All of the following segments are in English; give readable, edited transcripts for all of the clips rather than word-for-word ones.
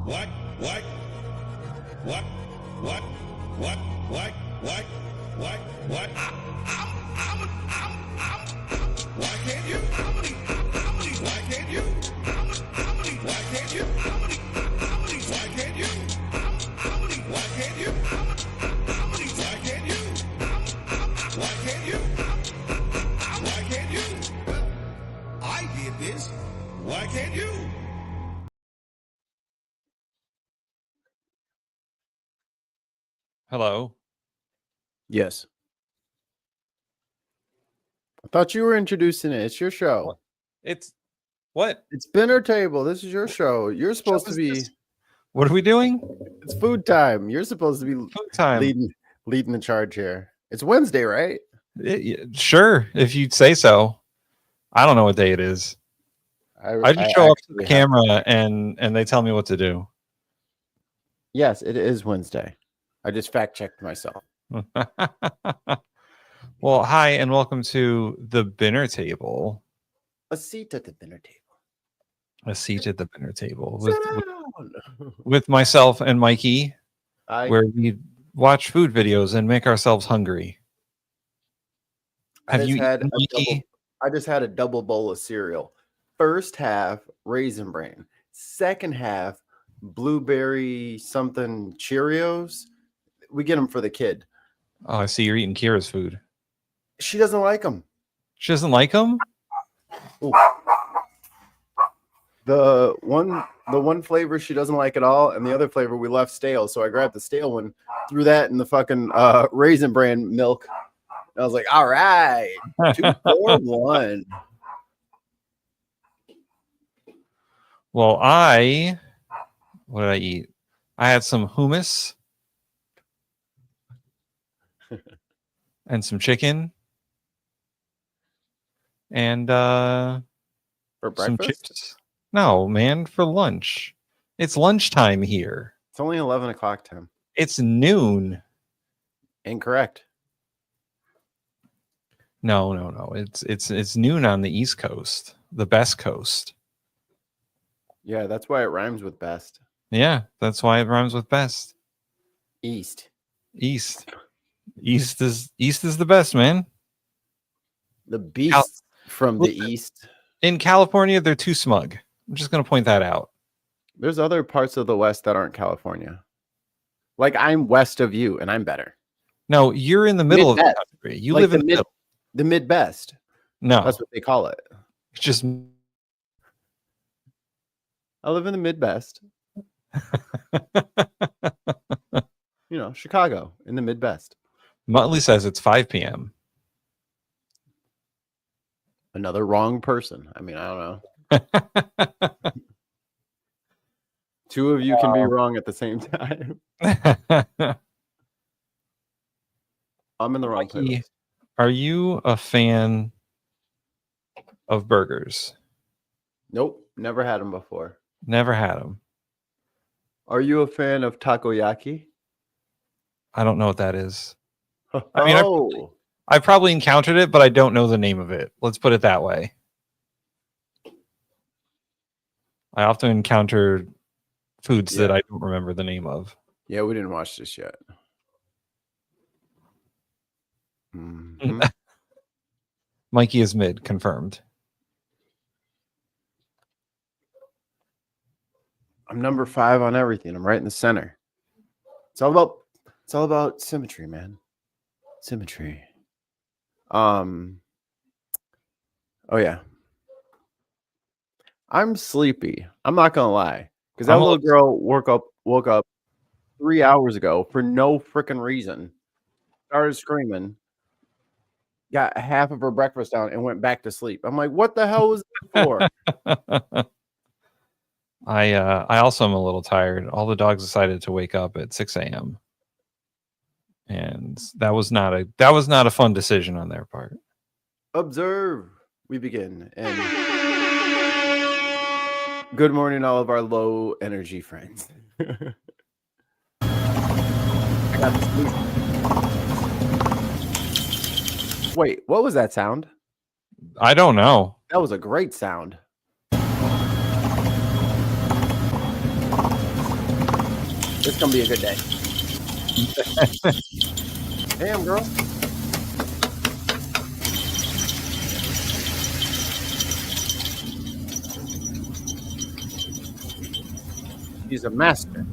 What? What? What? What? What? What? What? What? What? Why can't you? Why can't you? Why can't you? Why can't you? Why can't you? Why can't you? Why can't you? Why can't you? I did this. Why can't you? Hello. Yes. I thought you were introducing it. It's your show. It's what? It's Bin-ner Table. This is your show. You're supposed to be. What are we doing? It's food time. You're supposed to be Food time. leading the charge here. It's Wednesday, right? Sure, if you'd say so. I don't know what day it is. I just show up to the camera and they tell me what to do. Yes, it is Wednesday. I just fact checked myself. Well, hi and welcome to the Bin-ner Table. A seat at the Bin-ner Table. A seat at the Bin-ner Table with with myself and Mikey, where we watch food videos and make ourselves hungry. I just had a double bowl of cereal. First half Raisin Bran, second half blueberry something Cheerios. We get them for the kid. Oh, I see you're eating Kira's food. She doesn't like them. She doesn't like them? Ooh. The one flavor she doesn't like at all, and the other flavor we left stale. So I grabbed the stale one, threw that in the fucking Raisin Bran milk. And I was like, all right, 2 for 1. Well, what did I eat? I had some hummus and some chicken and for breakfast? Some chips. No, man, for lunch. It's lunchtime here. It's only 11 o'clock time. It's noon. Incorrect. No. It's noon on the East Coast, the best coast. Yeah, that's why it rhymes with best. Yeah, that's why it rhymes with best. East is the best, man. The beast from the east. In California, they're too smug. I'm just going to point that out. There's other parts of the West that aren't California. Like I'm west of you, and I'm better. No, you're in the middle of the country. You live in the middle. The mid-best. No. That's what they call it. It's just... I live in the mid-best. Chicago in the mid-best. Muttley says it's 5 p.m. Another wrong person. I mean, I don't know. Two of you can be wrong at the same time. I'm in the wrong place. Are you a fan of burgers? Nope. Never had them before. Never had them. Are you a fan of takoyaki? I don't know what that is. I mean, I probably encountered it, but I don't know the name of it. Let's put it that way. I often encounter foods that I don't remember the name of. Yeah, we didn't watch this yet. Mm-hmm. Mikey is mid, confirmed. I'm number 5 on everything. I'm right in the center. It's all about symmetry, man. Symmetry. Oh yeah. I'm sleepy. I'm not gonna lie, because that little girl woke up 3 hours ago for no freaking reason. Started screaming. Got half of her breakfast down and went back to sleep. I'm like, what the hell was that for? I also am a little tired. All the dogs decided to wake up at 6 a.m. And that was not a fun decision on their part. Observe. We begin. And good morning, all of our low energy friends. I got to sleep. Wait, what was that sound? I don't know. That was a great sound. It's gonna be a good day. Damn, girl. She's a master.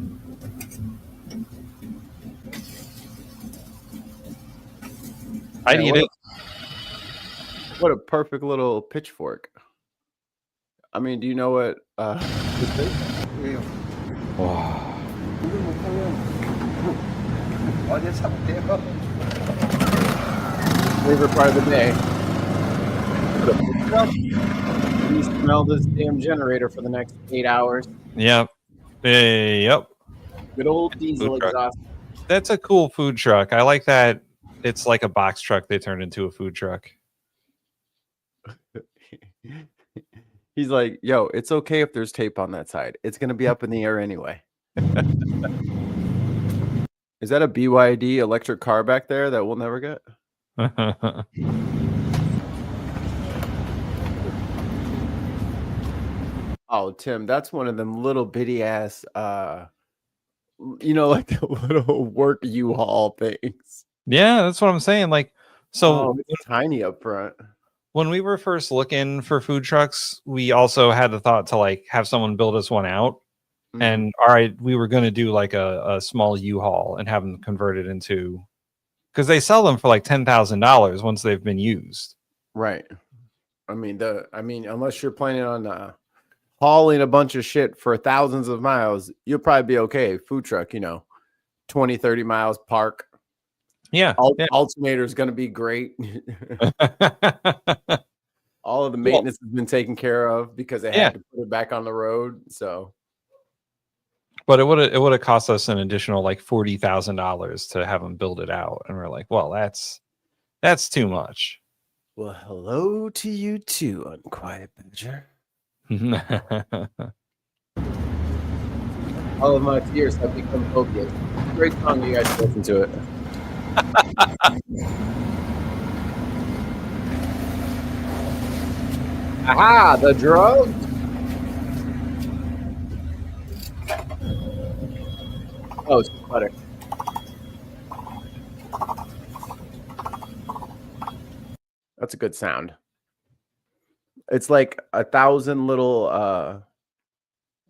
I'd eat it. What a perfect little pitchfork. I mean, do you know what? Favorite part of the day. You smell this damn generator for the next 8 hours. Yep. Yep. Good old diesel exhaust. That's a cool food truck. I like that. It's like a box truck they turned into a food truck. He's like, yo, it's okay if there's tape on that side. It's going to be up in the air anyway. Is that a BYD electric car back there that we'll never get? Oh, Tim, that's one of them little bitty ass, you know, like the little work U-Haul things. Yeah, that's what I'm saying. Like, so it's tiny up front. When we were first looking for food trucks, we also had the thought to like have someone build us one out. Mm-hmm. And all right, we were going to do like a small U-Haul and have them converted into, because they sell them for like $10,000 once they've been used. Right. I mean, unless you're planning on hauling a bunch of shit for thousands of miles, you'll probably be okay. Food truck, 20, 30 miles park. Yeah. Alternator is going to be great. All of the maintenance has been taken care of because they had to put it back on the road. So, but it would have cost us an additional like $40,000 to have them build it out, and we're like, well, that's too much. Well, hello to you too, Unquiet Badger. All of my tears have become opiates. Great song, you guys listen to it. Aha, the drugs. Oh, it's butter. That's a good sound. It's like 1,000 little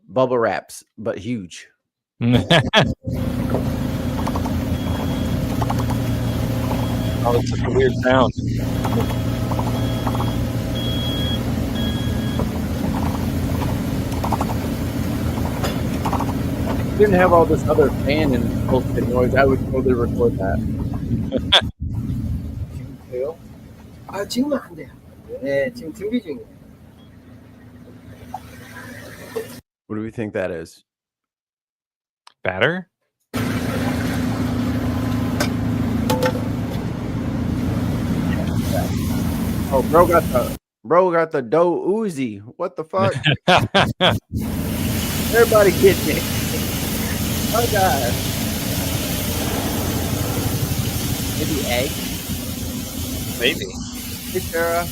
bubble wraps, but huge. Oh, it's such a weird sound. Didn't have all this other fan and bullshit noise, I would totally record that. 지금은 안 돼요. 네, 지금 준비 중이에요. What do we think that is? Batter? Oh, bro got the dough Uzi. What the fuck? Everybody getting it. Oh god. Maybe egg? Maybe. Hey, Sarah.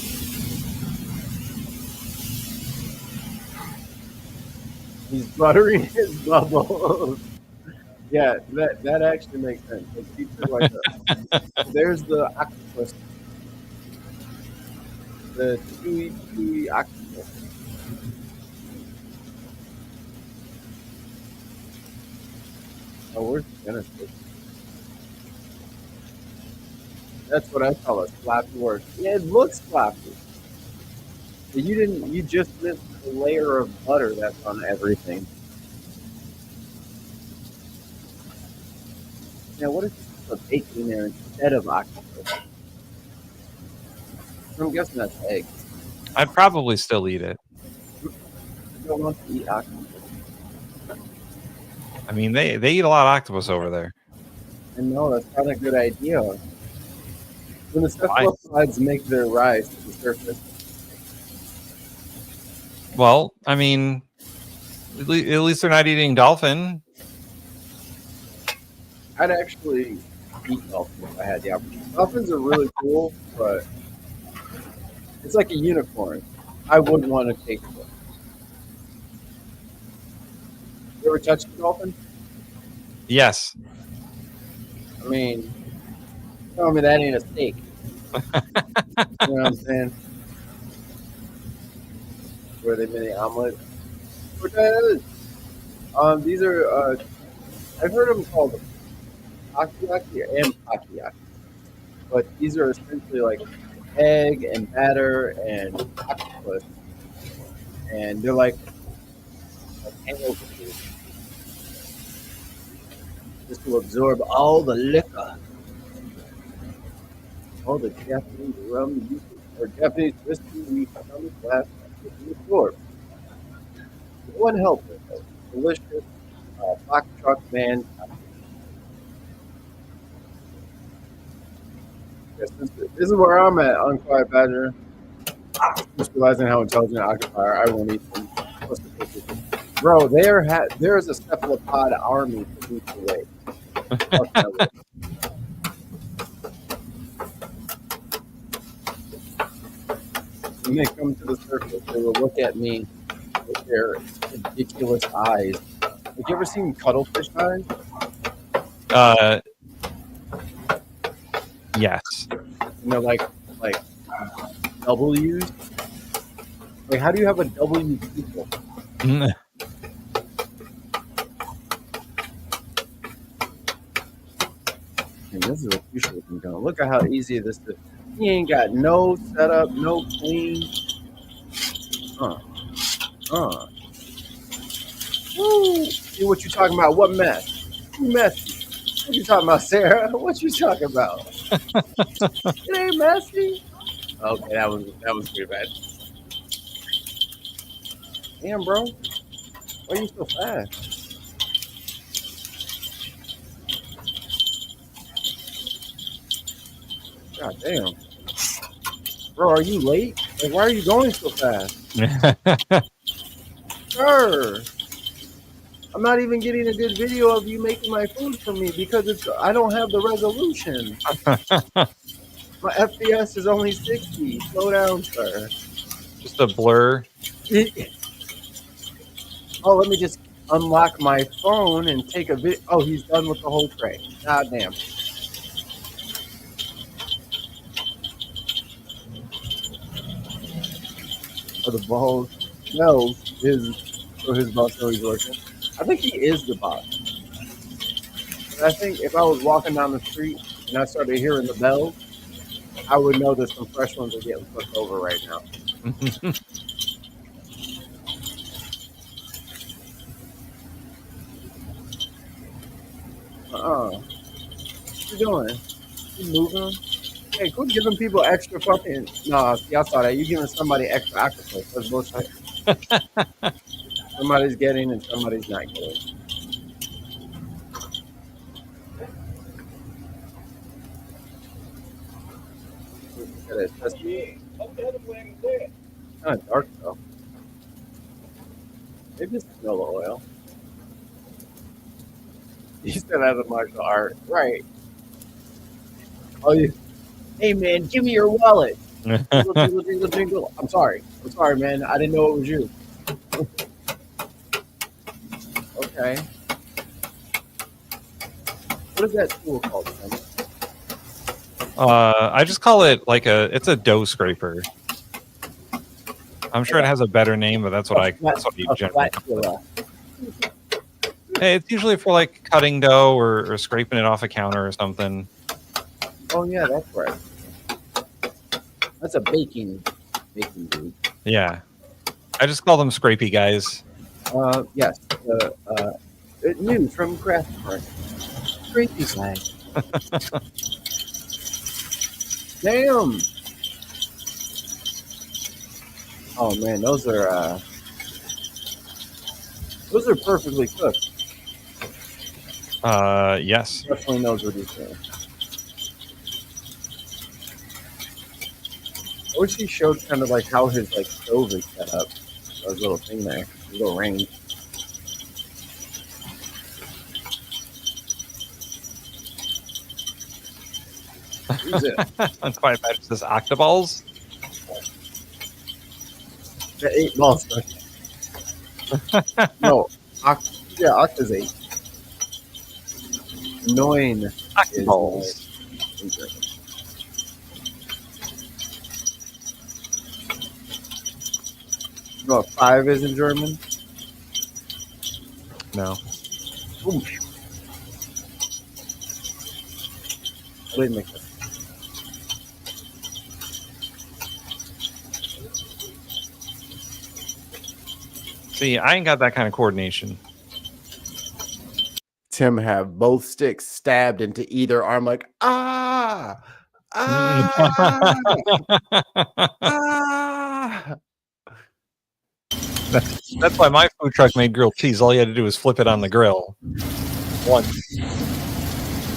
He's buttering his bubbles. Yeah, that actually makes sense. Like there's the octopus. The chewy octopus. Oh, where's the Genesis? That's what I call a sloppy work. Yeah, it looks sloppy. But you just missed the layer of butter that's on everything. Now, what if you put bacon in there instead of octopus? I'm guessing that's egg. I'd probably still eat it. I don't want to eat octopus. I mean, they eat a lot of octopus over there. I know, that's not a good idea. When the cephalopods make their rise to the surface. Well, I mean, at least they're not eating dolphin. I'd actually eat dolphin if I had the opportunity. Dolphins are really cool, but it's like a unicorn. I wouldn't want to take it. You ever touched a dolphin? Yes. I mean, tell me that ain't a steak. You know what I'm saying? Where they made the omelet. What that is? These are I've heard them called takoyaki and pakiyaki, but these are essentially like egg and batter and octopus, and they're like hangover food. This will absorb all the liquor, all the Japanese rum or Japanese whiskey we stomach last will absorb. One helper, delicious box truck man. Yes, this is where I'm at, Unquiet Badger. Just realizing how intelligent occupier I won't eat them. Bro, there's a cephalopod army to beat away. When they come to the surface, they will look at me with their ridiculous eyes. Have you ever seen cuttlefish eyes? Yes. And they're like W's. Like, how do you have a W people? Mm. And this is what you should have been doing. Look at how easy this is. He ain't got no setup, no clean. Woo. See what you talking about? What mess? Who messy? What you talking about, Sarah? What you talking about? It ain't messy. Okay, that was pretty bad. Damn, bro. Why are you so fast? God damn. Bro, are you late? Like, why are you going so fast? Sir. I'm not even getting a good video of you making my food for me because I don't have the resolution. My FPS is only 60. Slow down, sir. Just a blur. Oh, let me just unlock my phone and take a video. Oh, he's done with the whole tray. God damn. Oh, the boss knows his boss knows he's working. I think he is the boss. And I think if I was walking down the street and I started hearing the bells, I would know that some fresh ones are getting flipped over right now. What you doing? You moving? Hey, quit giving people extra fucking. No, y'all saw that. You giving somebody extra octopus. That's bullshit. Somebody's getting and somebody's not getting. It's kind of dark though. Maybe it's canola oil. You said that's a martial art, right? Oh, you. Hey man, give me your wallet. Jingle, jingle, jingle, jingle. I'm sorry, man. I didn't know it was you. Okay. What is that tool called? Man? I just call it it's a dough scraper. I'm sure it has a better name, but that's what you generally call it. Hey, it's usually for like cutting dough or scraping it off a counter or something. Oh yeah, that's right. That's a baking dude. Yeah, I just call them scrapey guys. Yes. News from Craft Park. Scrapey guy. Damn. Oh man, those are perfectly cooked. Yes. Definitely knows what he's doing. I wish he showed kind of like how his like stove is set up. That little thing there, a little range. Who's it? Unquiet Badger says octoballs. The 8 balls. No, Octa's 8. Neun Hockey is balls. in German. You know what 5 is in German? No. Ooh. I didn't make that. See, I ain't got that kind of coordination. Tim have both sticks stabbed into either arm, like ah. That's why my food truck made grilled cheese. All you had to do was flip it on the grill. Once.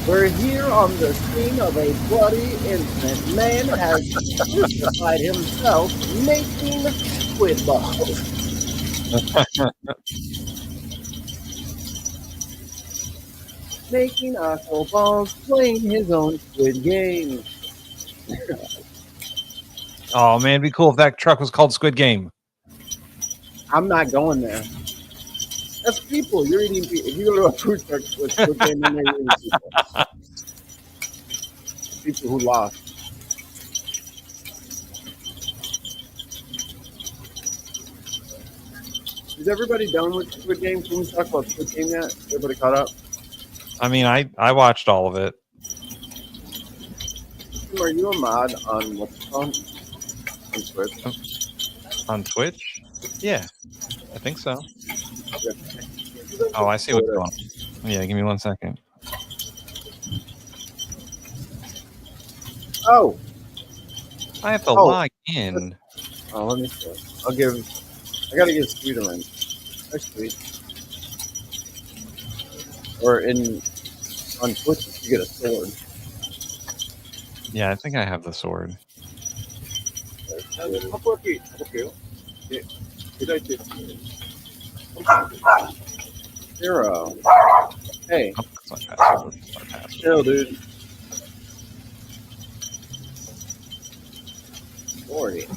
We're here on the scene of a bloody incident. Man has crucified himself making squid balls. Making aqua balls, playing his own squid game. Oh man, it'd be cool if that truck was called Squid Game. I'm not going there. That's people. You're eating people. If you go to a food truck with squid game, then you're eating people. People who lost. Is everybody done with Squid Game? Can we talk about Squid Game yet? Everybody caught up? I mean, I watched all of it. Are you a mod on what's it called? On Twitch? On Twitch? Yeah, I think so. Oh, I see what's going on. Yeah, give me 1 second. Oh, I have to log in. oh, let me see. I gotta give Sweet a ring. There's Sweet. Or on Twitch, you get a sword. Yeah, I think I have the sword. Hero. Hey, Oh, that's my password. That's my password. chill, dude. 40.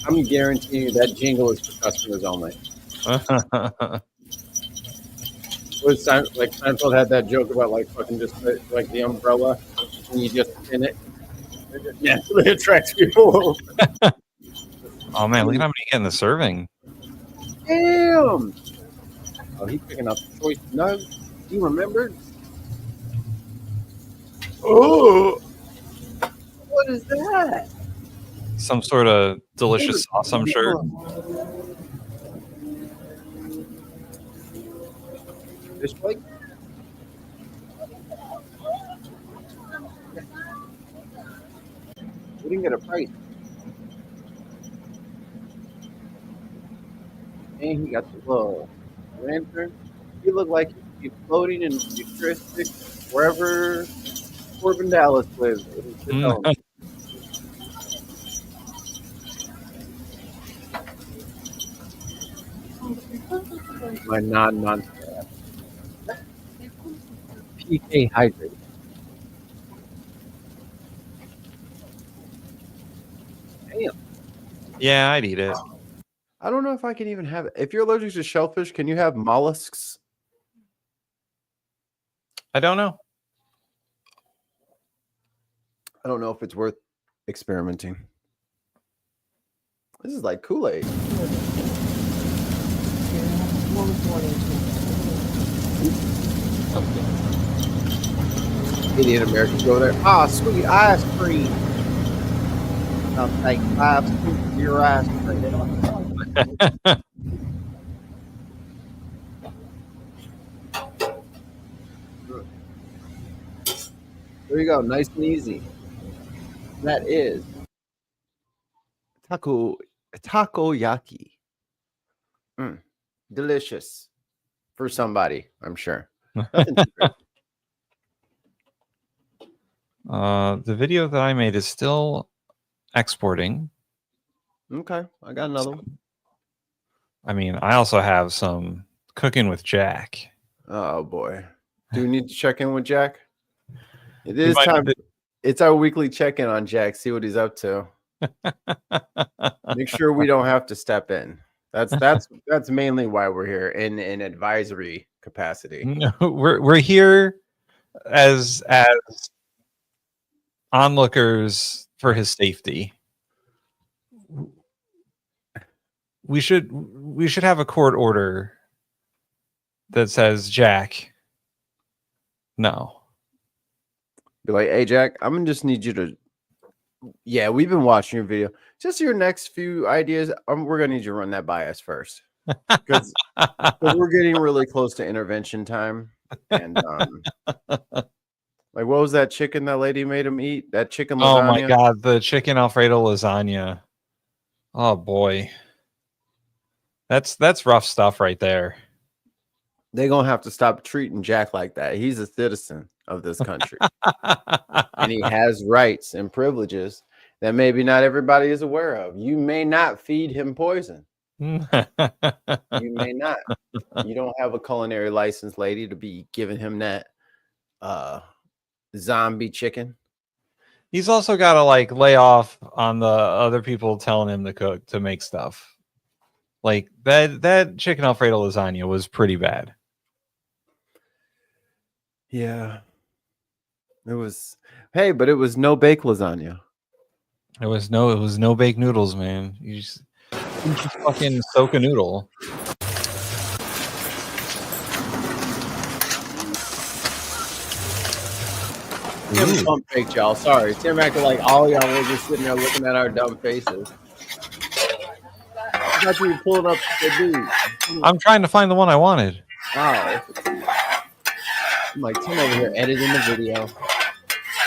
I'm guaranteeing you that jingle is for customers only. Was like Seinfeld had that joke about like fucking just like the umbrella and you just pin it. It naturally attracts people. Oh man, look at how many you get in the serving. Damn. Oh, he's picking up choice nugs. You remembered? Oh, what is that? Some sort of delicious sauce, I'm sure. Fish plate? We didn't get a price. And he got the little lantern. He looked like he'd be floating in futuristic wherever Corbin Dallas lives. With his Sedona. My non-stop. PK hydrate. Damn. Yeah, I'd eat it. I don't know if I can even have it. If you're allergic to shellfish, can you have mollusks? I don't know. I don't know if it's worth experimenting. This is like Kool-Aid. Idiot Americans go there. Ah, sweet ice cream. I'll take 5 scoops of your ice cream. There you go, nice and easy. That is takoyaki. Delicious for somebody, I'm sure. Nothing too great. The video that I made is still exporting. Okay, I got another one. I mean, I also have some cooking with Jack. Oh boy, do we need to check in with Jack? It We is might time. need It's our weekly check-in on Jack. See what he's up to. Make sure we don't have to step in. That's mainly why we're here in an advisory capacity. No, we're here as onlookers for his safety. We should have a court order that says, Jack, no. Be like, hey Jack, I'm gonna just need you to. Yeah, we've been watching your video. Just your next few ideas. We're gonna need you to run that by us first, because we're getting really close to intervention time. And like, what was that chicken that lady made him eat? That chicken lasagna. Oh my god, the chicken Alfredo lasagna. Oh boy, that's rough stuff right there. They're gonna have to stop treating Jack like that. He's a citizen of this country, and he has rights and privileges that maybe not everybody is aware of. You may not feed him poison. You may not. You don't have a culinary license, lady, to be giving him that zombie chicken. He's also got to like lay off on the other people telling him to make stuff. Like that chicken Alfredo lasagna was pretty bad. Yeah. It was, hey, but it was no bake lasagna. It was no baked noodles, man. You just fucking soak a noodle. Tim pump fake, y'all. Sorry. Tim acted like all y'all were just sitting there looking at our dumb faces. I thought you were pulling up the dude. I'm trying to find the one I wanted. Oh. I'm like, Tim over here editing the video.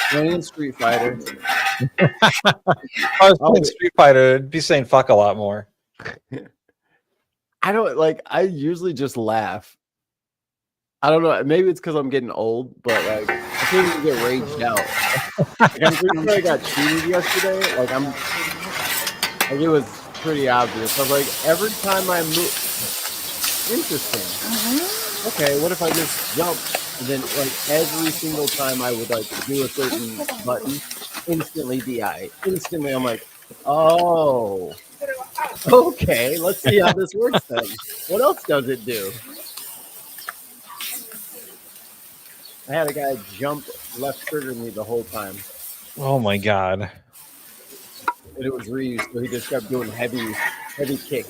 Playing Street Fighter. If I was playing Street Fighter, I'd be saying fuck a lot more. I don't like, I usually just laugh. I don't know. Maybe it's because I'm getting old, but like, I can't even get raged out. Like, I'm pretty sure I got cheated yesterday. Like, it was pretty obvious. I was like, every time I move, interesting. Okay, what if I just jump? And then, like, every single time I would, like, do a certain button, instantly DI. Instantly, I'm like, oh, okay, let's see how this works then. What else does it do? I had a guy jump left trigger me the whole time. Oh my god. And it was reused, so he just kept doing heavy kick.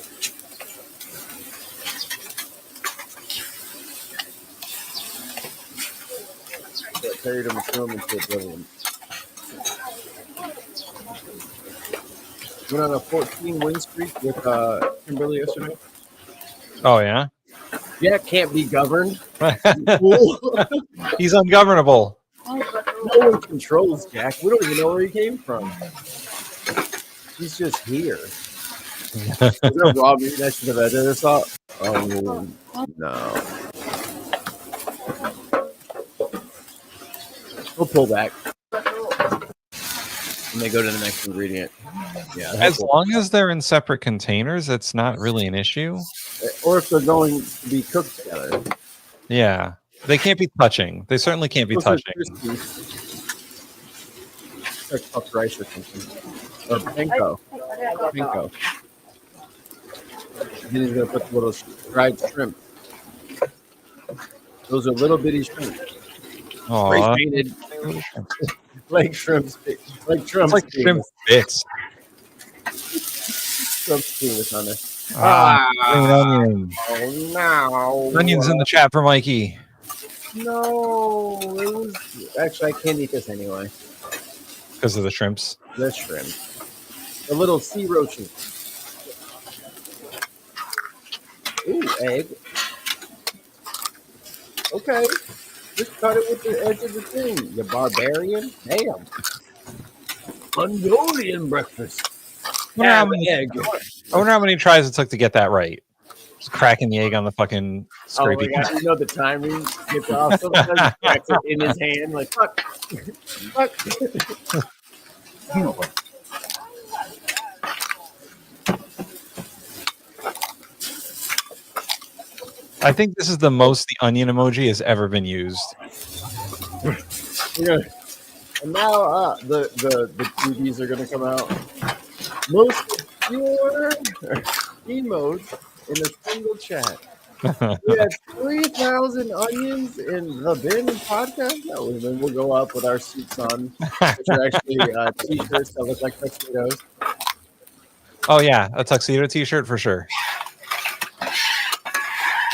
So I carried him through him into oblivion. Went on a 14-win streak with Kimberly yesterday. Oh yeah. Jack can't be governed. He's ungovernable. No one controls Jack. We don't even know where he came from. He's just here. Is there raw meat I should have edited this out? Oh, no. We'll pull back. And they go to the next ingredient. Yeah. As long as they're in separate containers, it's not really an issue. Or if they're going to be cooked together. Yeah. They can't be touching. They certainly can't be touching. Like puffed rice or something. Or panko. Panko. Then he's going to put the little dried shrimp. Those are little bitty shrimp. Aww. Painted. Like shrimp. Like shrimp. It's like shrimp bits. Shrimp penis on it. Onion. Oh no! Onions in the chat for Mikey. No, it was actually I can't eat this anyway. Because of the shrimps. The shrimp, the little sea roaches. Ooh, egg. Okay, just cut it with the edge of the thing. You barbarian! Damn. Mongolian breakfast. I Egg. wonder how many tries it took to get that right. Just cracking the egg on the fucking scraping. Oh my God, you know the timing gets off. Sometimes he cracks it in his hand, like fuck. Fuck. I think this is the most the onion emoji has ever been used. Yeah. And now the 2Ds are gonna come out. Most obscure emotes in a single chat. We had 3,000 onions in the bin podcast. No, then we'll go up with our suits on, which are actually t-shirts that look like tuxedos. Oh yeah, a tuxedo T-shirt for sure.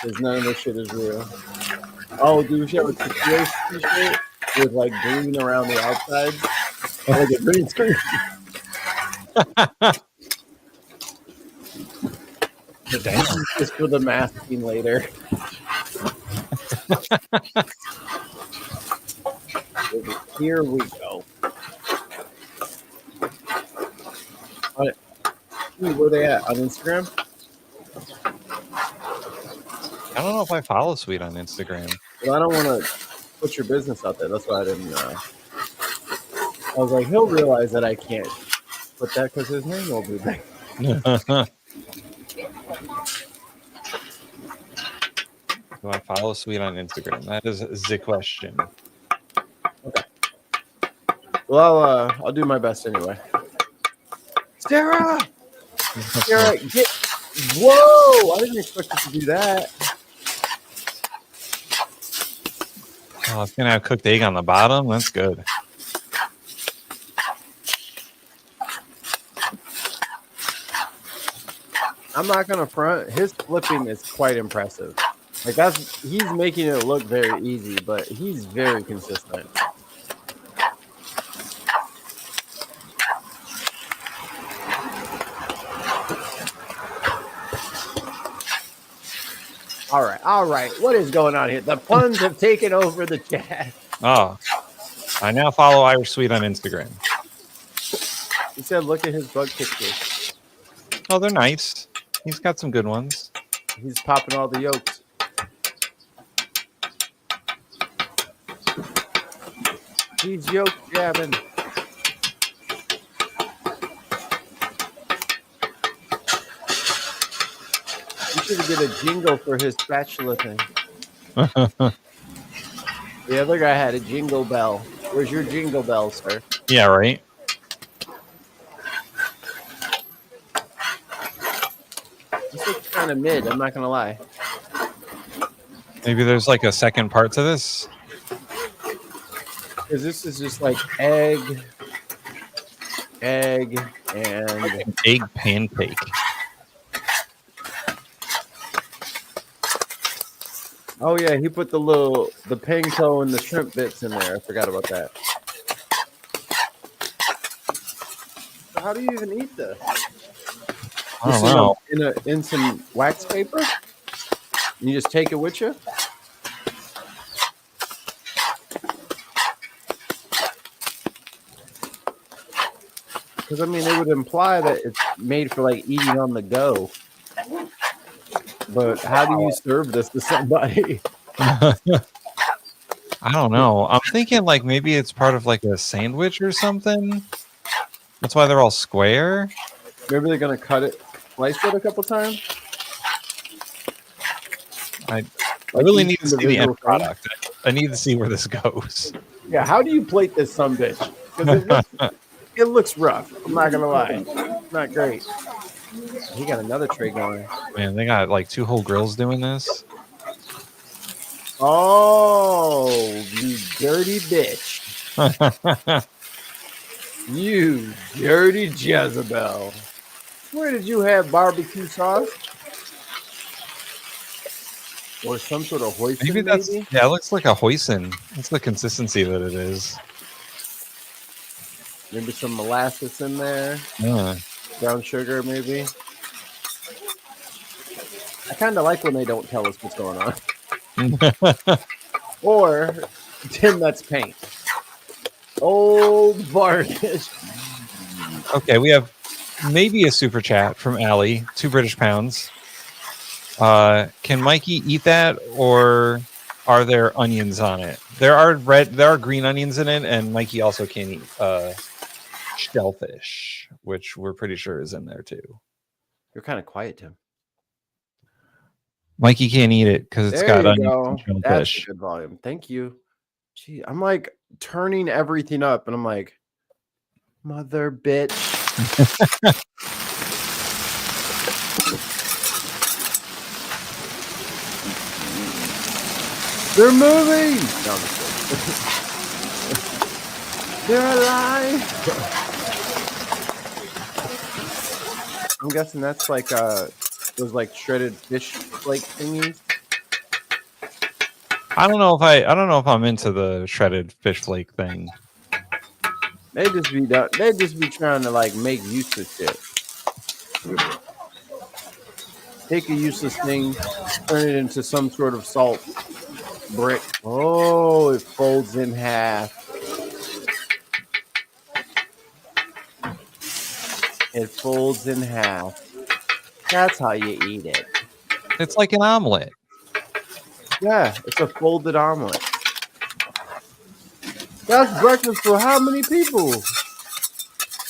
Because none of this shit is real. Oh, dude, we should have a tuxedo t-shirt with like green around the outside, like a green screen. Damn. Just for the masking later. Here we go. Where they at on Instagram? I don't know if I follow Sweet on Instagram. Well, I don't want to put your business out there. That's why I didn't. I was like, he'll realize that I can't put that because his name will be there. Do I follow Sweet on Instagram? That is the question. Okay. Well, I'll do my best anyway. Sarah, get. Whoa! I didn't expect you to do that. Oh, it's gonna have cooked egg on the bottom. That's good. I'm not gonna front. His flipping is quite impressive. Like he's making it look very easy, but he's very consistent. All right. What is going on here? The puns have taken over the chat. Oh, I now follow Irish Sweet on Instagram. He said, "Look at his bug pictures. Oh, they're nice. He's got some good ones. He's popping all the yolks." He's yolk jabbing. We should get a jingle for his spatula thing. The other guy had a jingle bell. Where's your jingle bell, sir? Yeah, right. This looks kind of mid. I'm not gonna lie. Maybe there's like a second part to this. Because this is just like egg, and An egg pancake. oh yeah, he put the panko and the shrimp bits in there. I forgot about that. So how do you even eat this? I don't know. In some wax paper? And you just take it with you? Because I mean, it would imply that it's made for like eating on the go. But how do you serve this to somebody? I don't know. I'm thinking like maybe it's part of like a sandwich or something. That's why they're all square. Maybe they're gonna slice it a couple times. I really each need to see the individual end product. I need to see where this goes. Yeah, how do you plate this sumbitch? Because it looks rough. I'm not gonna lie, not great. He got another tray going. Man, they got like 2 whole grills doing this. Oh, you dirty bitch! You dirty Jezebel! Where did you have barbecue sauce? Or some sort of hoisin? Maybe that's yeah. It looks like a hoisin. That's the consistency that it is. Maybe some molasses in there. Yeah. Brown sugar, maybe. I kind of like when they don't tell us what's going on. Or, Tim, that's paint. Old varnish. Okay, we have maybe a super chat from Allie, 2 British pounds. Can Mikey eat that, or are there onions on it? There are green onions in it, and Mikey also can eat shellfish, which we're pretty sure is in there too. You're kind of quiet, Tim. Mikey can't eat it because it's got onions and That's shellfish. a good volume. Thank you. Gee, I'm like turning everything up, and I'm like, mother bitch. They're moving. No, I'm just kidding. They're alive. I'm guessing that's like those like shredded fish flake thingies. I don't know if I'm into the shredded fish flake thing. They just be trying to like make useless shit. Take a useless thing, turn it into some sort of salt brick. Oh, it folds in half. It folds in half. That's how you eat it. It's like an omelet. Yeah, it's a folded omelet. That's breakfast for how many people?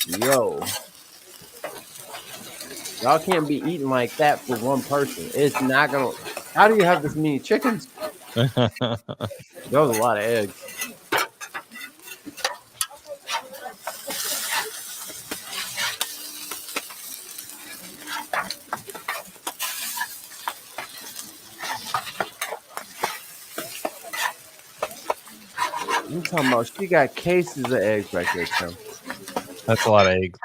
Yo. Y'all can't be eating like that for one person. It's not gonna. How do you have this many chickens? That was a lot of eggs. I'm talking about she got cases of eggs back there, Tim. That's a lot of eggs.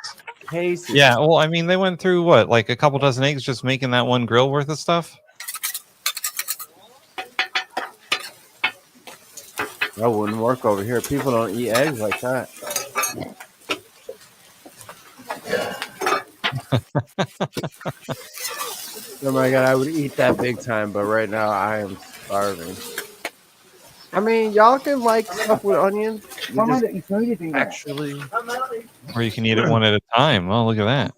Cases. Yeah, well, I mean, they went through what, like a couple dozen eggs just making that one grill worth of stuff? That wouldn't work over here. People don't eat eggs like that. Oh my god, I would eat that big time, but right now I am starving. I mean, y'all can like stuff with onions. Actually, Or you can eat it one at a time. Oh, look at that.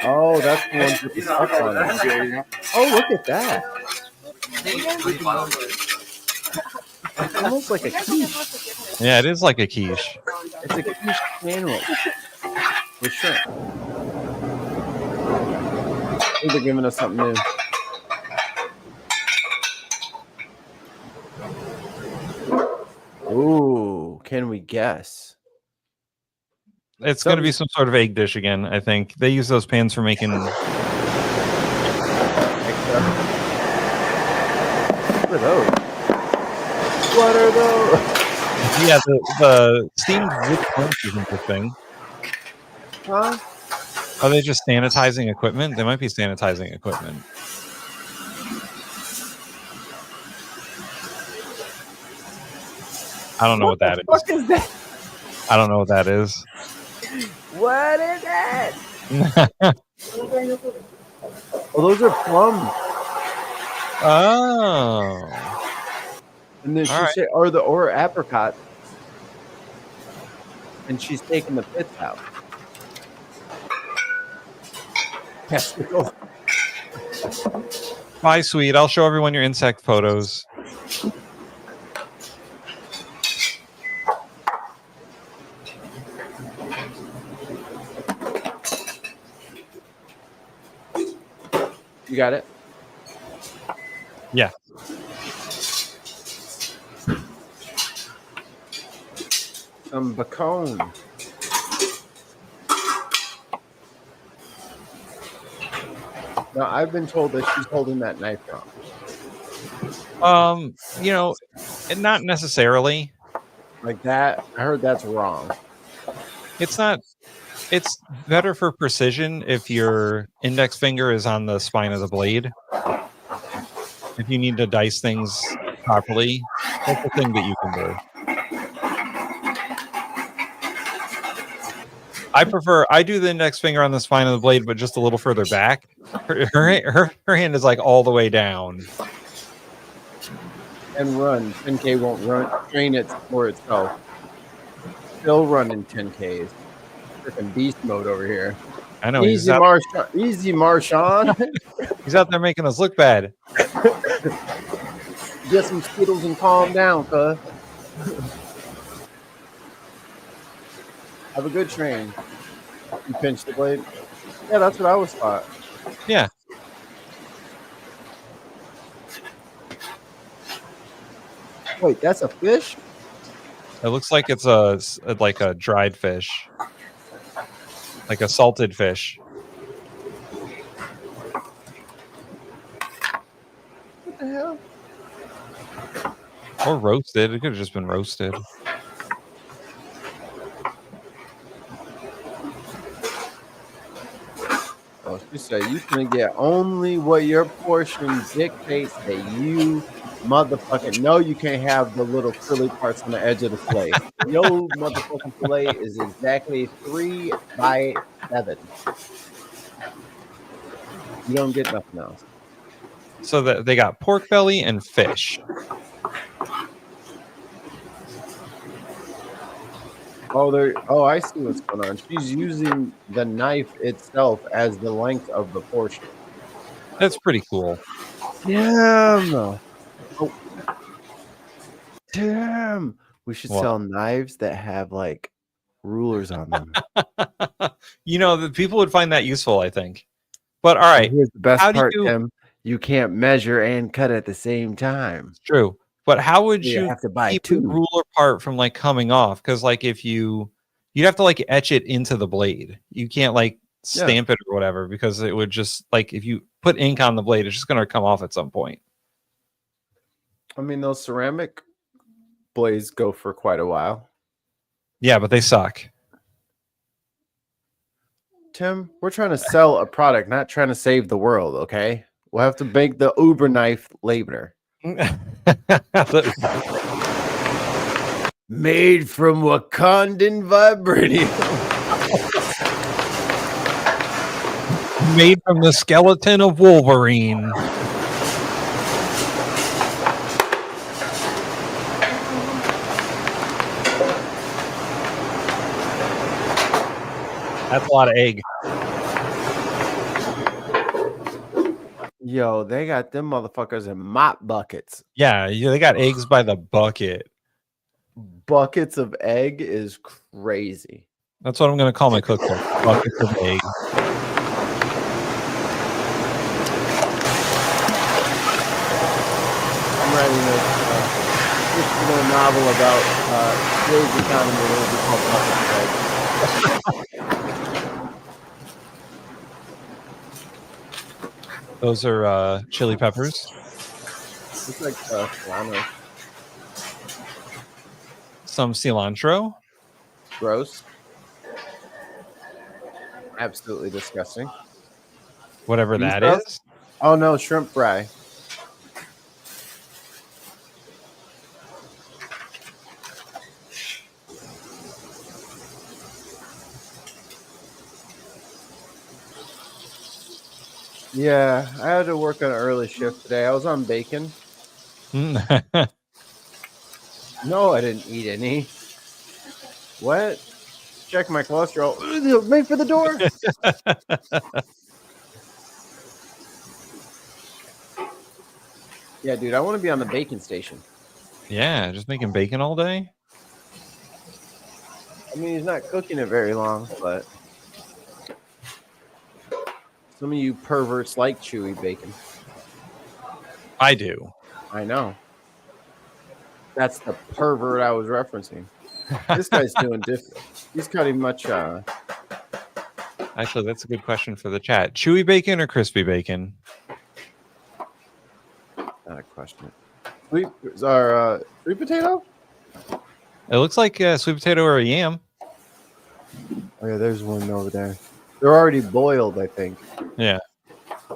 oh, that's the one with the stuff on it. Oh, look at that. It's almost like a quiche. Yeah, it is like a quiche. It's a quiche sandwich with shrimp. I think they're giving us something new. Ooh, can we guess? It's going to be some sort of egg dish again, I think. They use those pans for making... What are those? What are those? Yeah, the steamed wood punch is interesting. Huh? Are they just sanitizing equipment? They might be sanitizing equipment. I don't know what that is. What is that? I don't know what that is. What is that? Oh, those are plums. Oh. And then she All right. said, or apricot. And she's taking the pits out. Testicles. Bye, sweet. I'll show everyone your insect photos. You got it? Yeah. Some bacon. Now, I've been told that she's holding that knife wrong. You know, not necessarily. Like that, I heard that's wrong. It's not. It's better for precision if your index finger is on the spine of the blade. If you need to dice things properly, that's the thing that you can do. I do the index finger on the spine of the blade, but just a little further back. Her hand is like all the way down. And run. 10K won't run. Train it for itself. Still running 10Ks. Freaking beast mode over here. I know. Easy, Marshawn. Easy, Marshawn. He's out there making us look bad. Get some Skittles and calm down, cuz. Have a good train. You pinch the blade. Yeah, that's what I was thought. Yeah. Wait, that's a fish? It looks like it's a dried fish. Like a salted fish. What the hell? Or roasted. It could have just been roasted. Oh, she said you can get only what your portion dictates that you motherfucking no, you can't have the little frilly parts on the edge of the fillet. Yo, motherfucking fillet is exactly 3 by 7. You don't get nothing else. So that they got pork belly and fish. Oh, I see what's going on. She's using the knife itself as the length of the portion. That's pretty cool. Damn. Oh. Damn. We should What? sell knives that have like rulers on them. You know, the people would find that useful, I think. But all right, Here's the best how do part, you? Tim. You can't measure and cut at the same time. It's true. But how would You you have to buy keep two. the ruler part from like coming off? Because like if you'd have to like etch it into the blade. You can't like stamp it or whatever because it would just like if you put ink on the blade, it's just gonna come off at some point. I mean, those ceramic blades go for quite a while. Yeah, but they suck. Tim, we're trying to sell a product, not trying to save the world, okay? We'll have to make the Uber knife later. Made from Wakandan vibranium. Made from the skeleton of Wolverine. That's a lot of egg. Yo, they got them motherfuckers in mop buckets. Yeah, they got eggs by the bucket. Buckets of egg is crazy. That's what I'm going to call my cookbook. Buckets of egg. I'm writing this little novel about today's economy. It'll be called Buckets of Egg. Those are chili peppers. It's like cilantro. Some cilantro. Gross. Absolutely disgusting. Whatever Beef that sauce? is. Oh no, shrimp fry. Yeah, I had to work on an early shift today. I was on bacon. No, I didn't eat any. What? Check my cholesterol. Made for the door. Yeah, dude, I want to be on the bacon station. Yeah, just making bacon all day. I mean, he's not cooking it very long, but some of you perverts like chewy bacon. I do. I know. That's the pervert I was referencing. This guy's doing different. He's cutting much. Actually, that's a good question for the chat. Chewy bacon or crispy bacon? Not a question. Sweet potato? It looks like a sweet potato or a yam. Oh yeah, there's one over there. They're already boiled, I think. Yeah. They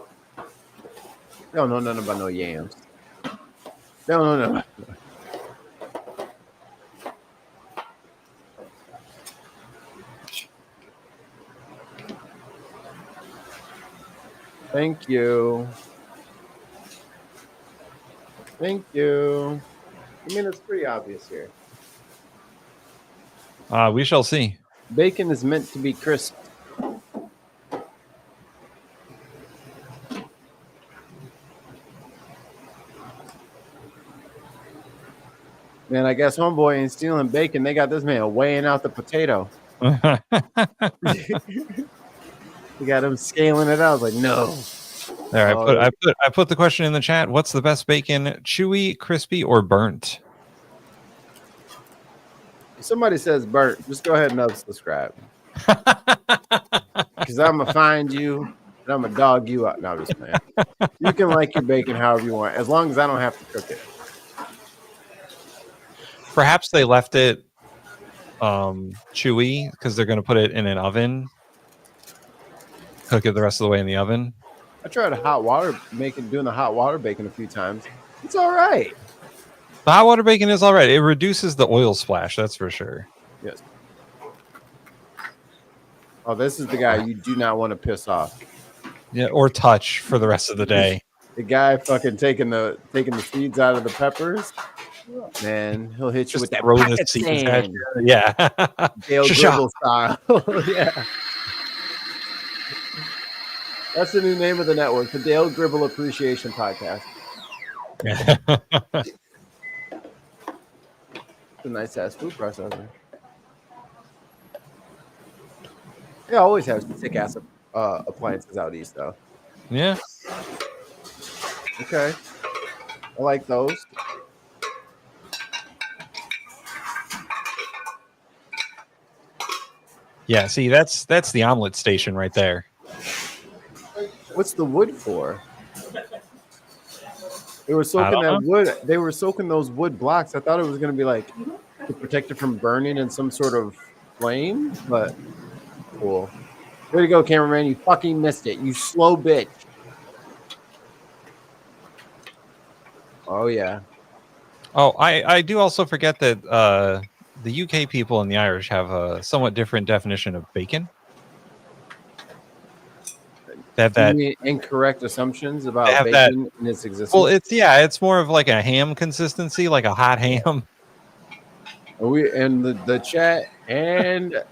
don't know nothing about no yams. They don't know nothing. Thank you. Thank you. I mean, it's pretty obvious here. We shall see. Bacon is meant to be crisp. Man, I guess homeboy ain't stealing bacon. They got this man weighing out the potato. They got him scaling it out. I was like, no. There, I put the question in the chat. What's the best bacon? Chewy, crispy, or burnt? If somebody says burnt, just go ahead and unsubscribe. Because I'm going to find you and I'm going to dog you out. No, I'm just playing. You can like your bacon however you want, as long as I don't have to cook it. Perhaps they left it chewy because they're going to put it in an oven, cook it the rest of the way in the oven. I tried doing the hot water bacon a few times. It's all right. The hot water bacon is all right. It reduces the oil splash, that's for sure. Yes. Oh, this is the guy you do not want to piss off. Yeah, or touch for the rest of the day. The guy fucking taking the seeds out of the peppers. Man, he'll hit you Just with that throw the pocket seeds at sand. you. Yeah. Dale Gribble style. Yeah. That's the new name of the network, the Dale Gribble Appreciation Podcast. It's a nice ass food processor. They always have sick ass appliances out east, though. Yeah. Okay, I like those. Yeah, see, that's the omelet station right there. What's the wood for? They were soaking that wood. They were soaking those wood blocks. I thought it was going to be like to protect it from burning in some sort of flame, but cool. Way to go, cameraman. You fucking missed it. You slow bitch. Oh, yeah. Oh, I do also forget that the UK people and the Irish have a somewhat different definition of bacon. They have that incorrect assumptions about bacon and its existence. Well, it's more of like a ham consistency, like a hot ham. We and the chat and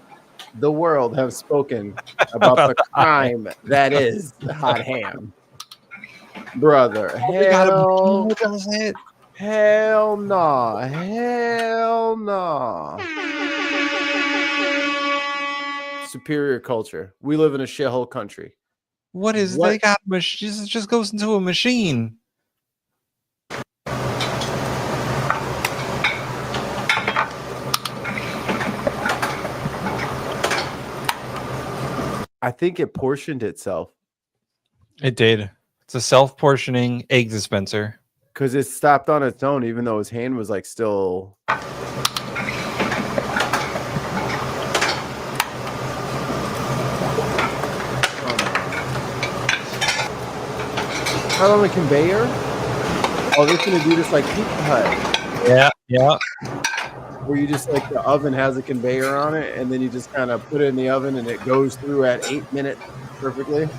the world have spoken about the crime that is the hot ham, brother. Hell no, hell no. Superior culture. We live in a shithole country. What is they got? Just goes into a machine. I think it portioned itself. It did. It's a self-portioning egg dispenser. Because it stopped on its own, even though his hand was like still. Not on the conveyor. Oh, they're gonna do this like Pizza Hut. Yeah. Where you just like the oven has a conveyor on it, and then you just kind of put it in the oven, and it goes through at 8 minutes perfectly.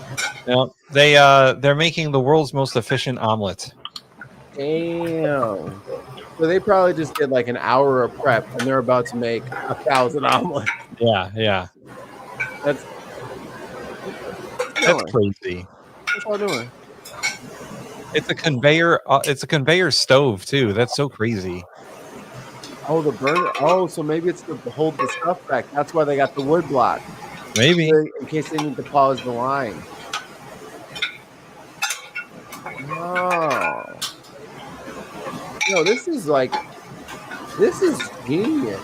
Yeah, they're making the world's most efficient omelet. Damn. So they probably just did like an hour of prep, and they're about to make 1,000 omelets. Yeah. That's crazy. What's y'all doing? It's a conveyor. It's a conveyor stove too. That's so crazy. Oh, the burner. Oh, so maybe it's to hold the stuff back. That's why they got the wood block. Maybe in case they need to pause the line. Oh. No, this is genius.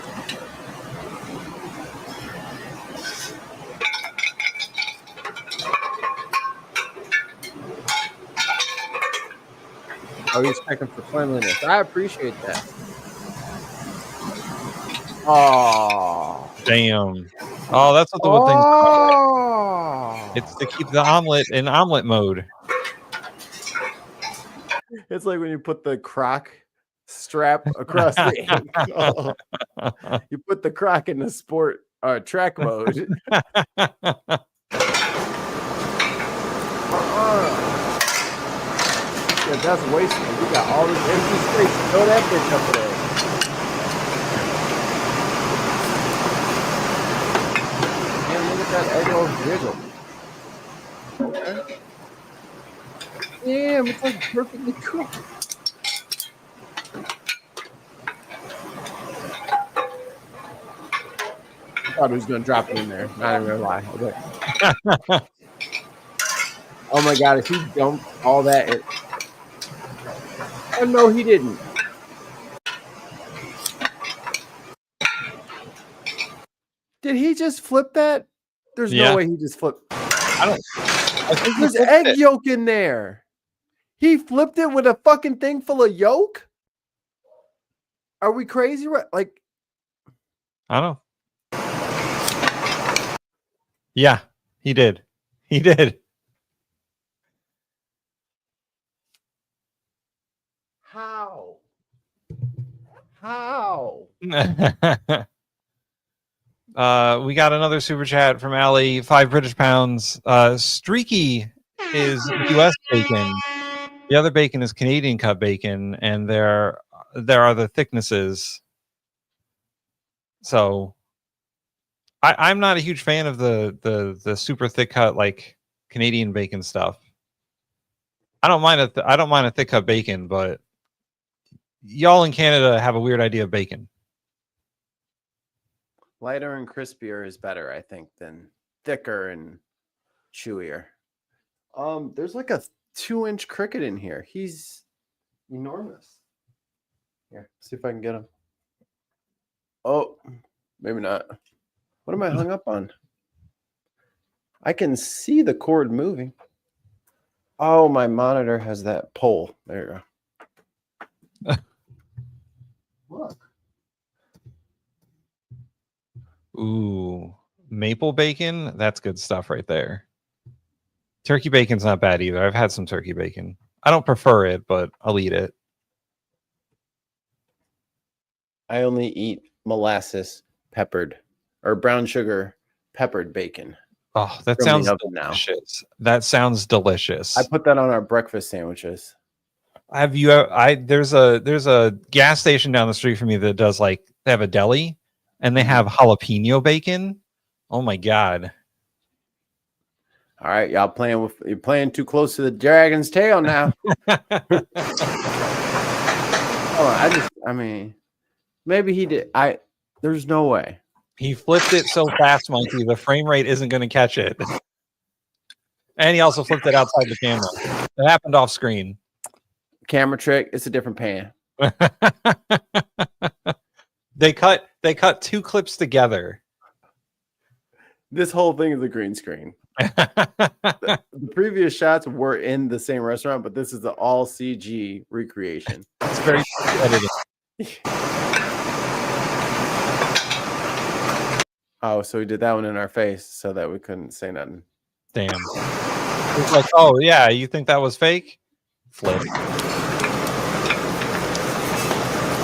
Oh, he's checking for cleanliness. I appreciate that. Oh, damn. Oh, that's what the wood thing's called. It's to keep the omelet in omelet mode. It's like when you put the crock strap across the ankle. You put the crock in the sport track mode. Yeah, that's wasted. We got all this empty space. Throw that bitch up there. Man, look at that egg roll jiggle. Okay. Damn, it's like perfectly cooked. I thought he was going to drop it in there. Not even going to lie. Okay. Oh my God, if he dumped all that in. Oh no, he didn't. Did he just flip that? There's no way he just flipped. I think there's egg yolk in there. He flipped it with a fucking thing full of yolk? Are we crazy? Like, I don't know. Yeah, he did. He did. how? How? We got another super chat from Ali, 5 British pounds. Streaky is US bacon. The other bacon is Canadian cut bacon, and there are the thicknesses. So I'm not a huge fan of the super thick cut like Canadian bacon stuff. I don't mind a thick cut bacon, but y'all in Canada have a weird idea of bacon. Lighter and crispier is better, I think, than thicker and chewier. There's like a 2-inch cricket in here. He's enormous. Here, see if I can get him. Oh, maybe not. What am I hung up on? I can see the cord moving. Oh, my monitor has that pole. There you go. Look. Ooh, maple bacon. That's good stuff right there. Turkey bacon's not bad either. I've had some turkey bacon. I don't prefer it, but I'll eat it. I only eat molasses peppered or brown sugar peppered bacon. Oh, that From sounds the oven now. delicious. That sounds delicious. I put that on our breakfast sandwiches. Have you? There's a gas station down the street from me that does like they have a deli, and they have jalapeno bacon. Oh my god! All right, y'all you're playing too close to the dragon's tail now. I mean, maybe he did. There's no way. He flipped it so fast, Monkey. The frame rate isn't going to catch it. And he also flipped it outside the camera. It happened off screen. Camera trick. It's a different pan. They cut 2 clips together. This whole thing is a green screen. The previous shots were in the same restaurant, but this is the all CG recreation. It's very edited. Oh, so he did that one in our face so that we couldn't say nothing. Damn. It's like, oh yeah, you think that was fake? Flip.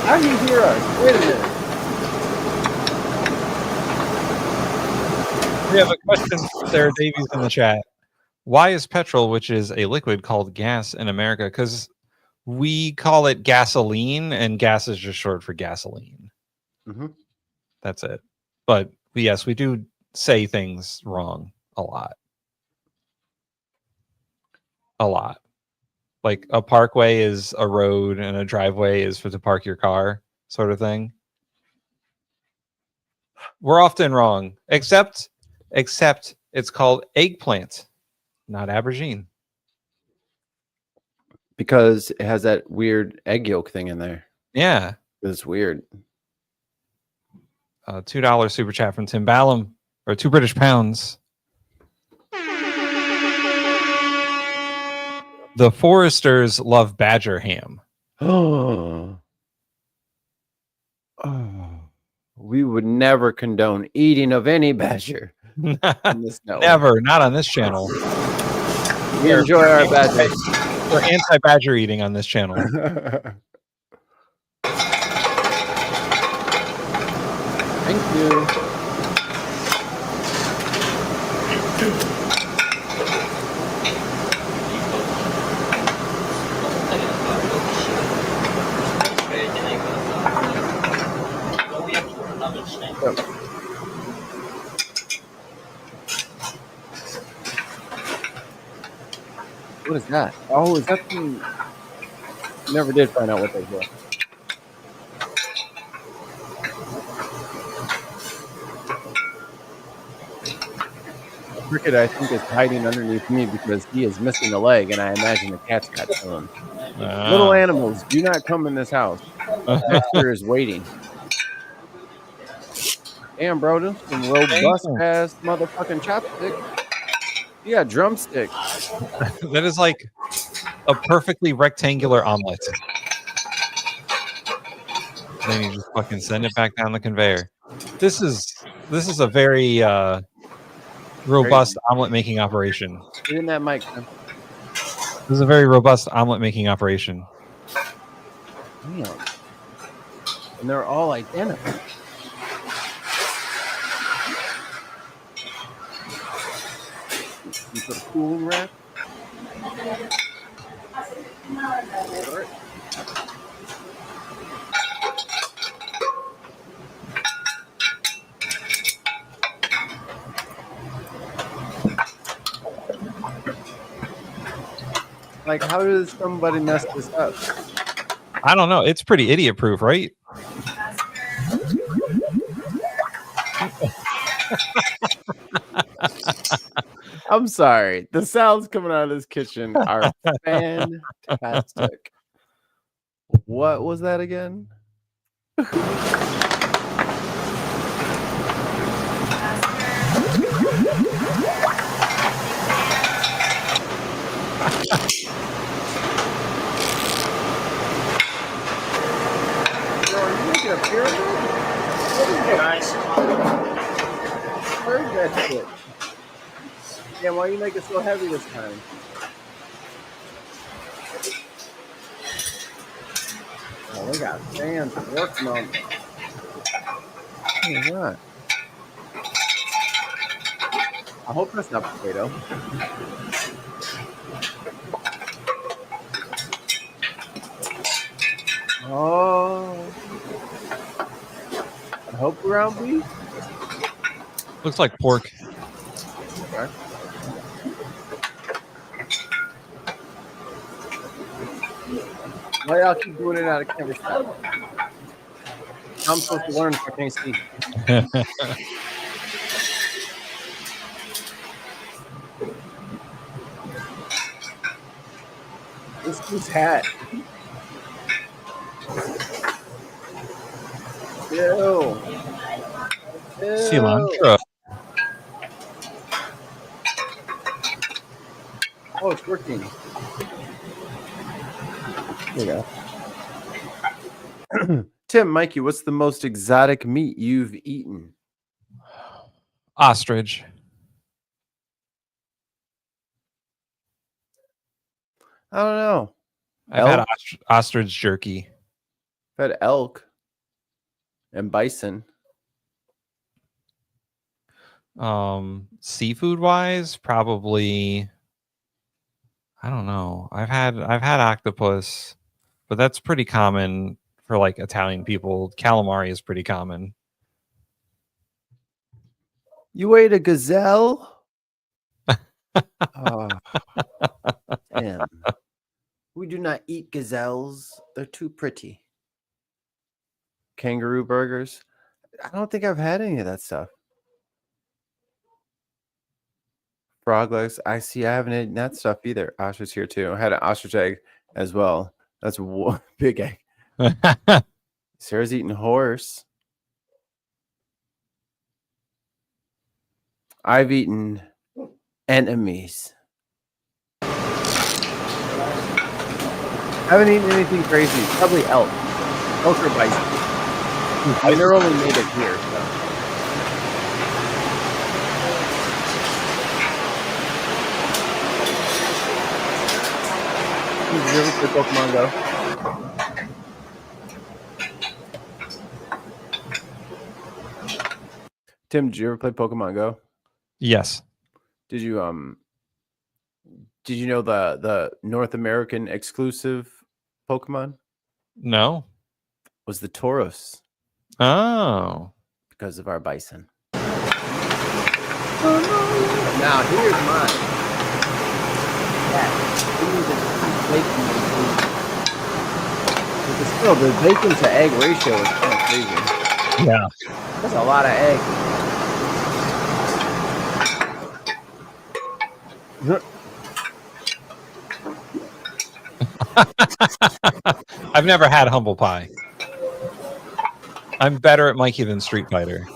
How do you hear us? Wait a minute. We have a question from Sarah Davies in the chat. Why is petrol, which is a liquid, called gas in America? Because we call it gasoline, and gas is just short for gasoline. Mm-hmm. That's it. But yes, we do say things wrong a lot. A lot. Like a parkway is a road and a driveway is to park your car, sort of thing. We're often wrong, except it's called eggplant, not aubergine. Because it has that weird egg yolk thing in there. Yeah. It's weird. $2 super chat from Tim Ballum, or 2 British pounds. The Foresters love badger ham. Oh. We would never condone eating of any badger. Never, not on this channel. We enjoy our badgers. We're anti-badger eating on this channel. Thank you. What is that? Oh, is that the... Never did find out what they were. Cricket, I think, is hiding underneath me because he is missing a leg, and I imagine the cat's got to him. Little animals, do not come in this house. Dexter is waiting. Damn, bro, this is some robust ass motherfucking chopstick. You got drumstick. That is like a perfectly rectangular omelet. Then you just fucking send it back down the conveyor. This is a very robust omelet making operation. Get in that mic, man. This is a very robust omelet making operation. Damn. And they're all identical. You put a cooling rack. Like, how does somebody mess this up? I don't know. It's pretty idiot proof, right? I'm sorry. The sounds coming out of this kitchen are fantastic. What was that again? Are you making a pyramid? What is that? Where's that shit? Yeah, why are you making it so heavy this time? Oh, we got fans working on it. What is that? I hope that's not potato. Oh. I hope ground beef. Looks like pork. Okay. Why y'all keep doing it out of camera shot? I'm supposed to learn if I can't see. This dude's hat. Ew. Cilantro. Oh, it's working. There you go. Tim, Mikey, what's the most exotic meat you've eaten? Ostrich. I don't know. I've had ostrich jerky. I've had elk and bison. Seafood wise, probably I don't know. I've had octopus, but that's pretty common for like Italian people. Calamari is pretty common. You ate a gazelle? Oh, damn. We do not eat gazelles. They're too pretty. Kangaroo burgers? I don't think I've had any of that stuff. Frog legs? I haven't eaten that stuff either. Ostrich here too. I had an ostrich egg as well. That's one big egg. Sarah's eating horse. I've eaten enemies. I haven't eaten anything crazy. Probably elk. Elk or bison. I mean, they're only made it here. So. Did you ever play Pokemon Go? Tim, did you ever play Pokemon Go? Yes. Did you know the North American exclusive Pokemon No. was the Tauros Oh. because of our bison? Now here's mine. Yeah, but still, the bacon to egg ratio is kind of crazy. Yeah. That's a lot of egg. I've never had humble pie. I'm better at Mikey than Street Fighter.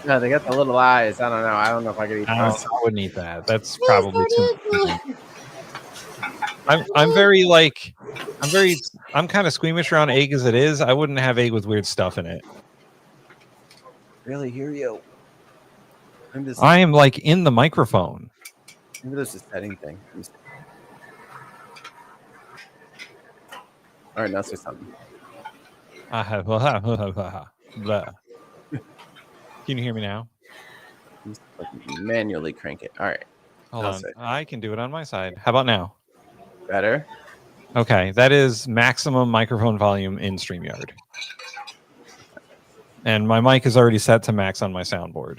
No, they got the little eyes. I don't know. I don't know if I could eat those. I wouldn't eat that. That's probably too much. I'm kind of squeamish around egg as it is. I wouldn't have egg with weird stuff in it. Really hear you. I am like in the microphone. Maybe there's a setting thing. All right, now say something. Blah. Can you hear me now? Just, like, manually crank it. All right. Hold I'll on. say. I can do it on my side. How about now? Better. Okay, that is maximum microphone volume in StreamYard. And my mic is already set to max on my soundboard.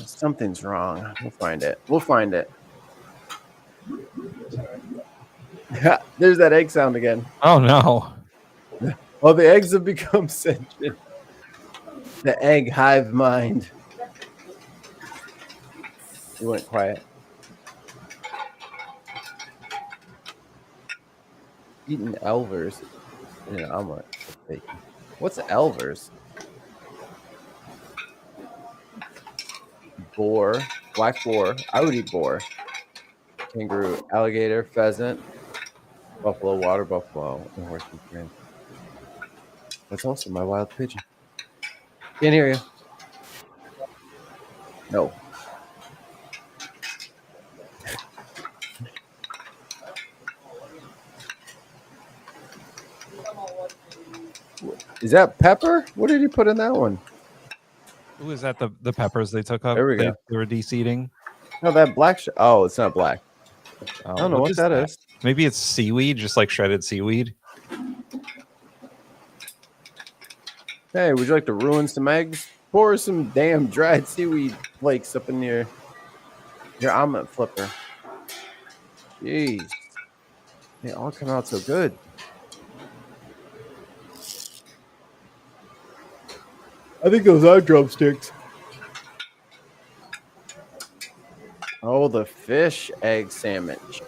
Something's wrong. We'll find it. We'll find it. There's that egg sound again. Oh no. Oh, the eggs have become sentient. The egg hive mind. You went quiet. Eating Elvers in an omelet with bacon. What's Elvers? Boar, black boar. I would eat boar. Kangaroo, alligator, pheasant, buffalo, water buffalo, and horse and crane. That's also my wild pigeon. Can't hear you. No. Is that pepper? What did he put in that one? Who is that? The peppers they took up? There we go. They were de-seeding. No, that black. Oh, it's not black. Oh, I don't know what that is. Maybe it's seaweed, just like shredded seaweed. Hey, would you like to ruin some eggs? Pour some damn dried seaweed flakes up in your omelet flipper. Jeez. They all come out so good. I think those are drumsticks. Oh, the fish egg sandwich.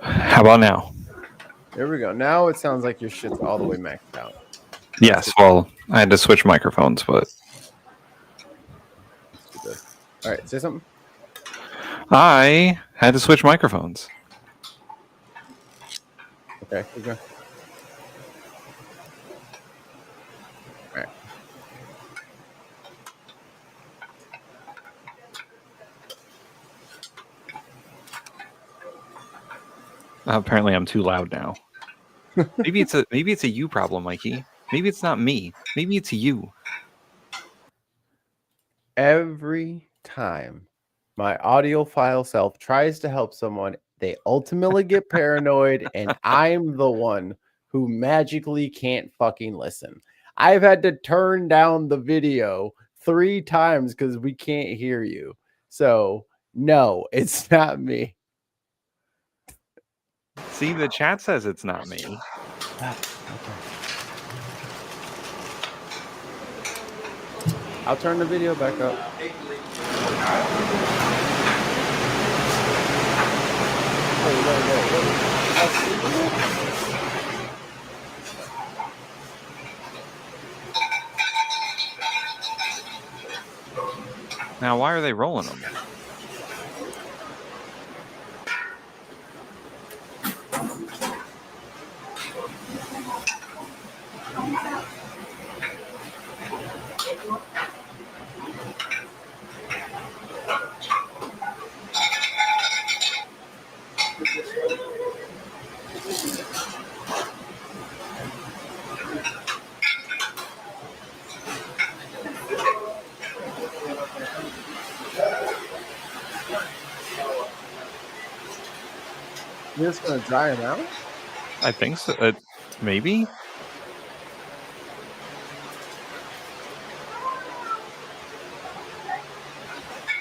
How about now? There we go. Now it sounds like your shit's all the way maxed out. Yes. Well, I had to switch microphones, but All right, say something. I had to switch microphones. Okay, keep going. All right. Apparently, I'm too loud now. Maybe it's a you problem, Mikey. Maybe it's not me. Maybe it's you. Every time my audiophile self tries to help someone, they ultimately get paranoid, and I'm the one who magically can't fucking listen. I've had to turn down the video 3 times because we can't hear you. So, no, it's not me. See, the chat says it's not me. I'll turn the video back up. Now, why are they rolling them? You're just gonna dry them out? I think so. Maybe.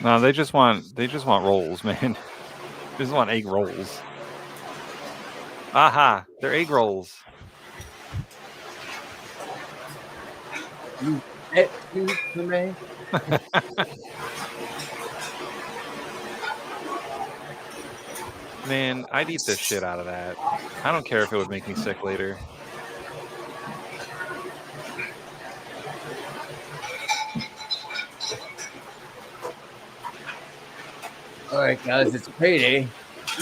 No, they just want rolls, man. They just want egg rolls. Aha! They're egg rolls. Excuse me. Man, I'd eat the shit out of that. I don't care if it would make me sick later. All right, guys, it's payday.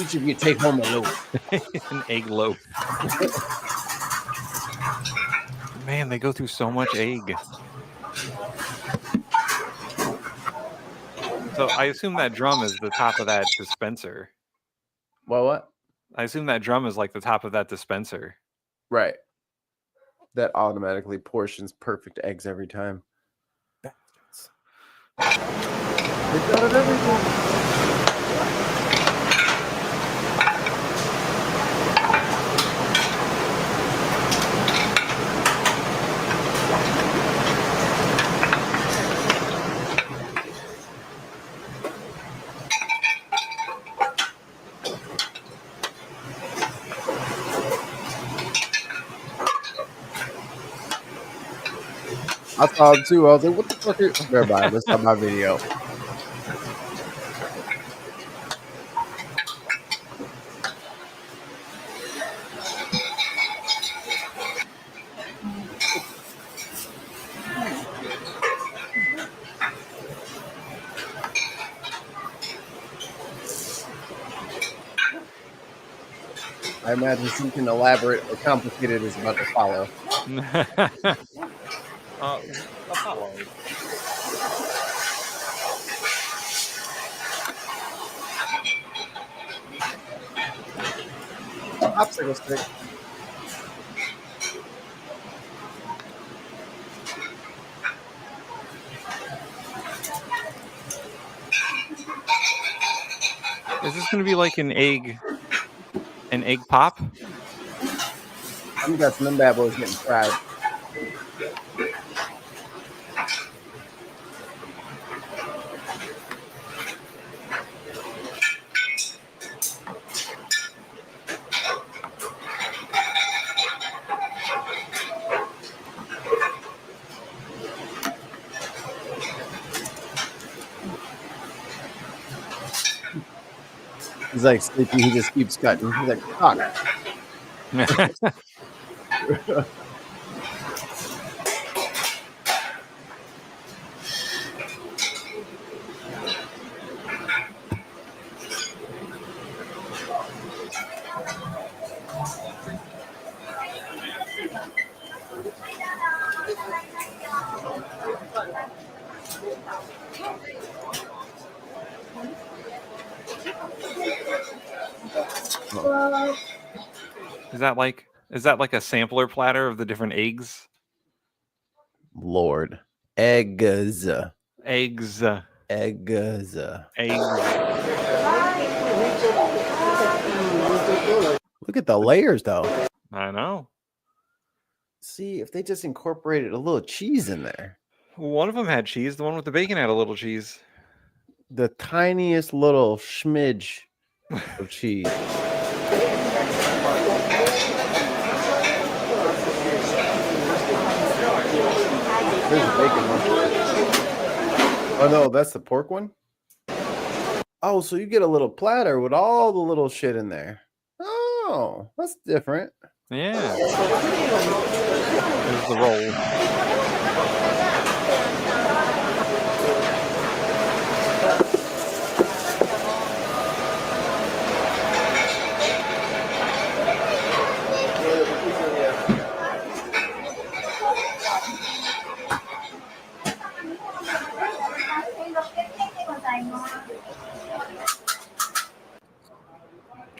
Each of you take home a loaf. An egg loaf. Man, they go through so much egg. So I assume that drum is the top of that dispenser. Well, what? I assume that drum is like the top of that dispenser. Right. That automatically portions perfect eggs every time. Bastards. They've got it everything. I saw it too. I was like, what the fuck are you? Never mind. Let's stop my video. I imagine something elaborate or complicated is about to follow. Apollo. Popsicle stick. Is this going to be like an egg pop? I'm guessing them bad boys getting fried. He's like sleepy. He just keeps cutting. He's like, fuck. Is that like a sampler platter of the different eggs? Lord. Eggs. Eggs. Eggs. Eggs. Look at the layers, though. I know. See, if they just incorporated a little cheese in there. One of them had cheese. The one with the bacon had a little cheese. The tiniest little schmidge of cheese. There's a bacon one. Oh, no, that's the pork one? Oh, so you get a little platter with all the little shit in there. Oh, that's different. Yeah. There's the roll.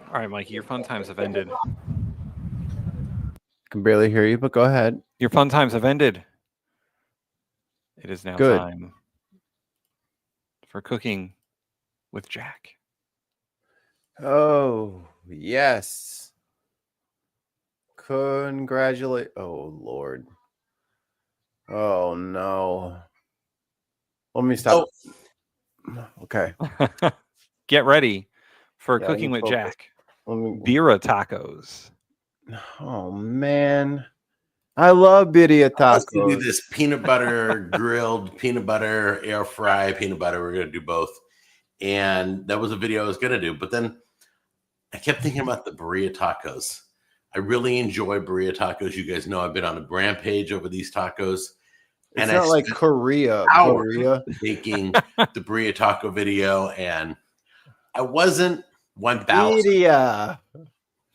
All right, Mikey, your fun times have ended. Can barely hear you, but go ahead. Your fun times have ended. It is now Good. time for cooking with Jack. Oh, yes. Congratulate. Oh, Lord. Oh, no. Let me stop. Oh. Okay. Get ready for Yeah, cooking with focus. Jack. Let me... Birria tacos. Oh, man. I love birria Let's do tacos. this peanut butter grilled, peanut butter air fry, peanut butter. We're going to do both. And that was a video I was going to do. But then I kept thinking about the burrito tacos. I really enjoy burrito tacos. You guys know I've been on a rampage over these tacos. It's not like Korea. Burrito making the burrito taco video, and I wasn't 1,000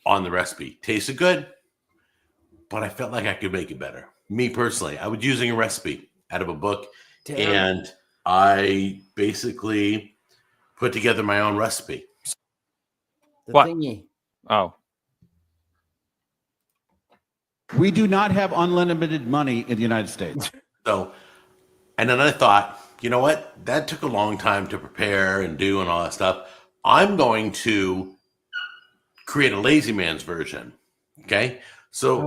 on the recipe. Tasted good, but I felt like I could make it better. Me personally, I was using a recipe out of a book, and I basically put together my own recipe. The What? thingy. Oh, We do not have unlimited money in the United States. So, and then I thought, you know what? That took a long time to prepare and do and all that stuff. I'm going to create a lazy man's version. Okay. So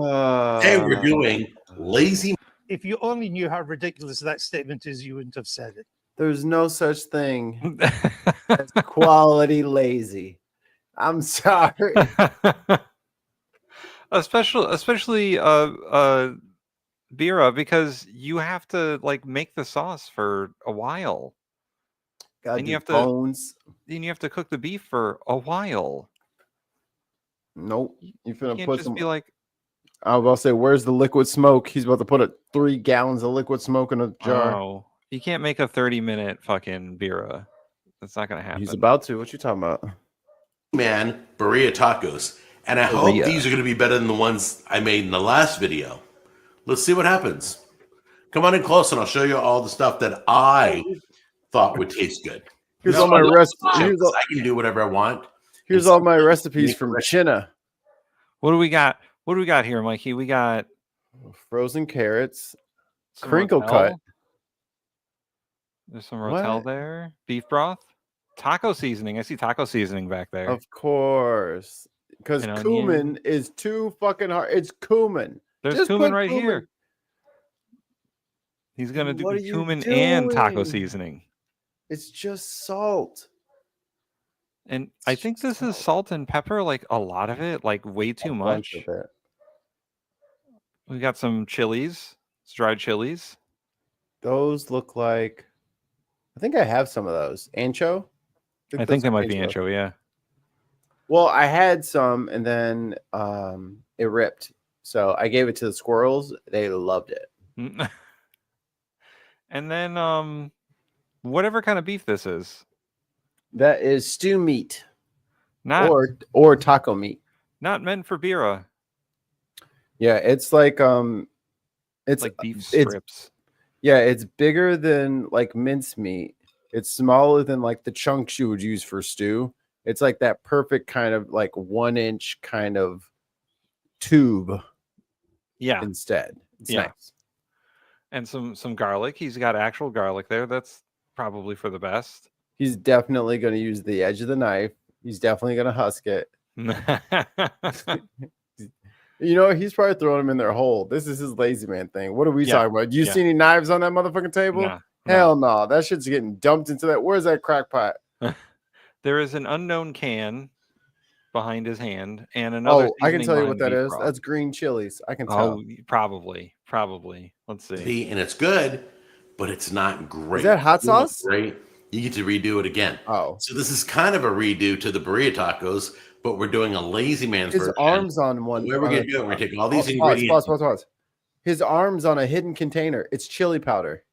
today we're doing lazy. If you only knew how ridiculous that statement is, you wouldn't have said it. There's no such thing as quality lazy. I'm sorry. especially Bira, because you have to like make the sauce for a while. God, And you have to- bones. Then you have to cook the beef for a while. Nope. You You finna can't put just some. be like, I was about to say, where's the liquid smoke? He's about to put 3 gallons of liquid smoke in a jar. oh, you can't make a 30-minute fucking Bira. That's not gonna happen. He's about to. What you talking about? Man burrito tacos. And I hope these are going to be better than the ones I made in the last video. Let's see what happens. Come on in close and I'll show you all the stuff that I thought would taste good. Here's all my recipes. I can do whatever I want. Here's all my recipes from China. What do we got? What do we got here, Mikey? We got Frozen carrots, some crinkle rotel. cut. There's some rotel What? there. Beef broth, taco seasoning. I see taco seasoning back there. Of course. Because An cumin onion. is too fucking hard. It's cumin. There's Just cumin put right cumin. here. He's gonna do What are you cumin and taco doing? seasoning. It's just salt. And I think this is salt and pepper, like a lot of it, like way too A bunch much. of it. We got some chilies, it's dried chilies. Those look like. I think I have some of those. Ancho? I think those they are might be ancho, yeah. Well, I had some and then it ripped. So I gave it to the squirrels. They loved it. And then whatever kind of beef this is. That is stew meat Not or taco meat. not meant for Bira. Yeah, it's like It's like beef it's- strips. yeah, it's bigger than like mincemeat. It's smaller than like the chunks you would use for stew. It's like that perfect kind of like 1-inch kind of tube Yeah. instead. It's Yeah. nice. And some garlic. He's got actual garlic there. That's probably for the best. He's definitely going to use the edge of the knife. He's definitely going to husk it. You know, he's probably throwing them in their hole. This is his lazy man thing. What are we Yeah, talking about? Do you yeah. see any knives on that motherfucking table? Nah, no. Hell no. That shit's getting dumped into that. Where's that crack pot? There is an unknown can behind his hand and another. Oh, I can seasoning tell you behind what that beef is. broth. That's green chilies. I can tell. Oh, probably. Let's see. And it's good, but it's not great. Is that hot It's not sauce? Great. You get to redo it again. Oh. So this is kind of a redo to the burrito tacos, but we're doing a lazy man's His version. arms on one. The way we're on gonna a- do it, we're gonna take all these Pause, ingredients. pause. His arms on a hidden container. It's chili powder.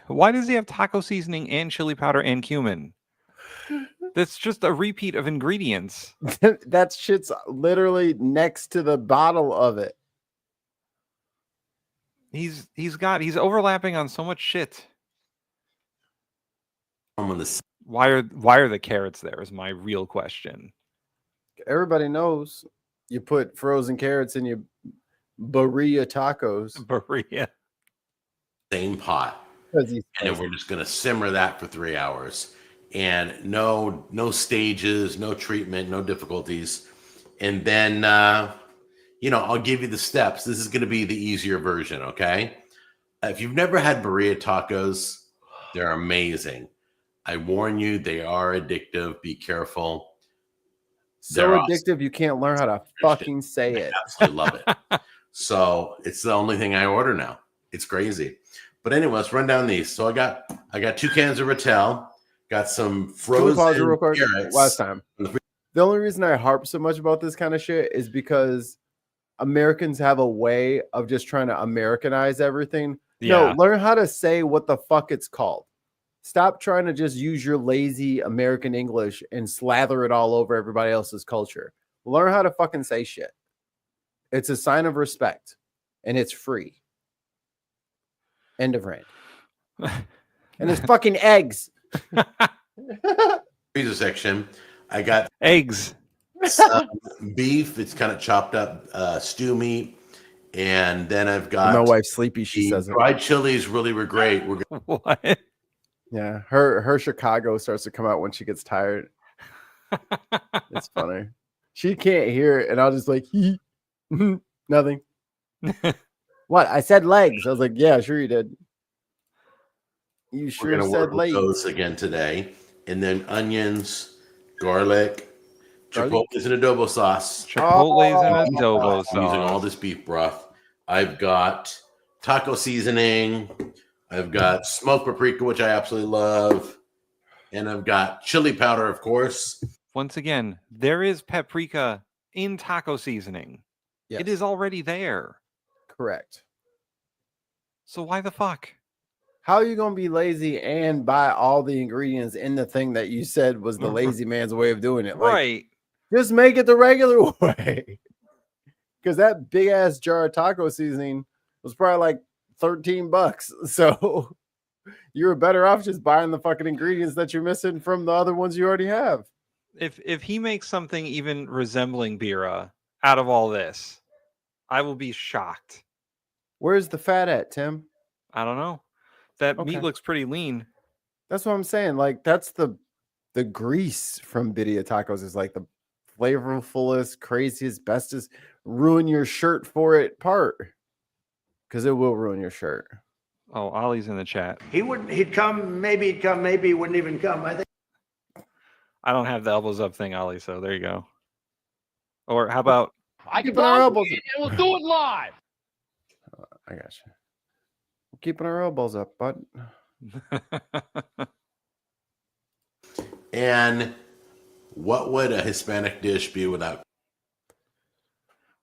Why does he have taco seasoning and chili powder and cumin? That's just a repeat of ingredients. That shit's literally next to the bottle of it. He's overlapping on so much shit. On the Why are the carrots there? Is my real question. Everybody knows you put frozen carrots in your burrito tacos. Burrito. same pot. Because he's And then we're just going to simmer that for 3 hours, and no stages, no treatment, no difficulties. And then I'll give you the steps. This is going to be the easier version. Okay, if you've never had burrito tacos, they're amazing. I warn you, they are addictive. Be careful. so They're awesome. addictive you can't learn how to fucking say it. Absolutely love it. So it's the only thing I order now. It's crazy. But anyway, let's run down these. So I got 2 cans of Rotel, got some Can we pause it frozen real quick? carrots. Last time. The only reason I harp so much about this kind of shit is because Americans have a way of just trying to Americanize everything. No, Yeah. learn how to say what the fuck it's called. Stop trying to just use your lazy American English and slather it all over everybody else's culture. Learn how to fucking say shit. It's a sign of respect, and it's free. End of rant. And it's fucking eggs. Freezer section. I got Eggs. some beef. It's kind of chopped up stew meat. And then I've got My wife's sleepy. She the says it. dried chilies really were great. We're What? Yeah, her Chicago starts to come out when she gets tired. It's funny. She can't hear it, and I'll just like nothing. What? I said legs. I was like, yeah, sure you did. You we're sure gonna said work with legs. those again today. And then onions, garlic, Garlic? chipotles and adobo sauce. Chipotles and adobo I'm using all sauce. this beef broth. I've got taco seasoning. I've got smoked paprika, which I absolutely love. And I've got chili powder, of course. Once again, there is paprika in taco seasoning. Yes, It is already there. correct. So why the fuck? How are you gonna be lazy and buy all the ingredients in the thing that you said was the lazy man's way of doing it? Like, Right. just make it the regular way. Because that big ass jar of taco seasoning was probably like $13. So you're better off just buying the fucking ingredients that you're missing from the other ones you already have. If he makes something even resembling bira out of all this, I will be shocked. Where's the fat at, Tim? I don't know. That Okay. meat looks pretty lean. That's what I'm saying. Like, that's the grease from Birria tacos is like the flavorfulest, craziest, bestest, ruin your shirt for it part. Because it will ruin your shirt. Oh, Ollie's in the chat. He'd come, maybe he wouldn't even come. I think I don't have the elbows up thing, Ollie, so there you go. Or how about I can Keeping our vouch for elbows. you, and we'll do it live. I got you. We're keeping our elbows up, bud. And what would a Hispanic dish be without?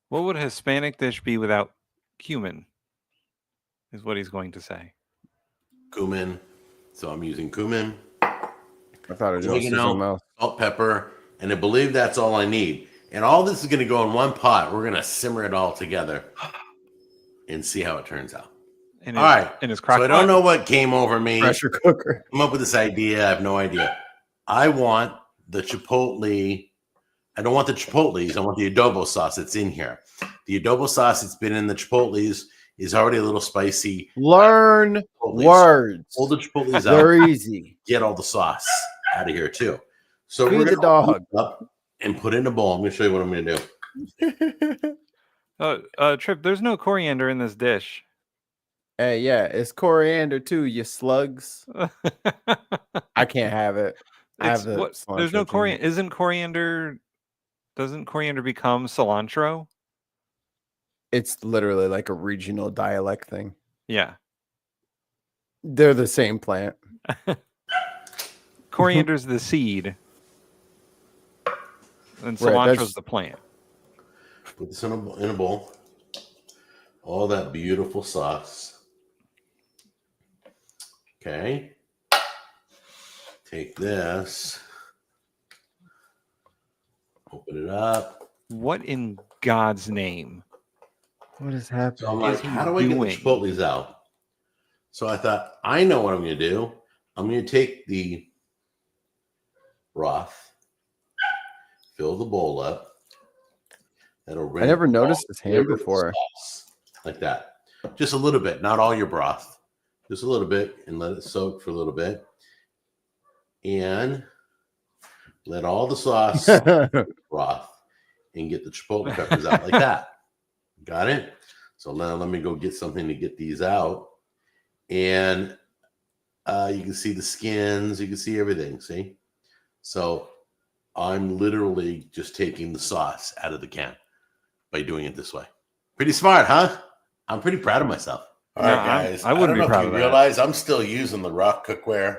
what would a Hispanic dish be without cumin? Is what he's going to say. Cumin. So I'm using cumin, I thought it was Oregano. something else. salt, pepper, and I believe that's all I need. And all this is going to go in one pot. We're going to simmer it all together and see how it turns out. In All his, right. in his So crock I don't pot? know what came over me. Pressure cooker. Come up with this idea. I have no idea. I want the chipotle. I don't want the chipotles. I want the adobo sauce that's in here. The adobo sauce that's been in the chipotles is already a little spicy. Learn Chipotles. words. Pull the chipotles out. They're easy. Get all the sauce out of here too. So Feed we're the gonna dog. open it up and put it in a bowl. I'm going to show you what I'm going to do. Trip, there's no coriander in this dish. Hey, yeah, it's coriander too, you slugs. I can't have it. I have the There's no cilantro coriander. Isn't coriander? Doesn't coriander become cilantro? It's literally like a regional dialect thing. Yeah. They're the same plant. Coriander's the seed. And Right, cilantro's that's- the plant. Put this in a bowl. All that beautiful sauce. Okay. Take this. Open it up. What in God's name? What is So I'm happening? like, how do I get the doing? chipotles out? So I thought, I know what I'm going to do. I'm going to take the broth, fill the bowl up. That'll I never rinse noticed all his the hand flavor of the before. sauce, like that. Just a little bit, not all your broth. Just a little bit, and let it soak for a little bit. And let all the sauce broth and get the chipotle peppers out like that. Got it? So now let me go get something to get these out. And you can see the skins, you can see everything. See? So I'm literally just taking the sauce out of the can by doing it this way. Pretty smart, huh? I'm pretty proud of myself. All No, right, guys. I wouldn't don't be know proud if of you that. realize I'm still using the rock cookware.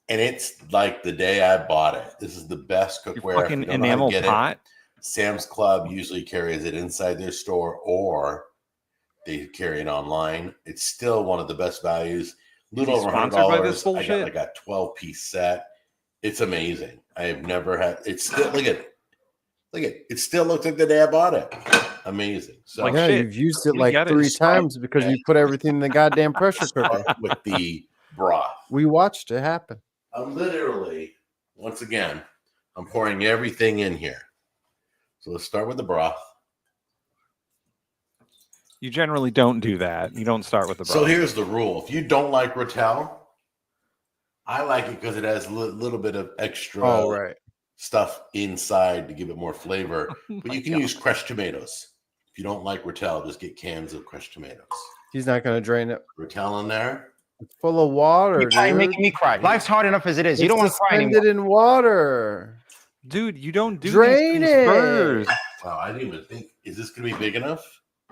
And it's like the day I bought it. This is the best Your cookware. If fucking you don't know how to enamel get pot. it, Sam's Club usually carries it inside their store, or they carry it online. It's still one of the best values. Little over Sponsored by this $100. I got bullshit? like a 12-piece set. It's amazing. I have never had. It's still look at it. It still looks like the day I bought it. Amazing. So Like yeah, shit. you've used it We like get it. 3 Start- times because you put everything in the goddamn pressure cooker. start with the broth. We watched it happen. I'm literally, once again, I'm pouring everything in here. So let's start with the broth. You generally don't do that. You don't start with the broth. So here's the rule: if you don't like rotel, I like it because it has a little bit of extra Oh, right. stuff inside to give it more flavor. But my you can God. use crushed tomatoes. If you don't like rotel, just get cans of crushed tomatoes. He's not going to drain it. Rotel in there. It's full of water, You're dude. making me cry. Life's hard enough as it is. You It's don't want to cry suspended anymore. in water. Dude, you don't do Drain these things it. first. Wow, I didn't even think. Is this going to be big enough?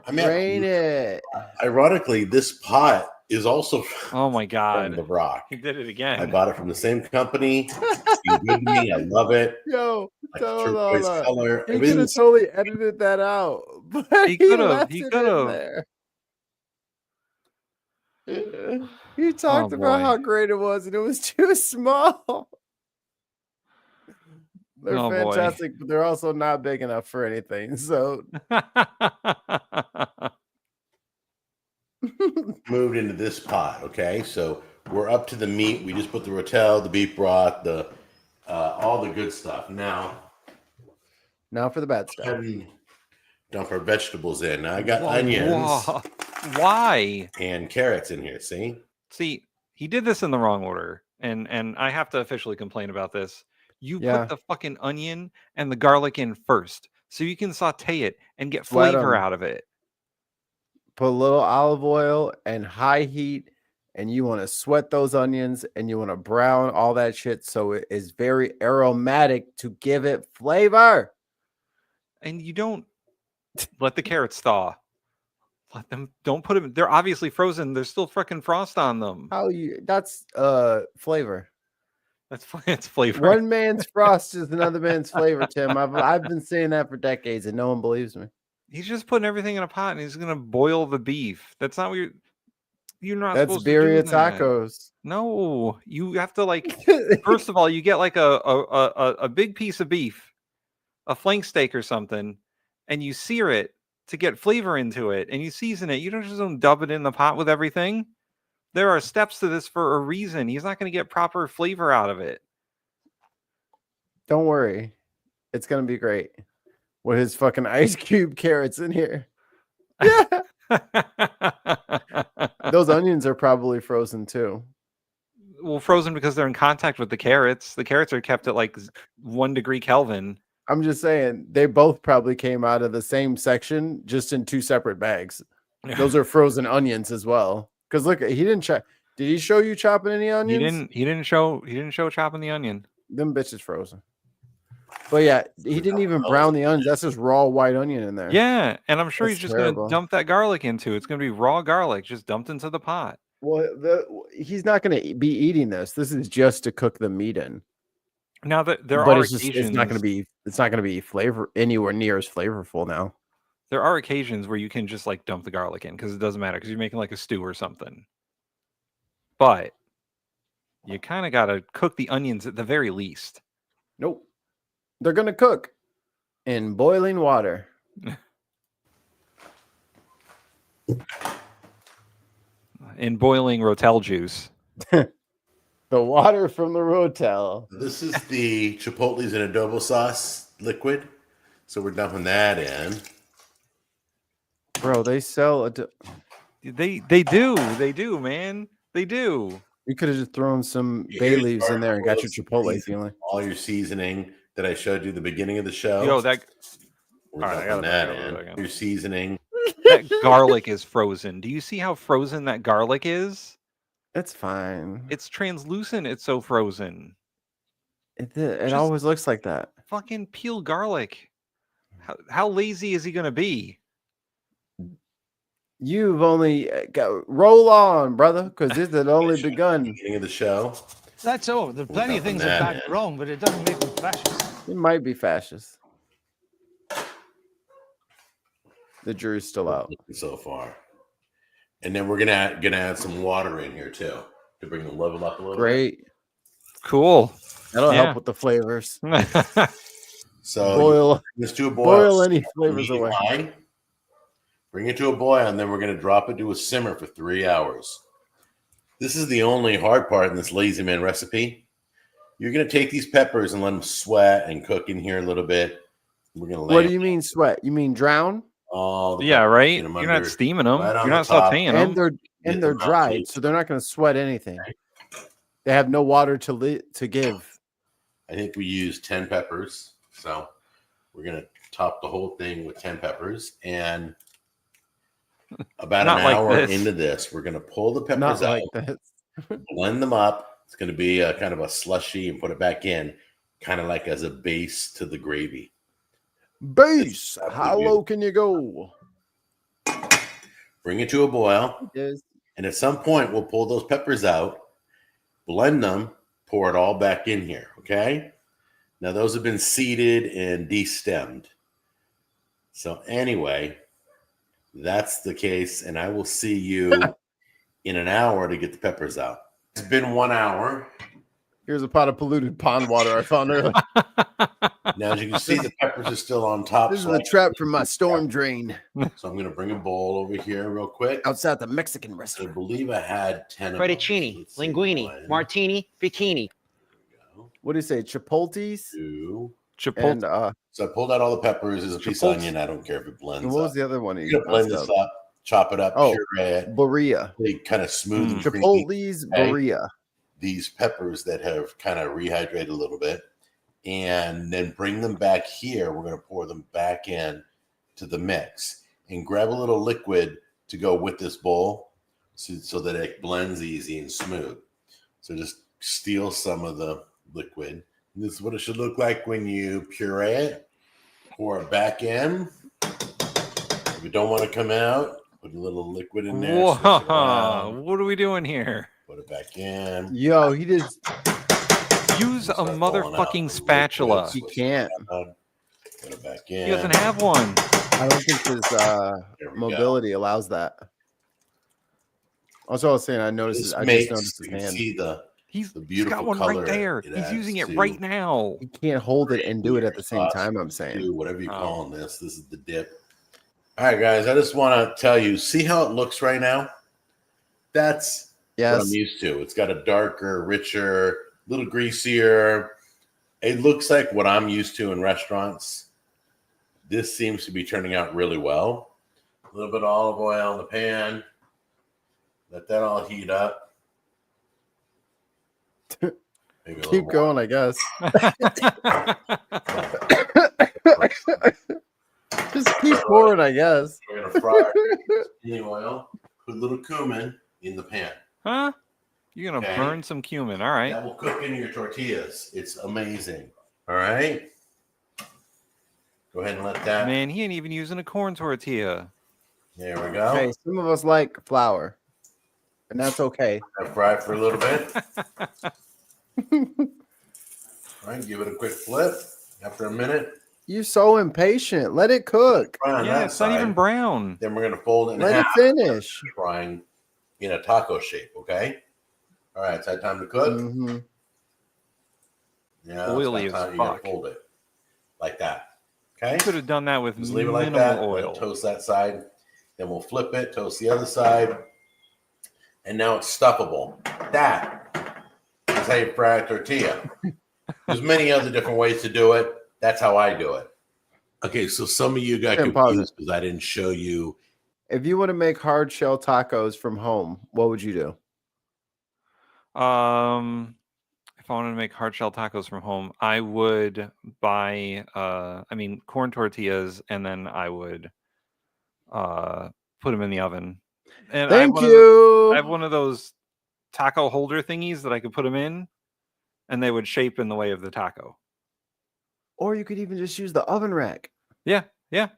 I mean, Drain it. ironically, this pot is also Oh my from God. the Rock. He did it I again. bought it from the same company. It's been good to me. I love it. Yo, Like hold turquoise on. color. He could have Everything's totally edited that out, but He he could've, left he it could've. in there. He talked about boy. how great it was, and it was too small. They're Oh, boy. fantastic, but they're also not big enough for anything. So moved into this pot. Okay, so we're up to the meat. We just put the rotel, the beef broth, the all the good stuff. Now for the bad go stuff. ahead and dump our vegetables in. Now I got Whoa, onions whoa. Why? and carrots in here. See, he did this in the wrong order, and I have to officially complain about this. You Yeah. put the fucking onion and the garlic in first, so you can saute it and get Sweat flavor 'em. out of it. Put a little olive oil and high heat, and you want to sweat those onions and you want to brown all that shit so it is very aromatic to give it flavor. And you don't let the carrots thaw. Let them. Don't put them. They're obviously frozen. There's still freaking frost on them. How you? That's flavor. It's flavor. One man's frost is another man's flavor, Tim. I've been saying that for decades, and no one believes me. He's just putting everything in a pot, and he's gonna boil the beef. That's not what you're not That's supposed to do birria that. tacos. No, you have to like. First of all, you get like a big piece of beef, a flank steak or something, and you sear it to get flavor into it, and you season it. You don't just dump it in the pot with everything. There are steps to this for a reason. He's not going to get proper flavor out of it. Don't worry, it's gonna be great with his fucking ice cube carrots in here. Yeah, those onions are probably frozen too. Well, frozen because they're in contact with the carrots. The carrots are kept at like 1 degree Kelvin. I'm just saying they both probably came out of the same section, just in 2 separate bags. Those are frozen onions as well. Because look, he didn't chop. Did he show you chopping any onions? He didn't show chopping the onion. Them bitches frozen. But yeah, he didn't even brown the onions. That's just raw white onion in there. Yeah, and I'm sure That's he's just going terrible. to dump that garlic into. It's going to be raw garlic just dumped into the pot. Well, he's not going to be eating this. This is just to cook the meat in. Now that there But are it's occasions, not going to be flavor anywhere near as flavorful now. there are occasions where you can just like dump the garlic in because it doesn't matter because you're making like a stew or something. But you kind of got to cook the onions at the very least. Nope. They're going to cook in boiling water. In boiling rotel juice. The water from the rotel. This is the chipotles and adobo sauce liquid. So we're dumping that in. Bro, they sell They do, man. They do. You could have just thrown some Here's bay leaves in our there and got your roast chipotle season- feeling. All your seasoning that I showed you at the beginning of the show. Yo, that we're all right, I dumping gotta that back up a in. second. Your seasoning. garlic is frozen. Do you see how frozen that garlic is? It's fine. It's translucent. It's so frozen. It just- always looks like that. Fucking peel garlic. How lazy is he gonna be? You've only got roll on, brother, because this had only begun. Beginning of the show. That's all. There's plenty of Nothing things that that bad bad. wrong, but it doesn't make them fascist. It might be fascist. The jury's still out. So far. And then we're gonna add some water in here too to bring the level up a little bit. Great. Cool. That'll Yeah. help with the flavors. So Boil, just to a boil. boil any flavors Medium away. high. Bring it to a boil, and then we're gonna drop it to a simmer for 3 hours. This is the only hard part in this lazy man recipe. You're gonna take these peppers and let them sweat and cook in here a little bit. We're gonna lay What do you mean sweat? You mean drown? all the Yeah, peppers, right. get 'em You're under- not steaming them. right on You're the not top. sauteing And them. Get they're them out, dried, please. so they're not going to sweat anything. They have no water to give. I think we used 10 peppers. So we're going to top the whole thing with 10 peppers. And about an Not like hour this. into this, we're going to pull the peppers Not out, like this. blend them up. It's going to be a kind of a slushy and put it back in, kind of like as a base to the gravy. Base. That's How the low can you go? Bring it to a boil. Yes. And at some point, we'll pull those peppers out, blend them, pour it all back in here. Okay. Now, those have been seeded and destemmed. So, anyway, that's the case. And I will see you in an hour to get the peppers out. It's been 1 hour. Here's a pot of polluted pond water I found earlier. Now, as you can see, the peppers are still on top. This is so the trap from my storm drain So, I'm going to bring a bowl over here real quick. outside the Mexican I restaurant. believe I had 10 of them. Fettuccine, Let's see. linguine, One, martini, bikini. go, What do you say? Chipotles? 2. Chipotle. And So I pulled out all the peppers. There's a piece of Chipotle. onion. I don't care if it blends what was up. the other one? You're gonna blend this up, chop it up, Oh. puree it, Berea. really kind of smooth and creamy. Chipotle's Okay. Berea. These peppers that have kind of rehydrated a little bit, and then bring them back here. We're going to pour them back in to the mix and grab a little liquid to go with this bowl so that it blends easy and smooth. So just steal some of the liquid. This is what it should look like when you puree it. Pour it back in. If you don't want to come out, put a little liquid in there. Switch it Whoa, around, what are we doing here? put it back in. Yo, he just Use a Start pulling out motherfucking the spatula. liquid, He switch can't. it around, put it back in. He doesn't have one. I don't think his There we go. mobility allows that. Also, I was saying I noticed. This I just makes noticed you his can hand. see the He's beautiful got one color right there. it He's using it adds right to- now. He can't hold it and do it at the same sauce, time. I'm saying. stew, whatever you Oh. call this. This is the dip. All right, guys. I just want to tell you. See how it looks right now? That's what I'm Yes. used to. It's got a darker, richer, little greasier. It looks like what I'm used to in restaurants. This seems to be turning out really well. A little bit of olive oil in the pan. Let that all heat up. Maybe a Keep little more. going, I guess. Just keep pouring, I guess. We're gonna fry the oil. Put a little cumin in the pan. Huh? You're gonna Okay. burn some cumin. All right. That will cook into your tortillas. It's amazing. All right. Go ahead and let that. Man, he ain't even using a corn tortilla. There we go. Hey, some of us like flour, and that's okay. Fry it for a little bit. All right, give it a quick flip. After a minute, You're so impatient. Let it cook. fry on Yeah, that it's side. not even brown. Then we're gonna fold it in Let it half, finish. frying in a taco shape. Okay. All right, it's that time to cook. hmm Yeah, Oily it's that as time. You gotta fuck. fold it like that. Okay. You could have done that with Just leave it minimal like that. Let oil. it toast that side. Then we'll flip it, toast the other side. And now it's stuffable. That is how you fry a tortilla. There's many other different ways to do it. That's how I do it. Okay, so some of you got Here, pause confused because I didn't show you. If you want to make hard shell tacos from home, what would you do? If I wanted to make hard shell tacos from home, I would buy corn tortillas, and then I would put them in the oven. And Thank I you. have one of those taco holder thingies that I could put them in, and they would shape in the way of the taco. Or you could even just use the oven rack. Yeah, yeah.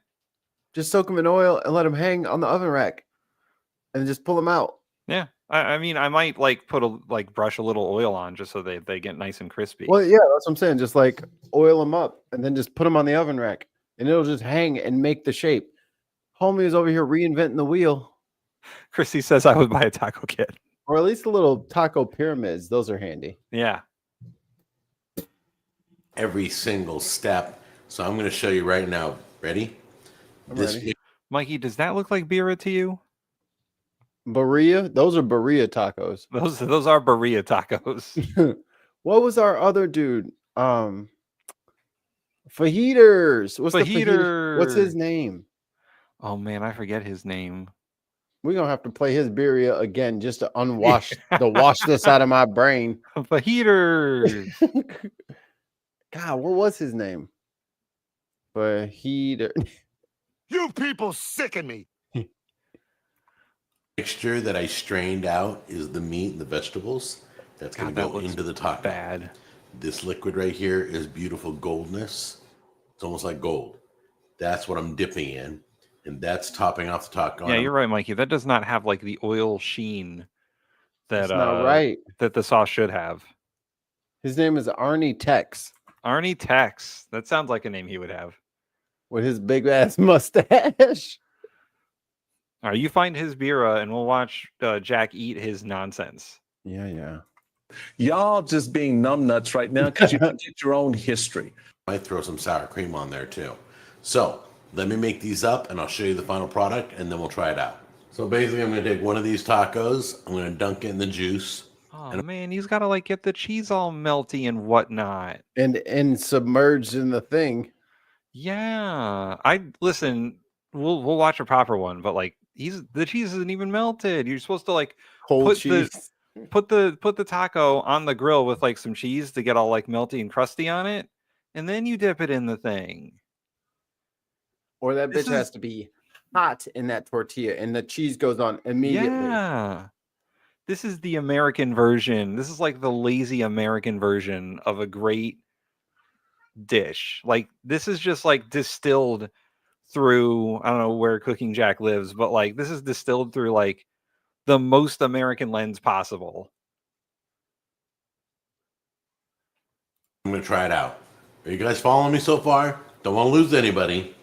Just soak them in oil and let them hang on the oven rack, and just pull them out. Yeah. I mean, I might like brush a little oil on just so they get nice and crispy. Well, yeah, that's what I'm saying. Just like oil them up and then just put them on the oven rack, and it'll just hang and make the shape. Homie is over here reinventing the wheel, Christy says I would buy a taco kit. or at least the little taco pyramids. Those are handy. Yeah. Every single step. So I'm going to show you right now. Ready? I'm ready. Mikey, does that look like birria to you? Birria? Those are birria tacos. Those are birria tacos. What was our other dude? Fajitas. What's the Fajiter. What's his name? Oh man, I forget his name. We're gonna have to play his birria again just to unwash wash this out of my brain. Fajiter. God, what was his name? Fajita. You people sicken me. Mixture that I strained out is the meat and the vegetables. That's going to go into the taco. Bad. This liquid right here is beautiful goldness. It's almost like gold. That's what I'm dipping in, and that's topping off the taco. Yeah, you're right, Mikey. That does not have like the oil sheen that not right. that the sauce should have. His name is Arnie Tex. Arnie Tex. That sounds like a name he would have. With his big ass mustache. All right, you find his birra, and we'll watch Jack eat his nonsense. Yeah. Y'all just being numbnuts right now because you forget your own history. I might throw some sour cream on there too. So let me make these up, and I'll show you the final product, and then we'll try it out. So basically, I'm going to take one of these tacos. I'm going to dunk it in the juice. Oh man, he's got to like get the cheese all melty and whatnot. And submerged in the thing. Yeah, listen. We'll watch a proper one, but like the cheese isn't even melted. You're supposed to like Cold cheese. put the taco on the grill with like some cheese to get all like melty and crusty on it, and then you dip it in the thing. Or that bitch has to be hot in that tortilla, and the cheese goes on immediately. Yeah. This is the American version. This is like the lazy American version of a great dish. Like this is just like distilled through, I don't know where Cooking Jack lives, but like this is distilled through like the most American lens possible. I'm going to try it out. Are you guys following me so far? Don't want to lose anybody.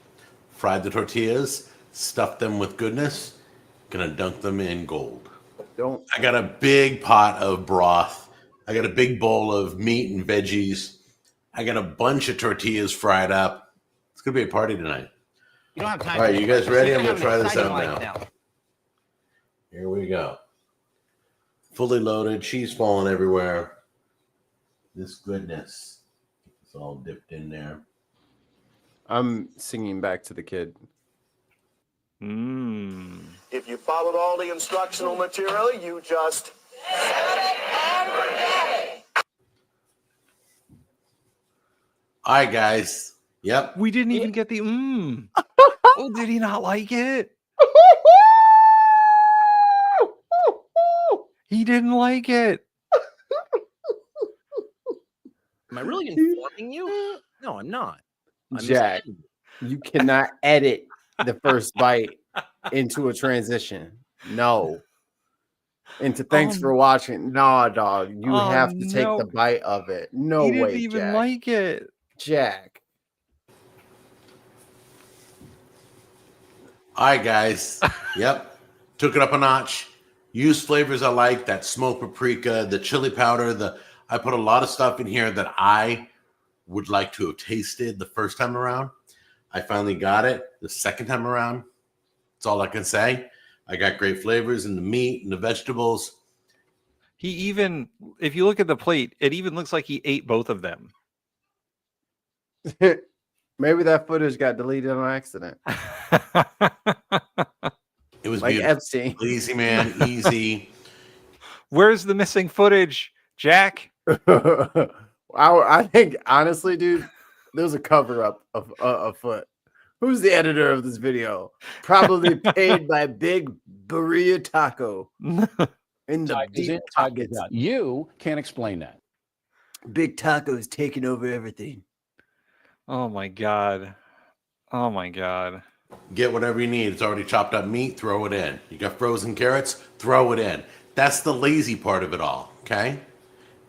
Fried the tortillas, stuffed them with goodness. Gonna dunk them in gold. I got a big pot of broth. I got a big bowl of meat and veggies. I got a bunch of tortillas fried up. It's gonna be a party tonight. You don't have time. All right, you guys ready? I'm gonna try this out now. Here we go. Fully loaded, cheese falling everywhere. This goodness. It's all dipped in there. I'm singing back to the kid. If you followed all the instructional material, you just All right, guys. Yep. We didn't even get the Oh, did he not like it? He didn't like it. Am I really informing you? No, I'm not. Jack, you cannot edit the first bite into a transition. No. Into thanks for watching. Nah, dog. You have to take the bite of it. No he way, didn't even Jack. like it. Jack. All right, guys. Yep. Took it up a notch. Used flavors I like. That smoked paprika, the chili powder. I put a lot of stuff in here that I would like to have tasted the first time around. I finally got it the second time around. That's all I can say. I got great flavors in the meat and the vegetables. He even, if you look at the plate, it even looks like he ate both of them. Maybe that footage got deleted on accident. It was like beautiful. Epstein. Easy, man. Easy. Where's the missing footage, Jack? I think, honestly, dude, there's a cover up of a foot. Who's the editor of this video? Probably paid by Big Burrito Taco. In the deep pockets. You can't explain that. Big Taco's taking over everything. Oh my god. Oh my god. Get whatever you need. It's already chopped up meat. Throw it in. You got frozen carrots. Throw it in. That's the lazy part of it all. Okay.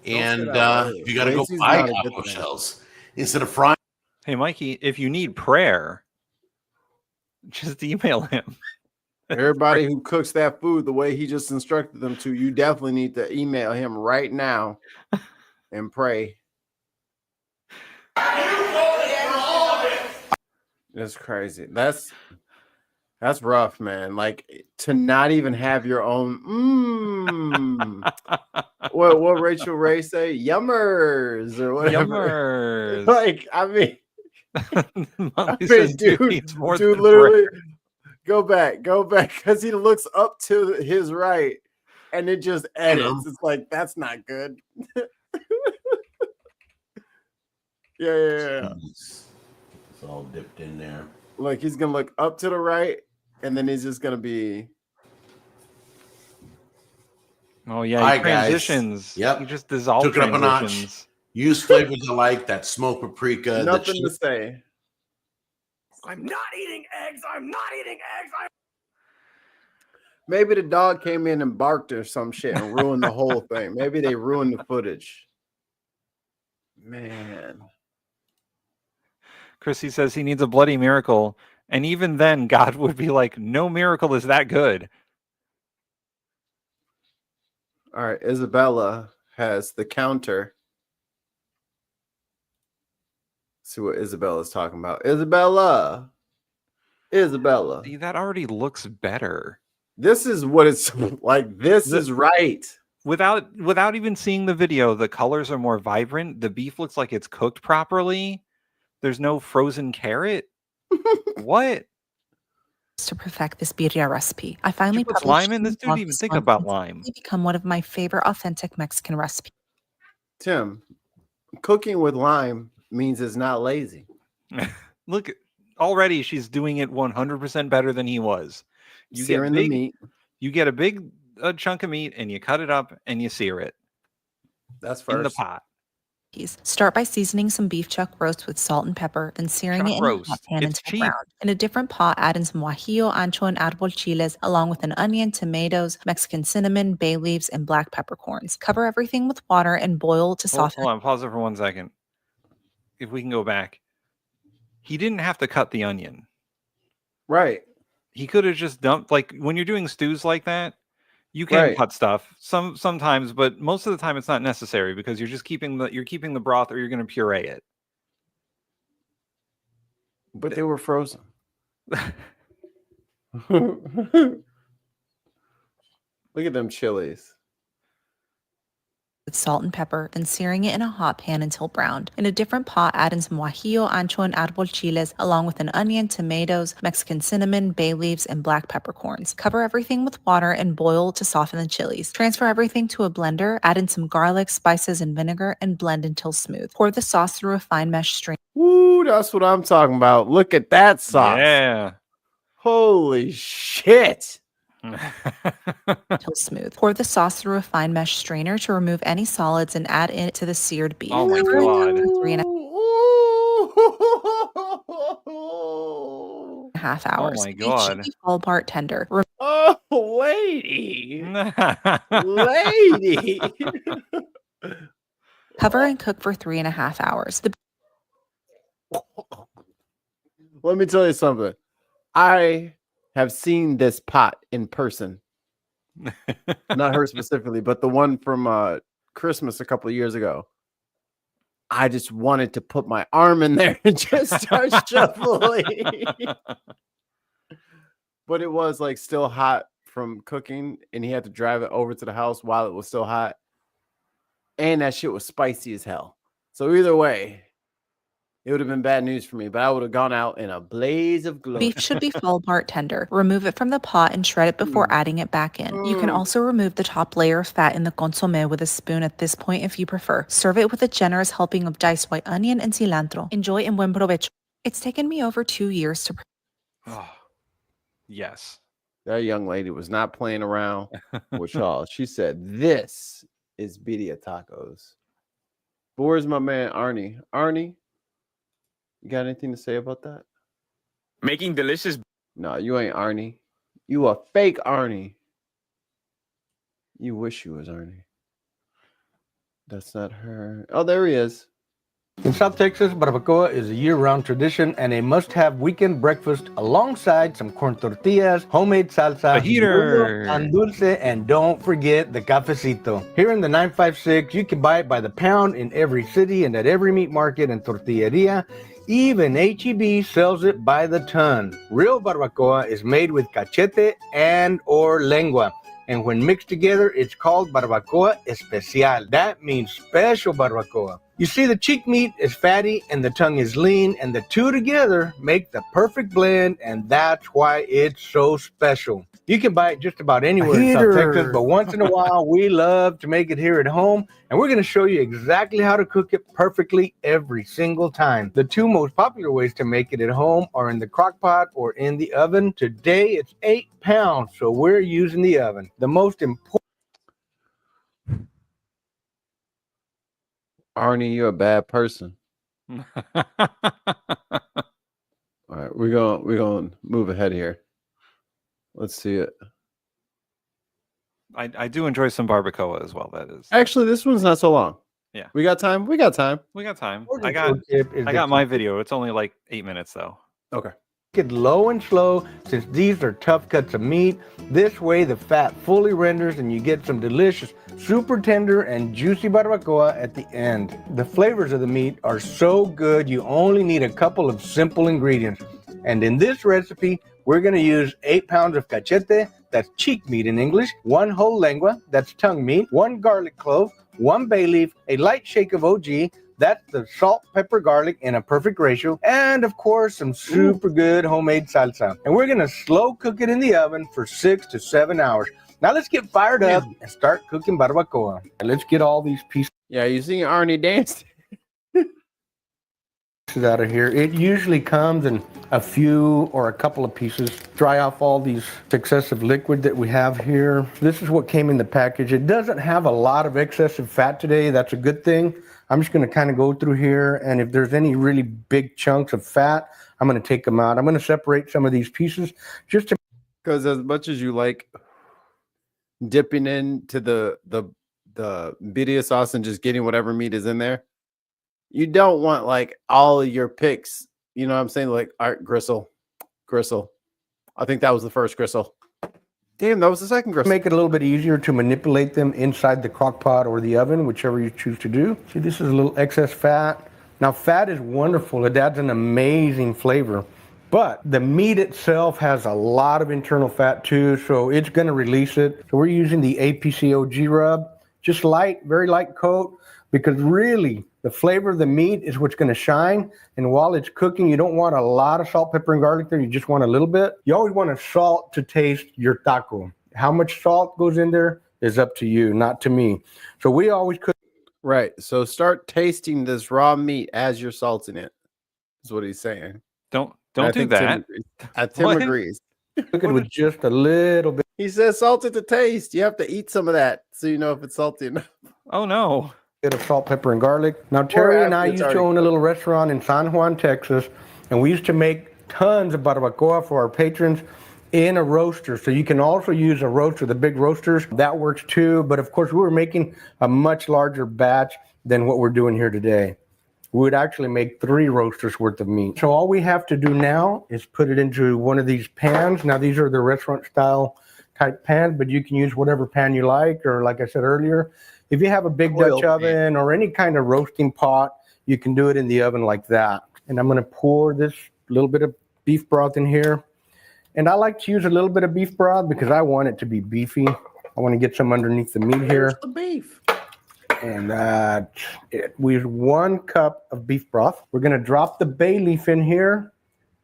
And if you got to go Lazy's buy not a good taco thing. shells instead of frying. Hey, Mikey, if you need prayer, just email him. Everybody who cooks that food the way he just instructed them to, you definitely need to email him right now and pray. That's crazy. That's rough, man. Like to not even have your own what Rachel Ray say? Yummers or whatever. Yummers. Like, I mean, Molly says dude needs more than literally prayer. go back because he looks up to his right and it just edits. It's like that's not good. Yeah. It's all dipped in there. Like he's gonna look up to the right, and then he's just gonna be. Oh yeah, All he right, guys. transitions. Yep. He just dissolves. Took it up a notch. Use flavors I like that smoked paprika. Nothing to say. I'm not eating eggs. I'm not eating eggs. Maybe the dog came in and barked or some shit and ruined the whole thing. Maybe they ruined the footage. Man. Chrissy says he needs a bloody miracle, and even then, God would be like, "No miracle is that good." All right, Isabella has the counter. Let's see what Isabella's talking about. Isabella. See, that already looks better. This is what it's like. This is right. Without even seeing the video, the colors are more vibrant. The beef looks like it's cooked properly. There's no frozen carrot. What? To perfect this birria recipe, I finally put lime in. This dude didn't even think about lime. Become one of my favorite authentic Mexican recipes. Tim, cooking with lime means it's not lazy. Look, already she's doing it 100% better than he was. You Searing the meat. You get a big chunk of meat and you cut it up and you sear it. That's first. In the pot. Start by seasoning some beef chuck roast with salt and pepper, then searing it in a hot pan until brown. In a different pot, add in some guajillo, ancho, and árbol chiles, along with an onion, tomatoes, Mexican cinnamon, bay leaves, and black peppercorns. Cover everything with water and boil to soften. Hold on, pause it for 1 second. If we can go back. He didn't have to cut the onion. Right. He could have just dumped, like when you're doing stews like that, you can cut stuff sometimes, but most of the time it's not necessary because you're just keeping the broth or you're going to puree it. But they were frozen. Look at them chilies. With salt and pepper, then searing it in a hot pan until browned. In a different pot, add in some guajillo, ancho, and árbol chiles, along with an onion, tomatoes, Mexican cinnamon, bay leaves, and black peppercorns. Cover everything with water and boil to soften the chilies. Transfer everything to a blender, add in some garlic, spices, and vinegar, and blend until smooth. Pour the sauce through a fine mesh strainer. Woo, that's what I'm talking about. Look at that sauce. Yeah. Holy shit. Until smooth. Pour the sauce through a fine mesh strainer to remove any solids and add it to the seared beef. Oh my God. 3.5 hours. Oh my Beef God. should be fall apart tender. Oh, lady. Lady. Cover and cook for 3.5 hours. Let me tell you something. I have seen this pot in person. Not her specifically, but the one from Christmas a couple of years ago. I just wanted to put my arm in there and just start shuffling. But it was like still hot from cooking, and he had to drive it over to the house while it was still hot. And that shit was spicy as hell. So either way, it would have been bad news for me, but I would have gone out in a blaze of glory. Beef should be fall apart tender. Remove it from the pot and shred it before adding it back in. You can also remove the top layer of fat in the consommé with a spoon at this point if you prefer. Serve it with a generous helping of diced white onion and cilantro. Enjoy and buen provecho. It's taken me over 2 years to Yes. That young lady was not playing around with y'all. She said, this is birria tacos. But where's my man, Arnie? Arnie? You got anything to say about that? Making delicious. No, you ain't Arnie. You a fake Arnie. You wish you was Arnie. That's not her. Oh, there he is. In South Texas, barbacoa is a year-round tradition and a must-have weekend breakfast alongside some corn tortillas, homemade salsa, A heater. and dulce, and don't forget the cafecito. Here in the 956, you can buy it by the pound in every city and at every meat market and tortilleria. Even H-E-B sells it by the ton. Real barbacoa is made with cachete and or lengua. And when mixed together, it's called barbacoa especial. That means special barbacoa. You see, the cheek meat is fatty and the tongue is lean, and the two together make the perfect blend, and that's why it's so special. You can buy it just about anywhere in South Texas, but once in a while, we love to make it here at home, and we're going to show you exactly how to cook it perfectly every single time. The two most popular ways to make it at home are in the crock pot or in the oven. Today, it's 8 pounds, so we're using the oven. The most important Arnie, you're a bad person. All right, we're going to move ahead here. Let's see it. I do enjoy some barbacoa as well. That is Actually, this one's not so long. Yeah. We got time. We got time. We got time. I got my video. It's only like 8 minutes though. Okay. It low and slow, since these are tough cuts of meat. This way the fat fully renders and you get some delicious, super tender and juicy barbacoa at the end. The flavors of the meat are so good, you only need a couple of simple ingredients. And in this recipe, we're going to use 8 pounds of cachete, that's cheek meat in English, 1 whole lengua, that's tongue meat, 1 garlic clove, 1 bay leaf, a light shake of OG, that's the salt, pepper, garlic in a perfect ratio, and of course some super good homemade salsa. And we're going to slow cook it in the oven for 6 to 7 hours. Now let's get fired up and start cooking barbacoa. And let's get all these pieces. Yeah, you seen Arnie dance? Out of here. It usually comes in a few or a couple of pieces. Dry off all these excessive liquid that we have here. This is what came in the package. It doesn't have a lot of excessive fat today. That's a good thing. I'm just going to kind of go through here, and if there's any really big chunks of fat, I'm going to take them out. I'm going to separate some of these pieces just to, because as much as you like dipping into the birria sauce and just getting whatever meat is in there, you don't want like all of your picks. You know what I'm saying? Like Art Gristle. I think that was the first gristle. Damn, that was the second gristle. make it a little bit easier to manipulate them inside the crock pot or the oven, whichever you choose to do. See, this is a little excess fat. Now, fat is wonderful. It adds an amazing flavor. But the meat itself has a lot of internal fat too, so it's going to release it. So we're using the APCOG rub, just light, very light coat, because really the flavor of the meat is what's going to shine. And while it's cooking, you don't want a lot of salt, pepper, and garlic there. You just want a little bit. You always want to salt to taste your taco. How much salt goes in there is up to you, not to me. So we always cook. Right. So start tasting this raw meat as you're salting it. Is what he's saying. Don't do that. Tim agrees. Cook it with just a little bit. He says salt it to taste. You have to eat some of that so you know if it's salty enough. Oh no. Bit of salt, pepper, and garlic. Now, Terry and I used to own a little restaurant in San Juan, Texas, and we used to make tons of barbacoa for our patrons in a roaster. So you can also use a roaster, the big roasters. That works too. But of course, we were making a much larger batch than what we're doing here today. We would actually make 3 roasters worth of meat. So all we have to do now is put it into one of these pans. Now, these are the restaurant style type pans, but you can use whatever pan you like, or like I said earlier, if you have a big Dutch oven or any kind of roasting pot, you can do it in the oven like that. And I'm going to pour this little bit of beef broth in here. And I like to use a little bit of beef broth because I want it to be beefy. I want to get some underneath the meat here. The beef. And that's it. We use 1 cup of beef broth. We're going to drop the bay leaf in here.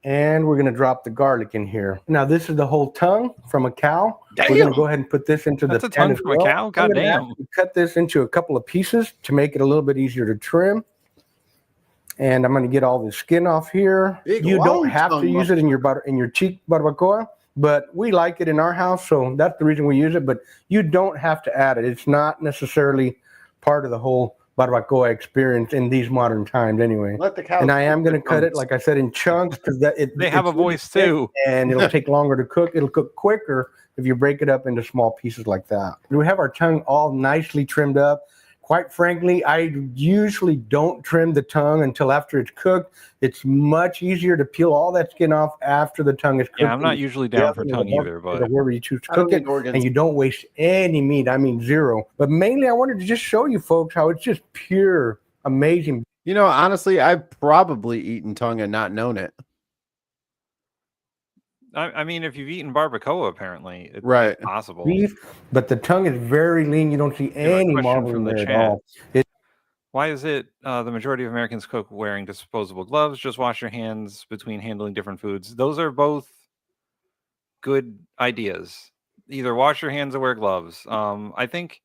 And we're going to drop the garlic in here. Now, this is the whole tongue from a cow. Damn. We're going to go ahead and put this into the pan as well. That's a tongue from a cow? God damn. Cut this into a couple of pieces to make it a little bit easier to trim. And I'm going to get all the skin off here. You don't have to use it in your cheek barbacoa, but we like it in our house, so that's the reason we use it. But you don't have to add it. It's not necessarily part of the whole barbacoa experience in these modern times anyway. Let the cows And I am cook going to the cut it, tongues. like I said, in chunks because They have a it's really voice thick too. and it'll take longer to cook. It'll cook quicker if you break it up into small pieces like that. We have our tongue all nicely trimmed up. Quite frankly, I usually don't trim the tongue until after it's cooked. It's much easier to peel all that skin off after the tongue is cooked. Yeah, I'm not usually down for tongue either, Or but wherever you choose to I don't cook it, need organs. and you don't waste any meat. I mean, zero. But mainly, I wanted to just show you folks how it's just pure, amazing. You know, honestly, I've probably eaten tongue and not known it. I mean, if you've eaten barbacoa, apparently Right. it's possible. Beef, but the tongue is very lean. You don't see any question marble from in the there at chat. all. Why is it the majority of Americans cook wearing disposable gloves? Just wash your hands between handling different foods. Those are both good ideas. Either wash your hands or wear gloves. I think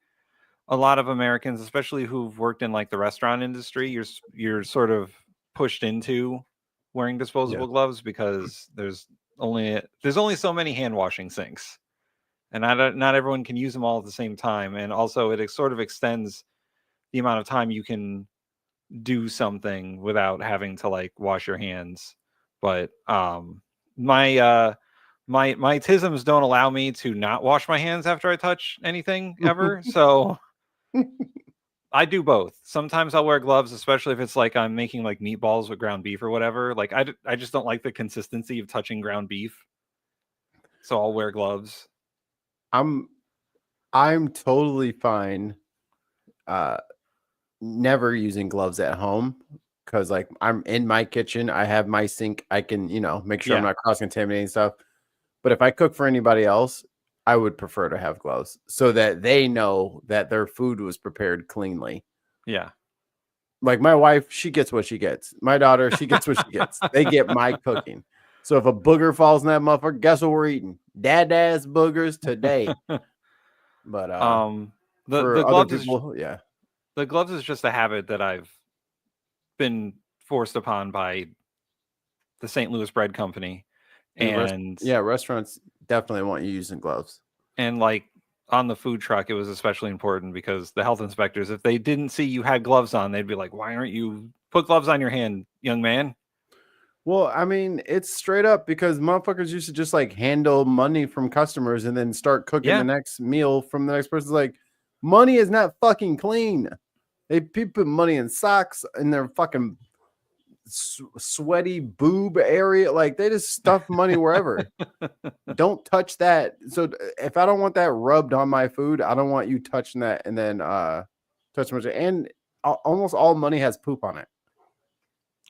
a lot of Americans, especially who've worked in like the restaurant industry, you're sort of pushed into wearing disposable gloves because there's only so many hand washing sinks, and not everyone can use them all at the same time. And also, it sort of extends the amount of time you can do something without having to like wash your hands. But my tisms don't allow me to not wash my hands after I touch anything ever. So I do both. Sometimes I'll wear gloves, especially if it's like I'm making like meatballs with ground beef or whatever. Like I just don't like the consistency of touching ground beef. So I'll wear gloves. I'm totally fine never using gloves at home because like I'm in my kitchen, I have my sink, I can, make sure I'm not cross-contaminating stuff. But if I cook for anybody else, I would prefer to have gloves so that they know that their food was prepared cleanly. Yeah. Like my wife, she gets what she gets. My daughter, she gets what she gets. They get my cooking. So if a booger falls in that motherfucker, guess what we're eating? Dad-ass boogers today. But the gloves people, the gloves is just a habit that I've been forced upon by the St. Louis Bread Company. And restaurants definitely want you using gloves. And like on the food truck, it was especially important because the health inspectors, if they didn't see you had gloves on, they'd be like, why aren't you put gloves on your hand, young man? Well, I mean, it's straight up because motherfuckers used to just like handle money from customers and then start cooking the next meal from the next person's like, money is not fucking clean. People put money in socks in their fucking sweaty boob area. Like they just stuff money wherever. Don't touch that. So if I don't want that rubbed on my food, I don't want you touching that and then touch much. And almost all money has poop on it.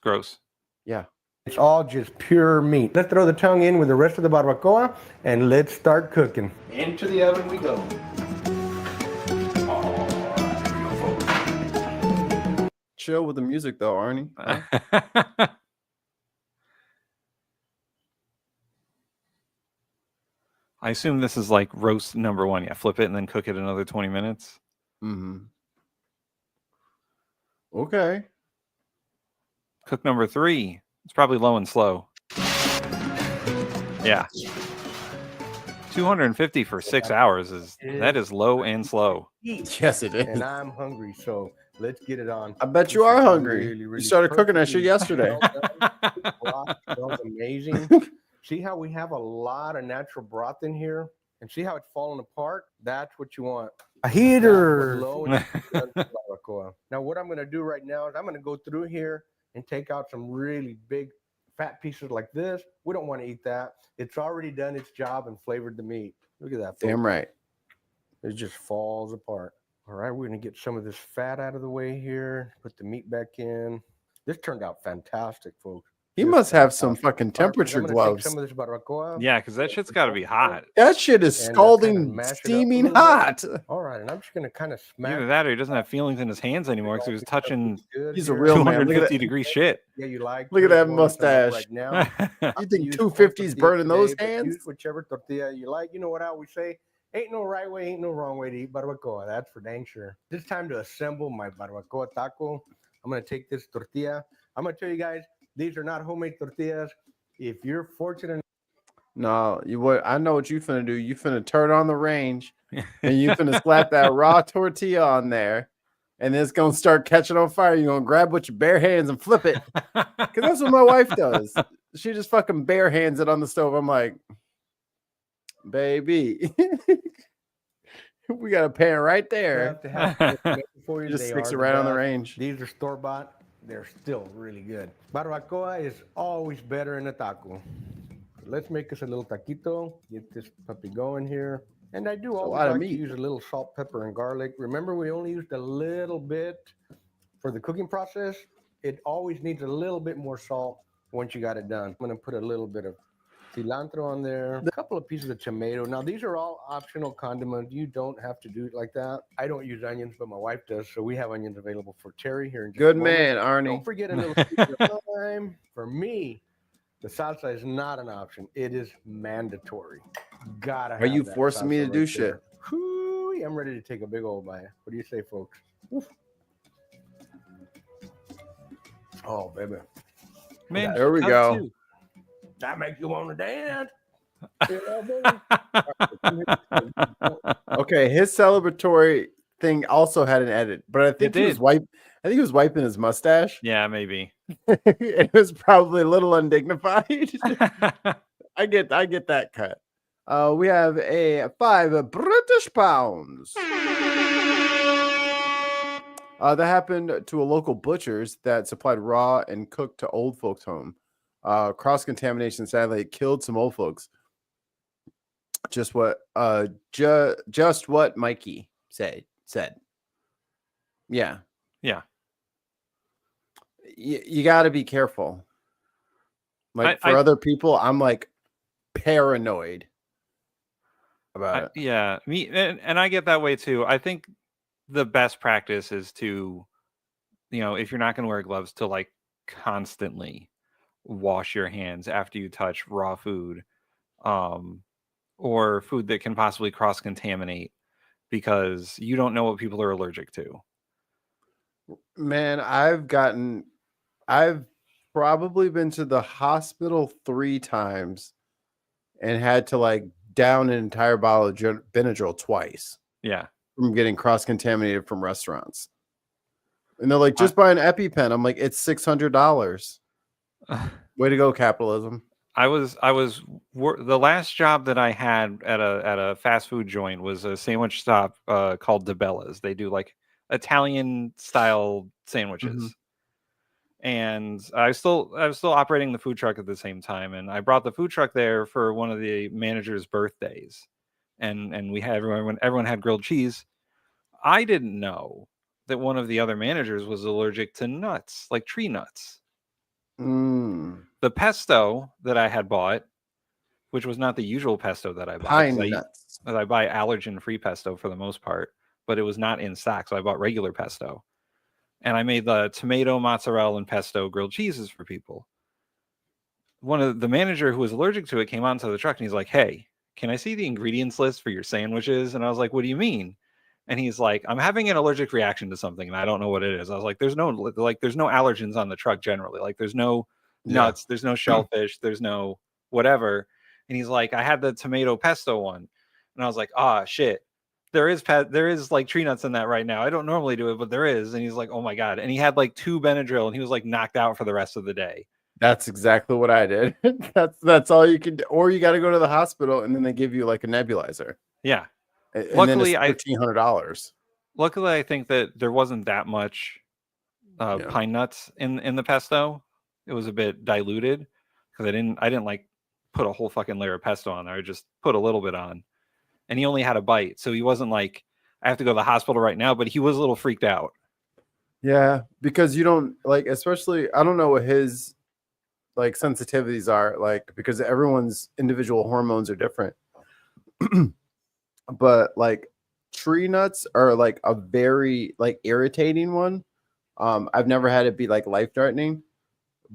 Gross. Yeah. It's all just pure meat. Let's throw the tongue in with the rest of the barbacoa and let's start cooking. Into the oven we go. Chill with the music though, Arnie. I assume this is like roast number 1. Yeah, flip it and then cook it another 20 minutes. Mm-hmm. Okay. Cook number 3. It's probably low and slow. Yeah. 250 for 6 hours that is low and slow. Yes, it is. And I'm hungry, so let's get it on. I bet you are hungry. Really, really you started cooking that shit yesterday. Smells amazing. See how we have a lot of natural broth in here? And see how it's falling apart? That's what you want. A heater. Now, what I'm going to do right now is I'm going to go through here and take out some really big fat pieces like this. We don't want to eat that. It's already done its job and flavored the meat. Look at that. Folks. Damn right. It just falls apart. All right, we're going to get some of this fat out of the way here. Put the meat back in. This turned out fantastic, folks. He must have some fucking temperature gloves. Some of this barbacoa. Yeah, because that shit's got to be hot. That shit is scalding, steaming hot. All right, and I'm just going to kind of smack. Either that or he doesn't have feelings in his hands anymore because he was touching He's a real 250 degree shit. Yeah, you like. Look at that mustache. Right now. You think 250's burning those hands? Use whichever tortilla you like. You know what I always say? Ain't no right way, ain't no wrong way to eat barbacoa. That's for dang sure. It's time to assemble my barbacoa taco. I'm going to take this tortilla. I'm going to tell you guys, these are not homemade tortillas. If you're fortunate. No, I know what you finna do. You finna turn on the range and you finna slap that raw tortilla on there and then it's gonna start catching on fire. You're gonna grab with your bare hands and flip it. Because that's what my wife does. She just fucking bare hands it on the stove. I'm like, baby, we got a pan right there. For you, Just they sticks are it the right on the best. range. These are store-bought. They're still really good. Barbacoa is always better in a taco. Let's make us a little taquito. Get this puppy going here. And I do a always lot of like to meat. use a little salt, pepper, and garlic. Remember, we only used a little bit for the cooking process. It always needs a little bit more salt once you got it done. I'm going to put a little bit of cilantro on there, a couple of pieces of tomato. Now, these are all optional condiments. You don't have to do it like that. I don't use onions, but my wife does, so we have onions available for Terry here in just Good a moment. man, Arnie. Don't forget a little sweetener of lime. For me, the salsa is not an option. It is mandatory. Gotta have Are you that forcing me salsa to do right shit? there. Whew, I'm ready to take a big old bite. What do you say, folks? Oof. Oh, baby. Man, There we how go. to? That makes you want to dance. Okay, his celebratory thing also had an edit, but I think he was did. I think he was wiping his mustache. Yeah, maybe. It was probably a little undignified. I get that cut. We have a 5 British pounds. That happened to a local butcher's that supplied raw and cooked to old folks' home. Cross contamination sadly killed some old folks. Just what just what Mikey said. Yeah. Yeah. You got to be careful. Like for I- other people, I'm like paranoid about it. Yeah, me and I get that way too. I think the best practice is to, if you're not going to wear gloves, to like constantly wash your hands after you touch raw food, or food that can possibly cross contaminate, because you don't know what people are allergic to. Man, I've probably been to the hospital 3 times and had to like down an entire bottle of Benadryl twice. Yeah. From getting cross-contaminated from restaurants. And they're like, just buy an EpiPen. I'm like, it's $600. Way to go, capitalism. I was the last job that I had at a fast food joint was a sandwich shop called DeBella's. They do like Italian style sandwiches. And I was still operating the food truck at the same time, and I brought the food truck there for one of the manager's birthdays, and we had everyone had grilled cheese. I didn't know that one of the other managers was allergic to nuts, like tree nuts. The pesto that I had bought, which was not the usual pesto that I buy, Pine nuts. I buy allergen-free pesto for the most part, but it was not in stock, so I bought regular pesto. And I made the tomato, mozzarella, and pesto grilled cheeses for people. One of the manager who was allergic to it came onto the truck and he's like, "Hey, can I see the ingredients list for your sandwiches?" And I was like, "What do you mean?" And he's like, "I'm having an allergic reaction to something and I don't know what it is." I was like, there's no allergens on the truck generally. Like there's no nuts, there's no shellfish, there's no whatever. And he's like, "I had the tomato pesto one." And I was like, "Ah, shit. There is like tree nuts in that right now. I don't normally do it, but there is." And he's like, "Oh my God." And he had like 2 Benadryl and he was like knocked out for the rest of the day. That's exactly what I did. That's all you can do. Or you got to go to the hospital and then they give you like a nebulizer. Yeah. And Luckily, then it's $1,300. Luckily, I think that there wasn't that much pine nuts in the pesto. It was a bit diluted because I didn't like put a whole fucking layer of pesto on there. I just put a little bit on. And he only had a bite, so he wasn't like, "I have to go to the hospital right now," but he was a little freaked out. Yeah, because you don't like, especially, I don't know what his like sensitivities are like, because everyone's individual hormones are different. But like tree nuts are like a very like irritating one. I've never had it be like life-threatening,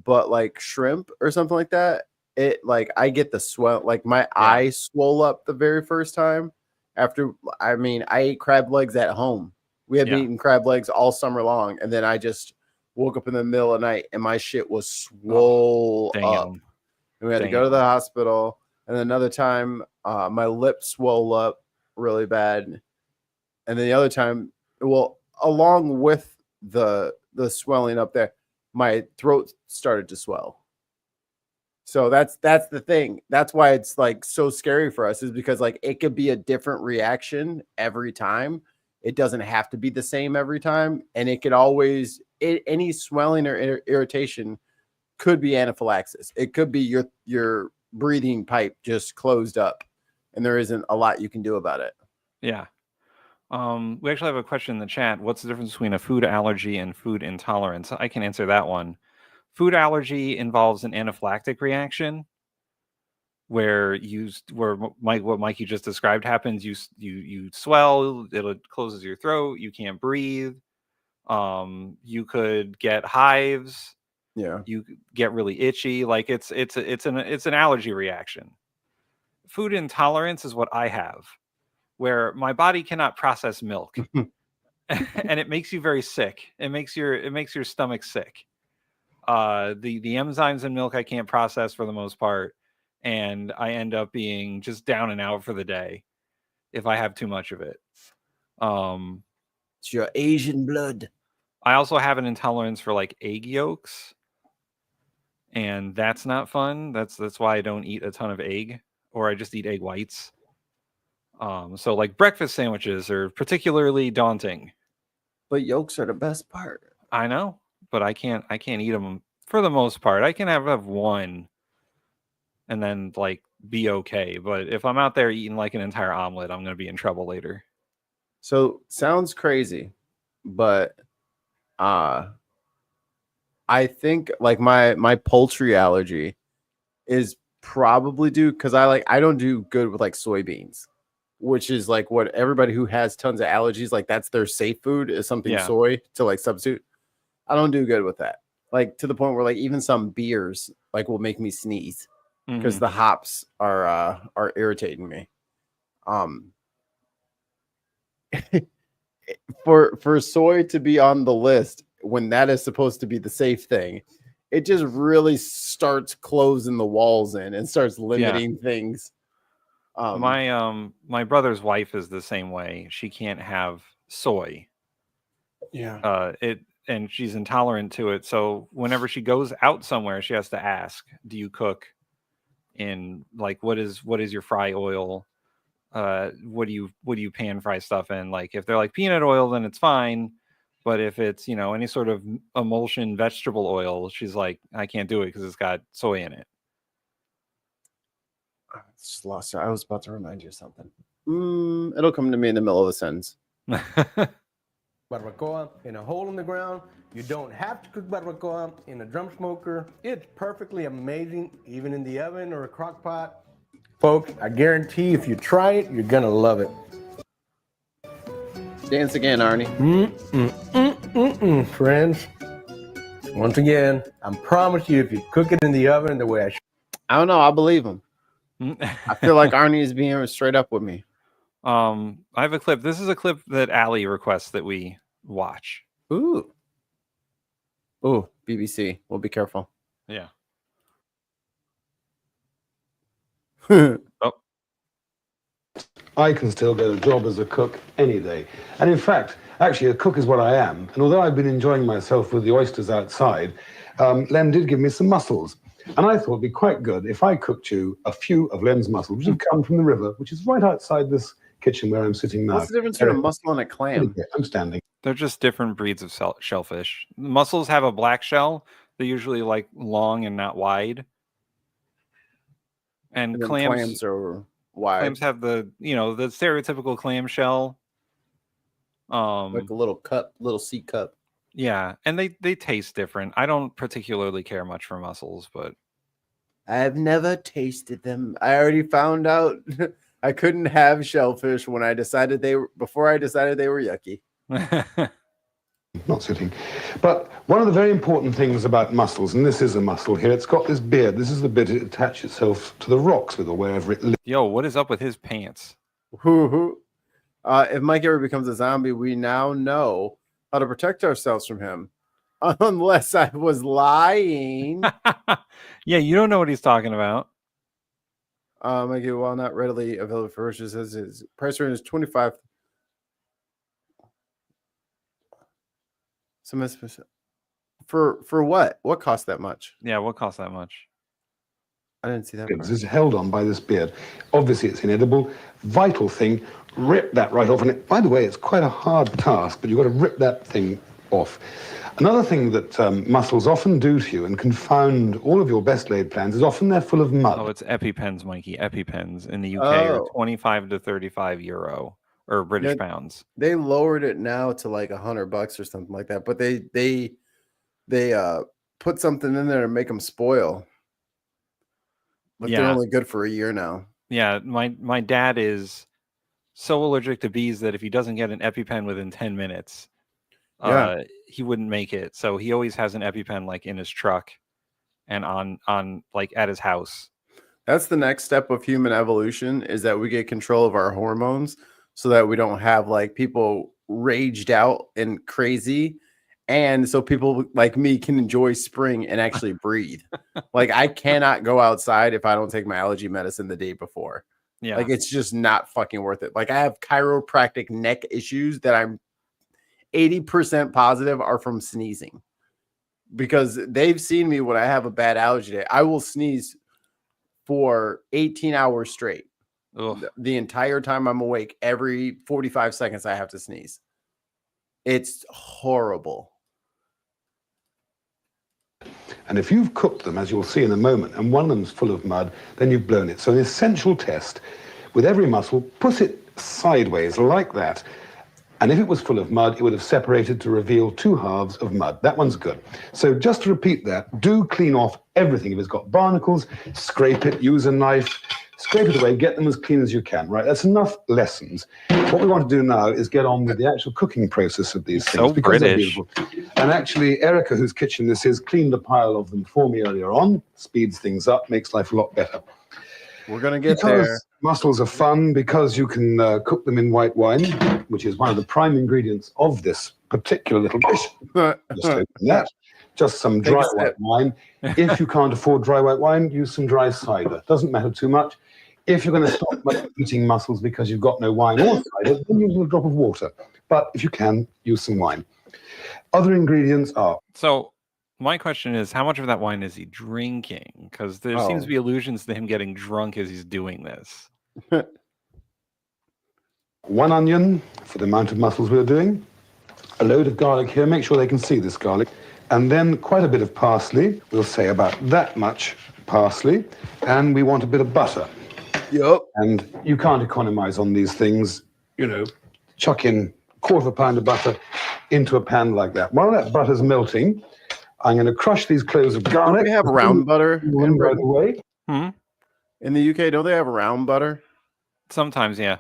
but like shrimp or something like that, it like I get the swell, like my eye swole up the very first time after. I mean, I ate crab legs at home. We had been eating crab legs all summer long, and then I just woke up in the middle of the night and my shit was swole up. And we had to go to the hospital. And then another time, my lip swole up really bad. And then the other time, well, along with the swelling up there, my throat started to swell. So that's the thing. That's why it's like so scary for us, is because like it could be a different reaction every time. It doesn't have to be the same every time, and it could always any swelling or irritation could be anaphylaxis. It could be your breathing pipe just closed up, and there isn't a lot you can do about it. Yeah. We actually have a question in the chat. What's the difference between a food allergy and food intolerance? I can answer that one. Food allergy involves an anaphylactic reaction where what Mikey just described happens. You swell, it closes your throat, you can't breathe. You could get hives. Yeah. You get really itchy. Like it's an allergy reaction. Food intolerance is what I have, where my body cannot process milk. And it makes you very sick. It makes your stomach sick. The enzymes in milk I can't process for the most part, and I end up being just down and out for the day if I have too much of it. It's your Asian blood. I also have an intolerance for like egg yolks, and that's not fun. That's why I don't eat a ton of egg, or I just eat egg whites. So like breakfast sandwiches are particularly daunting. But yolks are the best part. I know, but I can't eat them for the most part. I can have one and then like be okay. But if I'm out there eating like an entire omelet, I'm going to be in trouble later. So sounds crazy, but I think like my poultry allergy is probably due because I don't do good with like soybeans, which is like what everybody who has tons of allergies, like that's their safe food is something soy to like substitute. I don't do good with that. Like to the point where like even some beers like will make me sneeze because the hops are irritating me. For soy to be on the list when that is supposed to be the safe thing, it just really starts closing the walls in and starts limiting things. My brother's wife is the same way. She can't have soy. Yeah. And she's intolerant to it. So whenever she goes out somewhere, she has to ask, do you cook in like what is your fry oil? What do you pan fry stuff in? Like if they're like peanut oil, then it's fine. But if it's, any sort of emulsion vegetable oil, she's like, I can't do it because it's got soy in it. I just lost it. I was about to remind you of something. It'll come to me in the middle of a sentence. Barbacoa in a hole in the ground. You don't have to cook barbacoa in a drum smoker. It's perfectly amazing, even in the oven or a crock pot. Folks, I guarantee if you try it, you're gonna love it. Dance again, Arnie. Friends. Once again, I promise you, if you cook it in the oven the way I don't know, I believe him. I feel like Arnie is being straight up with me. I have a clip. This is a clip that Allie requests that we watch. Ooh, BBC. We'll be careful. Yeah. I can still get a job as a cook any day. And in fact, actually, a cook is what I am. And although I've been enjoying myself with the oysters outside, Len did give me some mussels. And I thought it'd be quite good if I cooked you a few of Len's mussels, which have come from the river, which is right outside this kitchen where I'm sitting now. What's the difference between a mussel and a clam? I'm standing. They're just different breeds of shellfish. Mussels have a black shell. They're usually like long and not wide. And clams are wide. Clams have the the stereotypical clam shell. Like a little cup, little sea cup. Yeah, and they taste different. I don't particularly care much for mussels, but I've never tasted them. I already found out I couldn't have shellfish when before I decided they were yucky. Not sitting. But one of the very important things about mussels, and this is a mussel here, it's got this beard. This is the bit it attaches itself to the rocks with or wherever it lives. Yo, what is up with his pants? If Mike ever becomes a zombie, we now know how to protect ourselves from him. Unless I was lying. Yeah, you don't know what he's talking about. Mikey, while not readily available for purchase, his price range is $25. For what? What cost that much? Yeah, what costs that much? I didn't see that. This is held on by this beard. Obviously, it's inedible. Vital thing. Rip that right off. And by the way, it's quite a hard task, but you've got to rip that thing off. Another thing that mussels often do to you and confound all of your best laid plans is often they're full of mud. Oh, it's EpiPens, Mikey. EpiPens in the UK are 25 to 35 euro or British pounds. They lowered it now to like $100 or something like that. But they put something in there to make them spoil. But they're only good for a year now. Yeah, my dad is so allergic to bees that if he doesn't get an EpiPen within 10 minutes, he wouldn't make it. So he always has an EpiPen like in his truck and on like at his house. That's the next step of human evolution, is that we get control of our hormones so that we don't have like people raged out and crazy. And so people like me can enjoy spring and actually breathe. Like I cannot go outside if I don't take my allergy medicine the day before. Yeah. Like it's just not fucking worth it. Like I have chiropractic neck issues that I'm 80% positive are from sneezing, because they've seen me when I have a bad allergy day. I will sneeze for 18 hours straight. The entire time I'm awake, every 45 seconds I have to sneeze. It's horrible. And if you've cooked them, as you'll see in a moment, and one of them's full of mud, then you've blown it. So an essential test, with every mussel, put it sideways like that. And if it was full of mud, it would have separated to reveal two halves of mud. That one's good. So just to repeat that, do clean off everything. If it's got barnacles, scrape it, use a knife, scrape it away, get them as clean as you can, right? That's enough lessons. What we want to do now is get on with the actual cooking process of these things. So British. And actually, Erica, whose kitchen this is, cleaned a pile of them for me earlier on, speeds things up, makes life a lot better. We're going to get there. Mussels are fun because you can cook them in white wine, which is one of the prime ingredients of this particular little dish. Just open that. Just some dry white wine. If you can't afford dry white wine, use some dry cider. Doesn't matter too much. If you're going to stop eating mussels because you've got no wine or cider, then use a drop of water. But if you can, use some wine. Other ingredients are... So my question is, how much of that wine is he drinking? Because there seems to be allusions to him getting drunk as he's doing this. 1 onion for the amount of mussels we're doing. A load of garlic here. Make sure they can see this garlic. And then quite a bit of parsley. We'll say about that much parsley. And we want a bit of butter. Yep. And you can't economize on these things. You know, chuck in 1/4 pound of butter into a pan like that. While that butter's melting, I'm going to crush these cloves of garlic. Don't we have round butter in by the way. In the UK, don't they have round butter? Sometimes, yeah.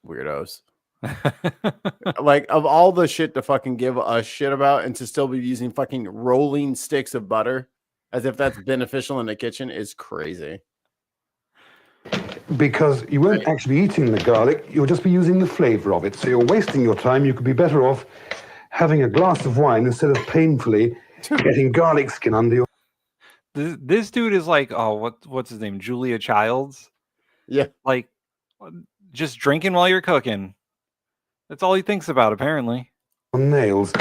Weirdos. Like, of all the shit to fucking give a shit about and to still be using fucking rolling sticks of butter as if that's beneficial in the kitchen is crazy. Because you won't actually be eating the garlic, you'll just be using the flavor of it. So you're wasting your time. You could be better off having a glass of wine instead of painfully getting garlic skin under your... This dude is like, what's his name? Julia Childs? Yeah. Like, just drinking while you're cooking. That's all he thinks about, apparently. Nails.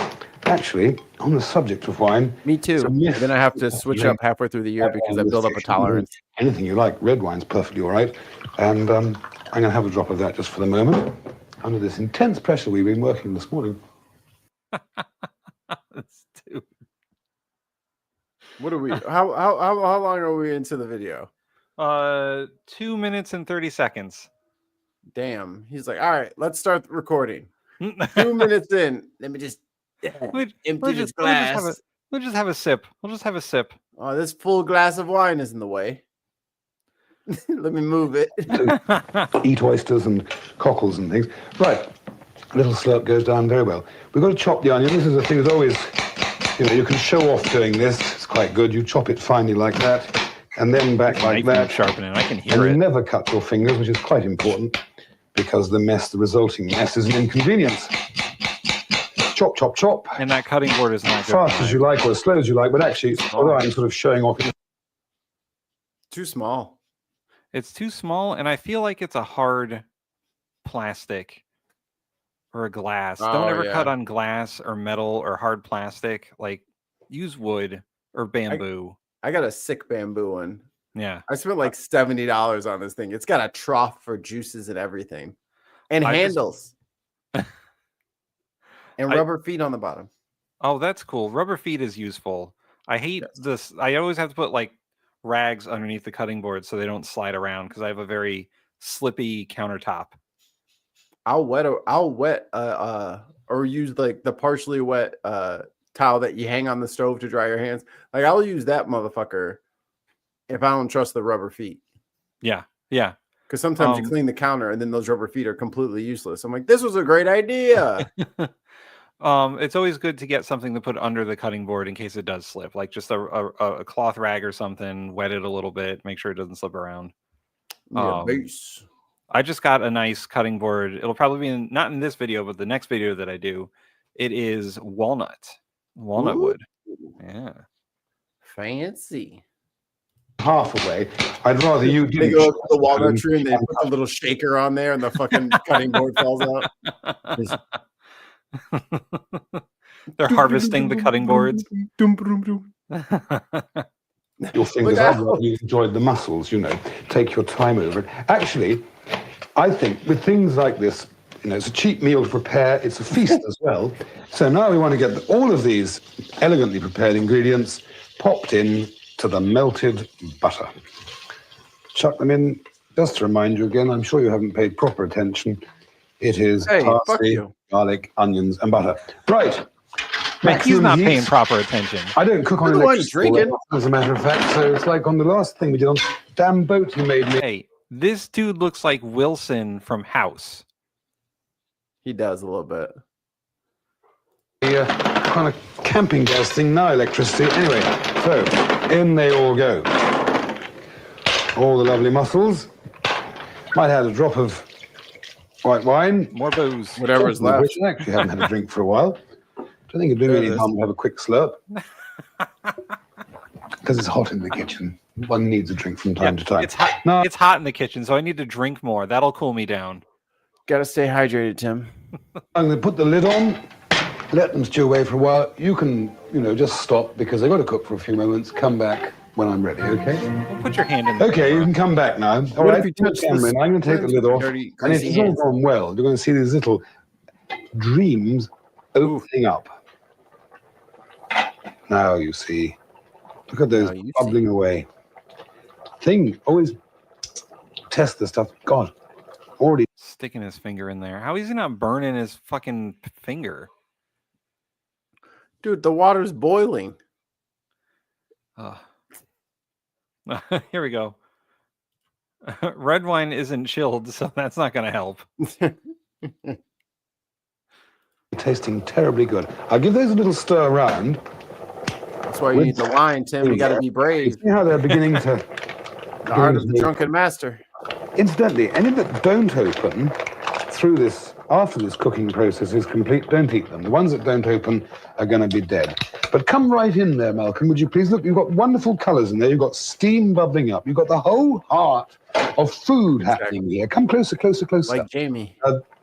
Actually, on the subject of wine... Me too. Then I have to switch up halfway through the year because I build up a tolerance. Anything you like. Red wine's perfectly all right. And I'm going to have a drop of that just for the moment. Under this intense pressure we've been working this morning. Dude. What are we... How long are we into the video? 2 minutes and 30 seconds. Damn. He's like, all right, let's start recording. 2 minutes in. Let me just empty this glass. We'll just have a sip. Oh, this full glass of wine is in the way. Let me move it. Eat oysters and cockles and things. Right. A little slurp goes down very well. We've got to chop the onion. This is the thing that's always, you can show off doing this. It's quite good. You chop it finely like that, and then back like that. Sharpen it. I can hear and it. You never cut your fingers, which is quite important, because the resulting mess is an inconvenience. Chop, chop, chop. And that cutting board is not as fast as you like or as slow as you like, but actually, although I'm sort of showing off. Too small. It's too small, and I feel like it's a hard plastic. or a glass. Don't Oh, ever cut yeah. on glass or metal or hard plastic. Like, use wood or bamboo. I got a sick bamboo one. Yeah. I spent like $70 on this thing. It's got a trough for juices and everything, and handles, and rubber feet on the bottom. Oh, that's cool. Rubber feet is useful. I hate this. I always have to put like rags underneath the cutting board so they don't slide around because I have a very slippy countertop. I'll wet or use like the partially wet towel that you hang on the stove to dry your hands. Like I'll use that motherfucker if I don't trust the rubber feet. Yeah. Yeah. Because sometimes you clean the counter and then those rubber feet are completely useless. I'm like, this was a great idea. It's always good to get something to put under the cutting board in case it does slip, like just a cloth rag or something, wet it a little bit, make sure it doesn't slip around. Base. I just got a nice cutting board. It'll probably be not in this video, but the next video that I do. It is walnut wood. Yeah. Fancy. Half away. I'd rather you They go up to the walnut tree and they put the little shaker on there and the fucking cutting board falls out. They're harvesting the cutting boards. Your fingers, I'd rather you enjoyed the muscles, take your time over it. Actually, I think with things like this, it's a cheap meal to prepare. It's a feast as well. So now we want to get all of these elegantly prepared ingredients popped in to the melted butter. Chuck them in. Just to remind you again, I'm sure you haven't paid proper attention. It is parsley, garlic, onions, and butter. Right. He's not paying proper attention. I don't cook on electricity, as a matter of fact. So it's like on the last thing we did on the damn boat you made me. Hey, this dude looks like Wilson from House. He does a little bit. The kind of camping gas thing, now electricity. Anyway, so in they all go. All the lovely mussels. Might add a drop of white wine. More booze. Whatever is left. Which I actually haven't had a drink for a while. I think it'd do really harm to have a quick slurp. Because it's hot in the kitchen. One needs a drink from time to time. It's hot. No. It's hot in the kitchen, so I need to drink more. That'll cool me down. Gotta stay hydrated, Tim. I'm going to put the lid on, let them stew away for a while. You can, just stop because I've got to cook for a few moments. Come back when I'm ready, okay? Well, put your hand in there. Okay, you can come back now. All right, I'm going to take the lid off. And if it's all gone well, you're going to see these little dreams opening up. Now you see. Look at those bubbling away. Always test the stuff. God, already sticking his finger in there. How is he not burning his fucking finger? Dude, the water's boiling. Here we go. Red wine isn't chilled, so that's not going to help. Tasting terribly good. I'll give those a little stir around. That's why you need the wine, Tim. You got to be brave. You see how they're beginning to... The art of the drunken master. Incidentally, any that don't open after this cooking process is complete, don't eat them. The ones that don't open are going to be dead. But come right in there, Malcolm, would you please? Look, you've got wonderful colours in there. You've got steam bubbling up. You've got the whole heart of food happening here. Come closer, closer, closer. Like Jamie.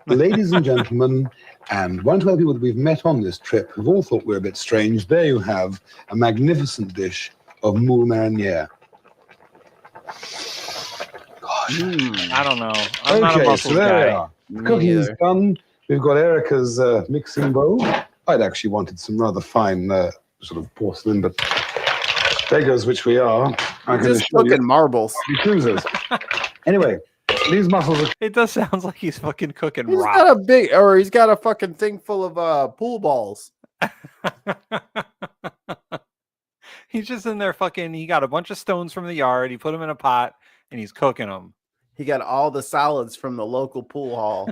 Ladies and gentlemen, and one to other people that we've met on this trip who've all thought we're a bit strange, there you have a magnificent dish of moule marinière. Gosh. I don't know. I'm not a mussels guy. The cooking is done. We've got Erica's mixing bowl. I'd actually wanted some rather fine sort of porcelain, but beggars which we are. I'm just cooking marbles. Cruisers. Anyway, these mussels are... It does sound like he's fucking cooking He's rock. He's got a fucking thing full of pool balls. He's just in there he got a bunch of stones from the yard. He put them in a pot and he's cooking them. He got all the solids from the local pool hall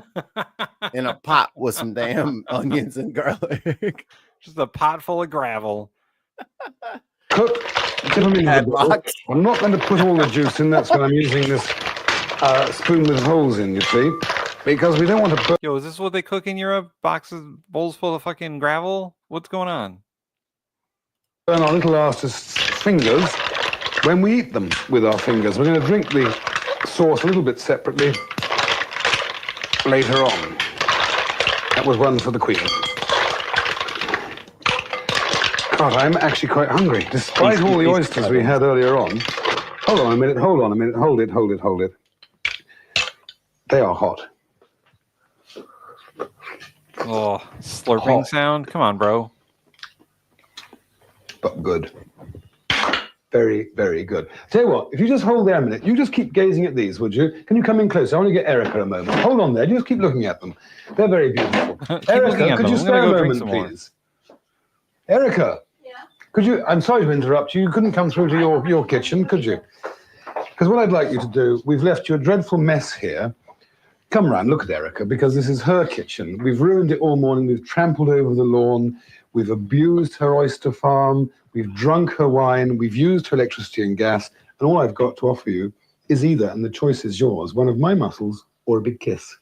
in a pot with some damn onions and garlic. Just a pot full of gravel. Cook. I'm not going to put all the juice in. That's when I'm using this spoon with holes in, you see. Because we don't want to... Yo, is this what they cook in Europe? Bowls full of fucking gravel? What's going on? Burn our little asses' fingers when we eat them with our fingers. We're going to drink the sauce a little bit separately later on. That was one for the Queen. God, I'm actually quite hungry, despite all the oysters we had earlier on. Hold on a minute, hold on a minute, hold it. They are hot. Oh, slurping sound. Come on, bro. But good. Very, very good. Tell you what, if you just hold there a minute, you just keep gazing at these, would you? Can you come in closer? I want to get Erica a moment. Hold on there, just keep looking at them. They're very beautiful. Erica, could you spare a moment, please? Erica, could you, I'm sorry to interrupt you, you couldn't come through to your kitchen, could you? Because what I'd like you to do, we've left you a dreadful mess here. Come round, look at Erica, because this is her kitchen. We've ruined it all morning, we've trampled over the lawn, we've abused her oyster farm, we've drunk her wine, we've used her electricity and gas, and all I've got to offer you is either, and the choice is yours, one of my muscles or a big kiss.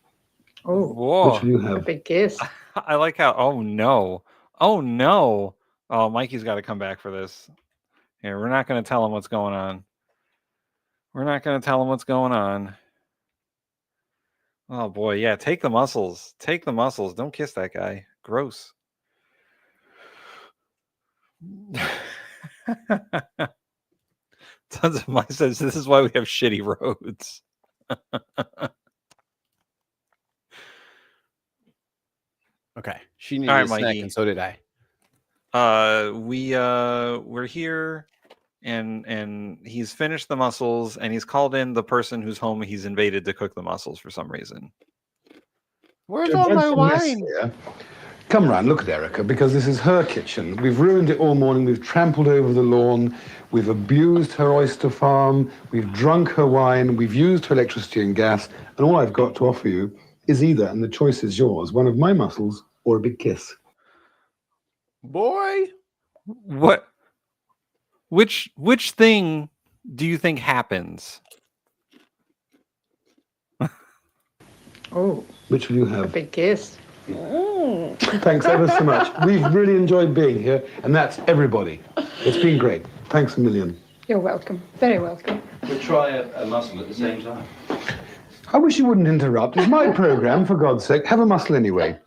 Oh, whoa. Which will you have? A big kiss. I like how, oh no. Oh no. Oh, Mikey's got to come back for this. Here, we're not going to tell him what's going on. We're not going to tell him what's going on. Oh boy, yeah, take the muscles. Take the muscles. Don't kiss that guy. Gross. Tons of mine says this is why we have shitty roads. Okay. She needed All right, a snack, Mikey. and so did I. We're here, and he's finished the mussels, and he's called in the person whose home he's invaded to cook the mussels for some reason. Where's all my wine? Come round, look at Erica, because this is her kitchen. We've ruined it all morning, we've trampled over the lawn, we've abused her oyster farm, we've drunk her wine, we've used her electricity and gas, and all I've got to offer you is either, and the choice is yours, one of my muscles or a big kiss. Boy. What? Which thing do you think happens? Oh. Which will you have? A big kiss. Thanks ever so much. We've really enjoyed being here, and that's everybody. It's been great. Thanks a million. You're welcome. Very welcome. We'll try a mussel at the same time. I wish you wouldn't interrupt. It's my program, for God's sake. Have a mussel anyway.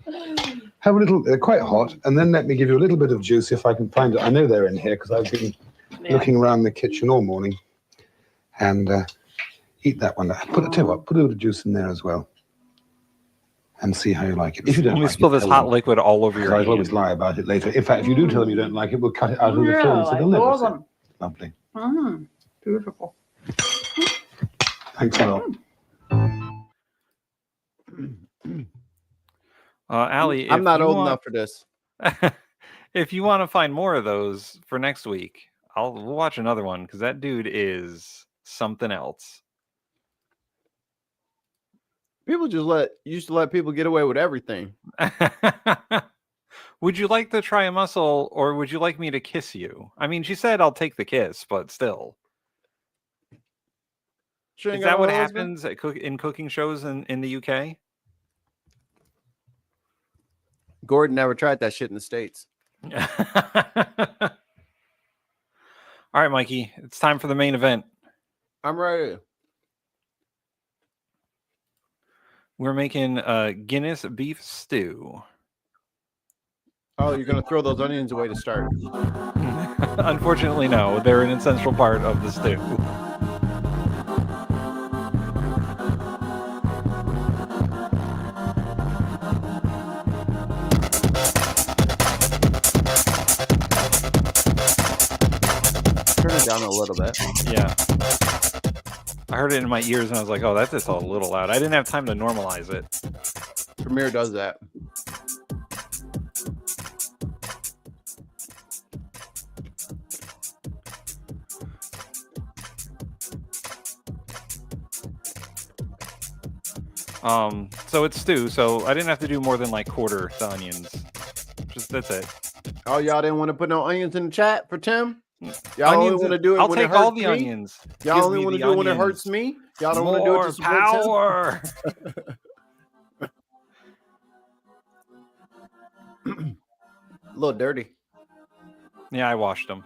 Have a little, they're quite hot, and then let me give you a little bit of juice if I can find it. I know they're in here because I've been looking around the kitchen all morning. And eat that one. Tell you what, put a little juice in there as well. And see how you like it. If you don't Let me like spill it, this hot liquid all over your I'll hand. always lie about it later. In fact, if you do tell them you don't like it, we'll cut it out of the film. So they'll never see it. Lovely. Beautiful. Thanks a lot. Allie, I'm not old enough for this. If you want to find more of those for next week, we'll watch another one because that dude is something else. People used to let people get away with everything. Would you like to try a mussel, or would you like me to kiss you? I mean, she said I'll take the kiss, but still. Is that what happens at in cooking shows in the UK? Gordon never tried that shit in the States. All right, Mikey, it's time for the main event. I'm ready. We're making Guinness beef stew. Oh, you're going to throw those onions away to start. Unfortunately, no. They're an essential part of the stew. Turn it down a little bit. Yeah. I heard it in my ears and I was like, oh, that's just a little loud. I didn't have time to normalize it. Premiere does that. So it's stew, so I didn't have to do more than like quarter the onions. Just that's it. Oh, y'all didn't want to put no onions in the chat for Tim? Y'all only Onions, want to do it I'll when take it hurts all the me? onions. Y'all Give only me want to the do it when it onions. hurts me? Y'all don't want to do it to support power. Tim? A little dirty. Yeah, I washed them.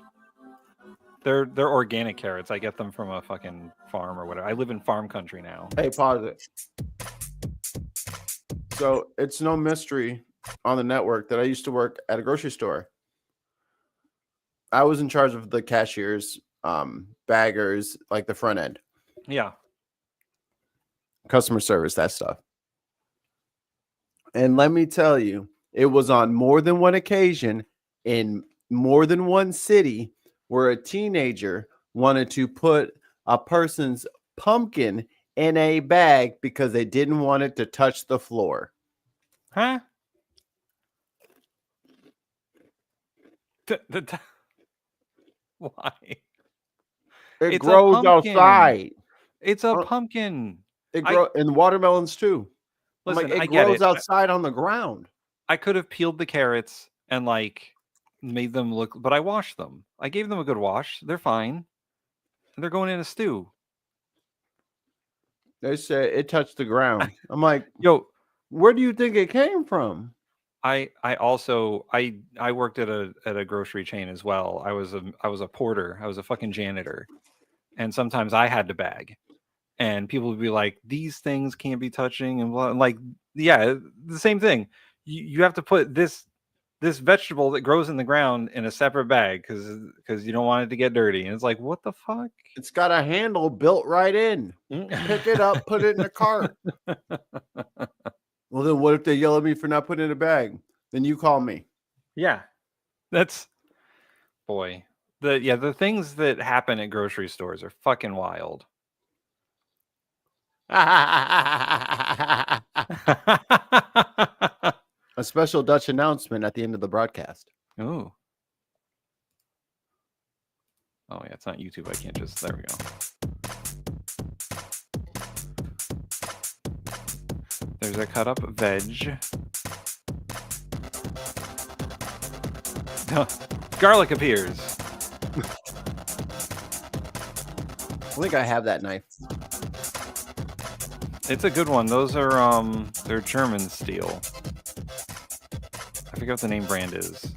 They're organic carrots. I get them from a fucking farm or whatever. I live in farm country now. Hey, pause it. So it's no mystery on the network that I used to work at a grocery store. I was in charge of the cashiers, baggers, like the front end. Yeah. Customer service, that stuff. And let me tell you, it was on more than one occasion in more than one city where a teenager wanted to put a person's pumpkin in a bag because they didn't want it to touch the floor. Huh? Why? It grows outside. It's a pumpkin. It grows, and watermelons too. Listen, like, I it get grows it. outside on the ground. I could have peeled the carrots and like made them look, but I washed them. I gave them a good wash. They're fine. And they're going in a stew. They said it touched the ground. I'm like, yo, where do you think it came from? I also worked at a grocery chain as well. I was a porter. I was a fucking janitor. And sometimes I had to bag. And people would be like, these things can't be touching and blah. Like, yeah, the same thing. You have to put this vegetable that grows in the ground in a separate bag because you don't want it to get dirty. And it's like, what the fuck? It's got a handle built right in. Pick it up, put it in a cart. Well, then what if they yell at me for not putting it in a bag? Then you call me. Yeah. That's boy. The things that happen at grocery stores are fucking wild. A special Dutch announcement at the end of the broadcast. Ooh. Oh yeah, it's not YouTube. I can't just. There we go. There's a cut up veg. Garlic appears. I think I have that knife. It's a good one. Those are they're German steel. I forget what the name brand is.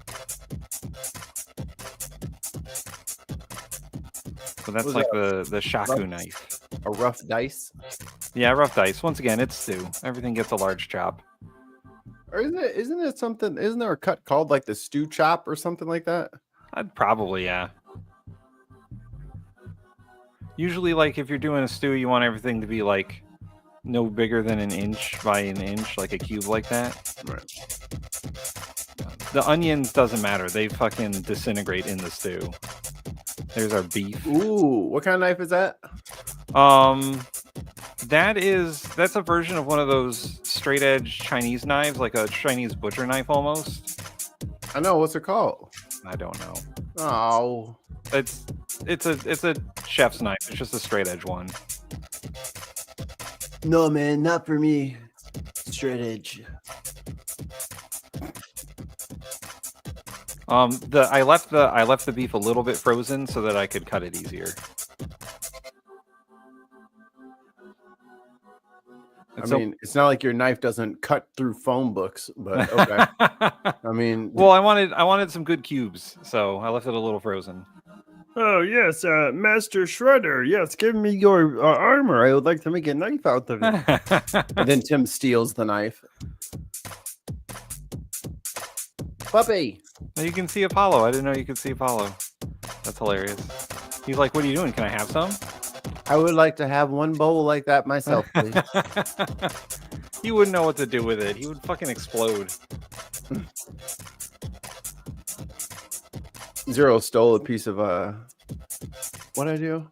But that's like the shaku knife. A rough dice? Yeah, rough dice. Once again, it's stew. Everything gets a large chop. Or isn't it something? Isn't there a cut called like the stew chop or something like that? I'd probably, yeah. Usually, like if you're doing a stew, you want everything to be like no bigger than an inch by an inch, like a cube like that. Right. The onions doesn't matter. They fucking disintegrate in the stew. There's our beef. Ooh, what kind of knife is that? That's a version of one of those straight edge Chinese knives, like a Chinese butcher knife almost. I know. What's it called? I don't know. Oh, it's a chef's knife. It's just a straight edge one. No, man, not for me. Straight edge. I left the beef a little bit frozen so that I could cut it easier. It's not like your knife doesn't cut through phone books, but okay. I mean, well, I wanted some good cubes, so I left it a little frozen. Oh yes, Master Shredder. Yes, give me your armor. I would like to make a knife out of it. And then Tim steals the knife. Puppy. Now you can see Apollo. I didn't know you could see Apollo. That's hilarious. He's like, "What are you doing? Can I have some?" I would like to have one bowl like that myself, please. He wouldn't know what to do with it. He would fucking explode. Zero stole a piece of what I do?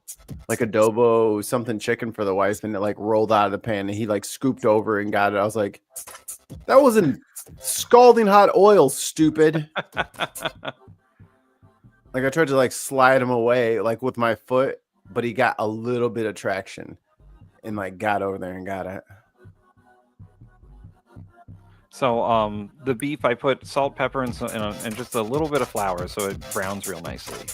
Like adobo, something chicken for the wife, and it like rolled out of the pan, and he like scooped over and got it. I was like, that wasn't scalding hot oil, stupid. Like I tried to like slide him away like with my foot, but he got a little bit of traction and like got over there and got it. So the beef, I put salt, pepper, and just a little bit of flour so it browns real nicely.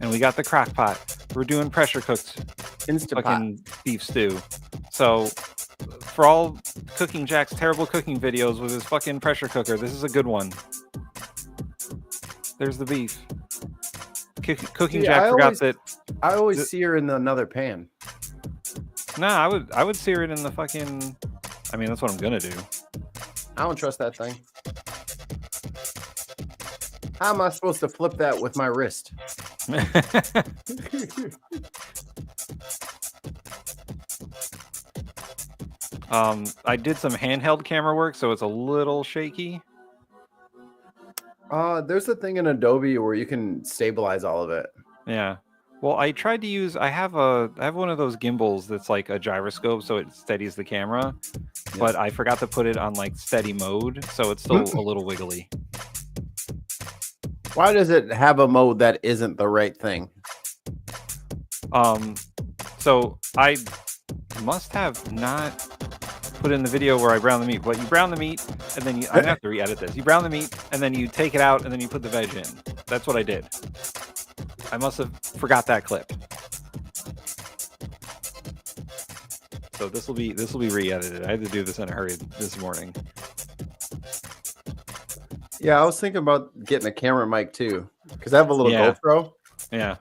And we got the crock pot. We're doing pressure cooked fucking beef stew. So for all Cooking Jack's terrible cooking videos with his fucking pressure cooker, this is a good one. There's the beef. Cooking Jack forgot that. I always sear in another pan. Nah, I would sear it in the fucking. I mean, that's what I'm gonna do. I don't trust that thing. How am I supposed to flip that with my wrist? I did some handheld camera work, so it's a little shaky. There's a thing in Adobe where you can stabilize all of it. Yeah. Well, I tried to use. I have one of those gimbals that's like a gyroscope, so it steadies the camera. Yeah. But I forgot to put it on like steady mode, so it's still a little wiggly. Why does it have a mode that isn't the right thing? So I must have not put in the video where I brown the meat. But you brown the meat, and then I'm gonna have to re-edit this. You brown the meat, and then you take it out, and then you put the veg in. That's what I did. I must have forgot that clip. So this will be re-edited. I had to do this in a hurry this morning. Yeah, I was thinking about getting a camera mic too, because I have a little GoPro. Yeah.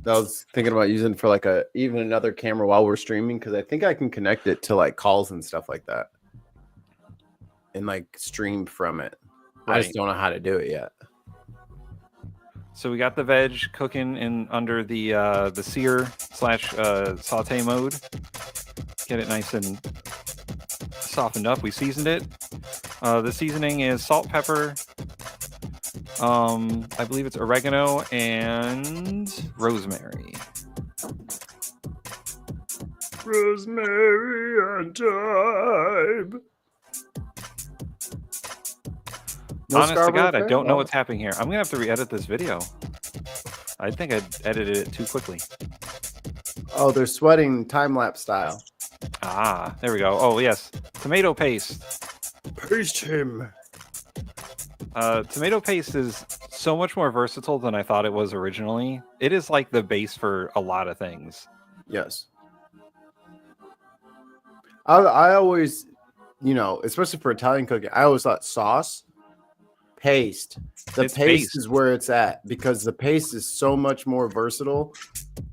That I was thinking about using for like even another camera while we're streaming, because I think I can connect it to like calls and stuff like that, and like stream from it. Right. I just don't know how to do it yet. So we got the veg cooking in under the sear / saute mode. Get it nice and softened up. We seasoned it. The seasoning is salt, pepper. I believe it's oregano and rosemary. Rosemary and thyme. Honest to God, I don't know what's happening here. I'm gonna have to re-edit this video. I think I edited it too quickly. Oh, they're sweating time-lapse style. Ah, there we go. Oh yes, tomato paste. Paste him. Tomato paste is so much more versatile than I thought it was originally. It is like the base for a lot of things. Yes. I always, especially for Italian cooking, I always thought sauce, paste. The paste is where it's at, because the paste is so much more versatile,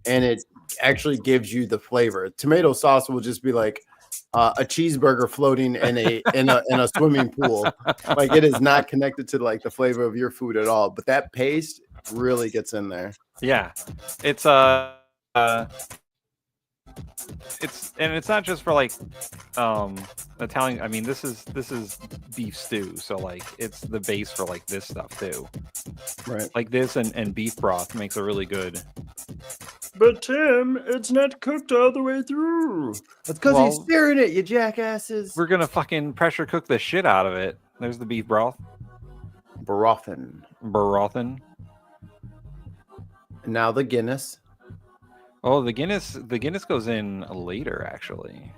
and it actually gives you the flavor. Tomato sauce will just be like a cheeseburger floating in a swimming pool. Like, it is not connected to like the flavor of your food at all. But that paste really gets in there. Yeah, it's it's not just for like Italian. I mean, this is beef stew, so like it's the base for like this stuff too. Right. Like this and beef broth makes a really good. But Tim, it's not cooked all the way through. That's because he's staring at you, jackasses. We're gonna fucking pressure cook the shit out of it. There's the beef broth. Brothin. And now the Guinness. Oh, the Guinness goes in later, actually.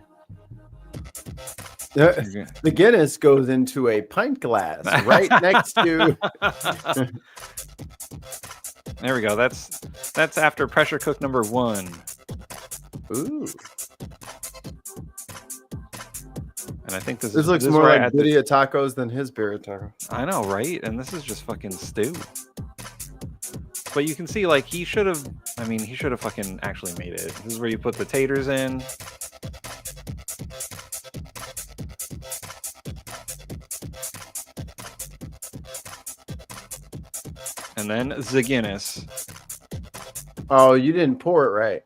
The Guinness goes into a pint glass right next to. There we go. That's after pressure cook number 1. Ooh. And I think this looks more like birria tacos than his birria taco. I know, right? And this is just fucking stew. But you can see, like, he should have fucking actually made it. This is where you put the taters in. And then the Guinness. Oh, you didn't pour it right.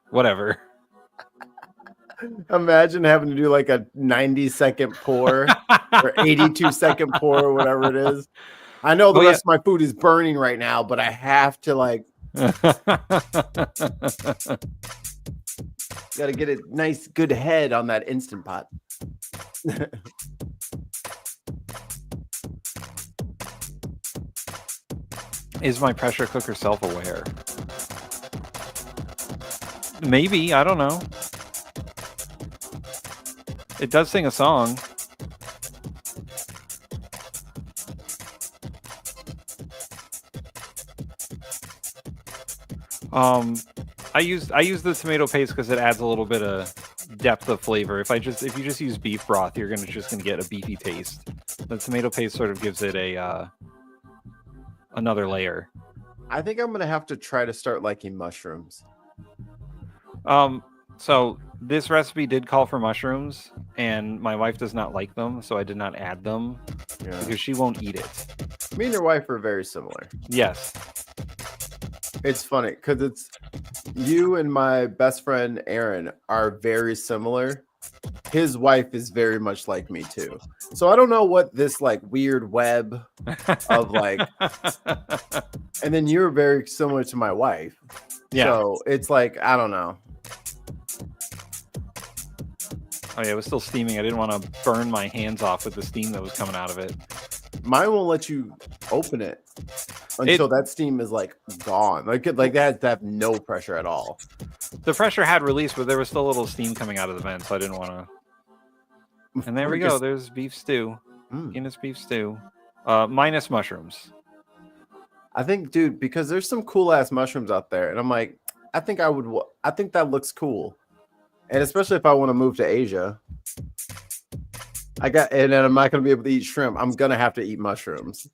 Whatever. Imagine having to do like a 90-second pour or 82-second pour or whatever it is. I know the rest of my food is burning right now, but I have to like got to get a nice good head on that Instant Pot. Is my pressure cooker self-aware? Maybe, I don't know. It does sing a song. I use the tomato paste because it adds a little bit of depth of flavor. If you just use beef broth, you're just gonna get a beefy taste. The tomato paste sort of gives it a another layer. I think I'm gonna have to try to start liking mushrooms. So this recipe did call for mushrooms, and my wife does not like them, so I did not add them because she won't eat it. Me and your wife are very similar. Yes. It's funny because it's you and my best friend Aaron are very similar. His wife is very much like me too. So I don't know what this like weird web of like, and then you're very similar to my wife. Yeah. So it's like, I don't know. Oh yeah, it was still steaming. I didn't want to burn my hands off with the steam that was coming out of it. Mine won't let you open it until that steam is like gone. Like that has to have no pressure at all. The pressure had released, but there was still a little steam coming out of the vent, so I didn't want to. And there we go. There's beef stew. Guinness beef stew. Minus mushrooms. I think, dude, because there's some cool ass mushrooms out there, and I'm like, I think that looks cool, and especially if I want to move to Asia, and then I'm not gonna be able to eat shrimp. I'm gonna have to eat mushrooms.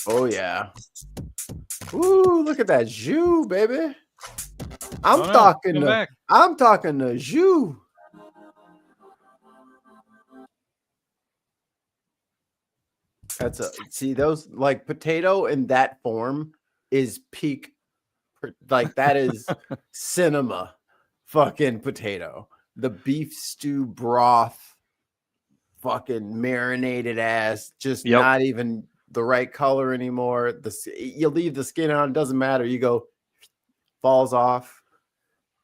Oh yeah. Ooh, look at that jus, baby. I'm talking the jus. See those like potato in that form is peak, like that is cinema fucking potato. The beef stew broth, fucking marinated ass, just not even the right color anymore. You leave the skin on, it doesn't matter. You go, falls off.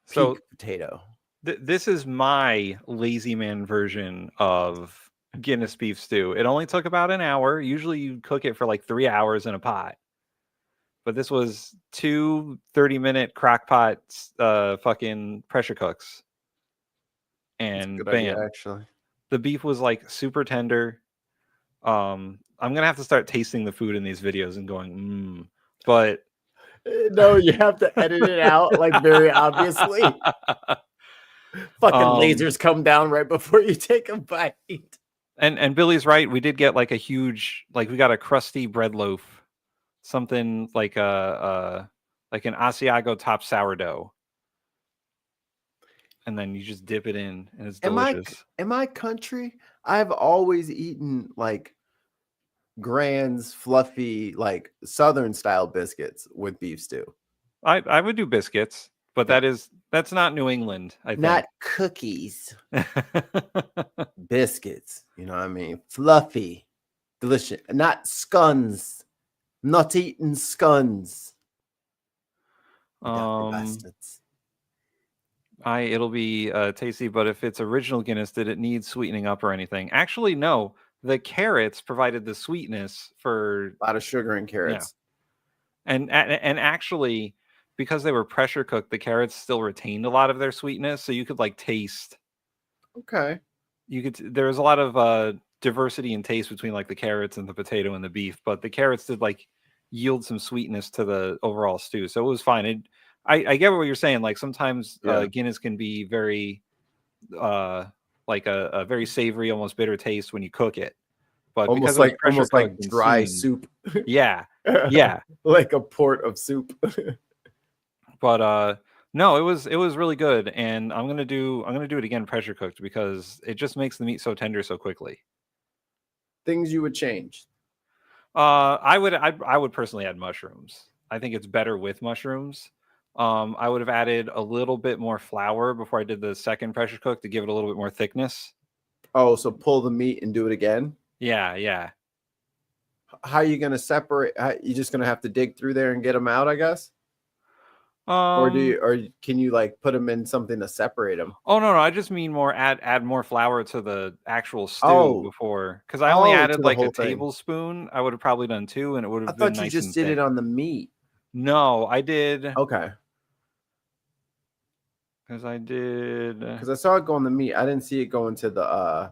So potato. This is my lazy man version of Guinness beef stew. It only took about an hour. Usually you cook it for like 3 hours in a pot. But this was 2 30-minute crock pot fucking pressure cooks. And bam. Idea, actually. The beef was like super tender. I'm gonna have to start tasting the food in these videos and going, but no, you have to edit it out like very obviously. Fucking lasers come down right before you take a bite. And Billy's right. We did get like a huge, like we got a crusty bread loaf, something like an Asiago top sourdough, and then you just dip it in, and it's delicious. In my country, I've always eaten like Grand's fluffy, like Southern style biscuits with beef stew. I would do biscuits, but that's not New England. I think not cookies, biscuits. You know what I mean? Fluffy, delicious. Not scones. Not eating scones. Bastards. It'll be tasty, but if it's original Guinness, did it need sweetening up or anything? Actually, no. The carrots provided the sweetness for a lot of sugar in carrots. Yeah. And actually, because they were pressure cooked, the carrots still retained a lot of their sweetness, so you could like taste. Okay. There was a lot of diversity in taste between like the carrots and the potato and the beef, but the carrots did like yield some sweetness to the overall stew, so it was fine. I get what you're saying. Like sometimes Guinness can be very like a very savory, almost bitter taste when you cook it, but almost like dry soup. Yeah. Like a port of soup. But no, it was really good, and I'm gonna do it again pressure cooked because it just makes the meat so tender so quickly. Things you would change? I would personally add mushrooms. I think it's better with mushrooms. I would have added a little bit more flour before I did the second pressure cook to give it a little bit more thickness. Oh, so pull the meat and do it again? Yeah. How are you going to separate? You're just going to have to dig through there and get them out, I guess? Or can you like put them in something to separate them? Oh no, I just mean more add more flour to the actual stew before, because I only added like a tablespoon. I would have probably done 2, and it would have been nice. I thought you just did it on the meat. No, I did. Okay. Because I saw it go on the meat. I didn't see it go into the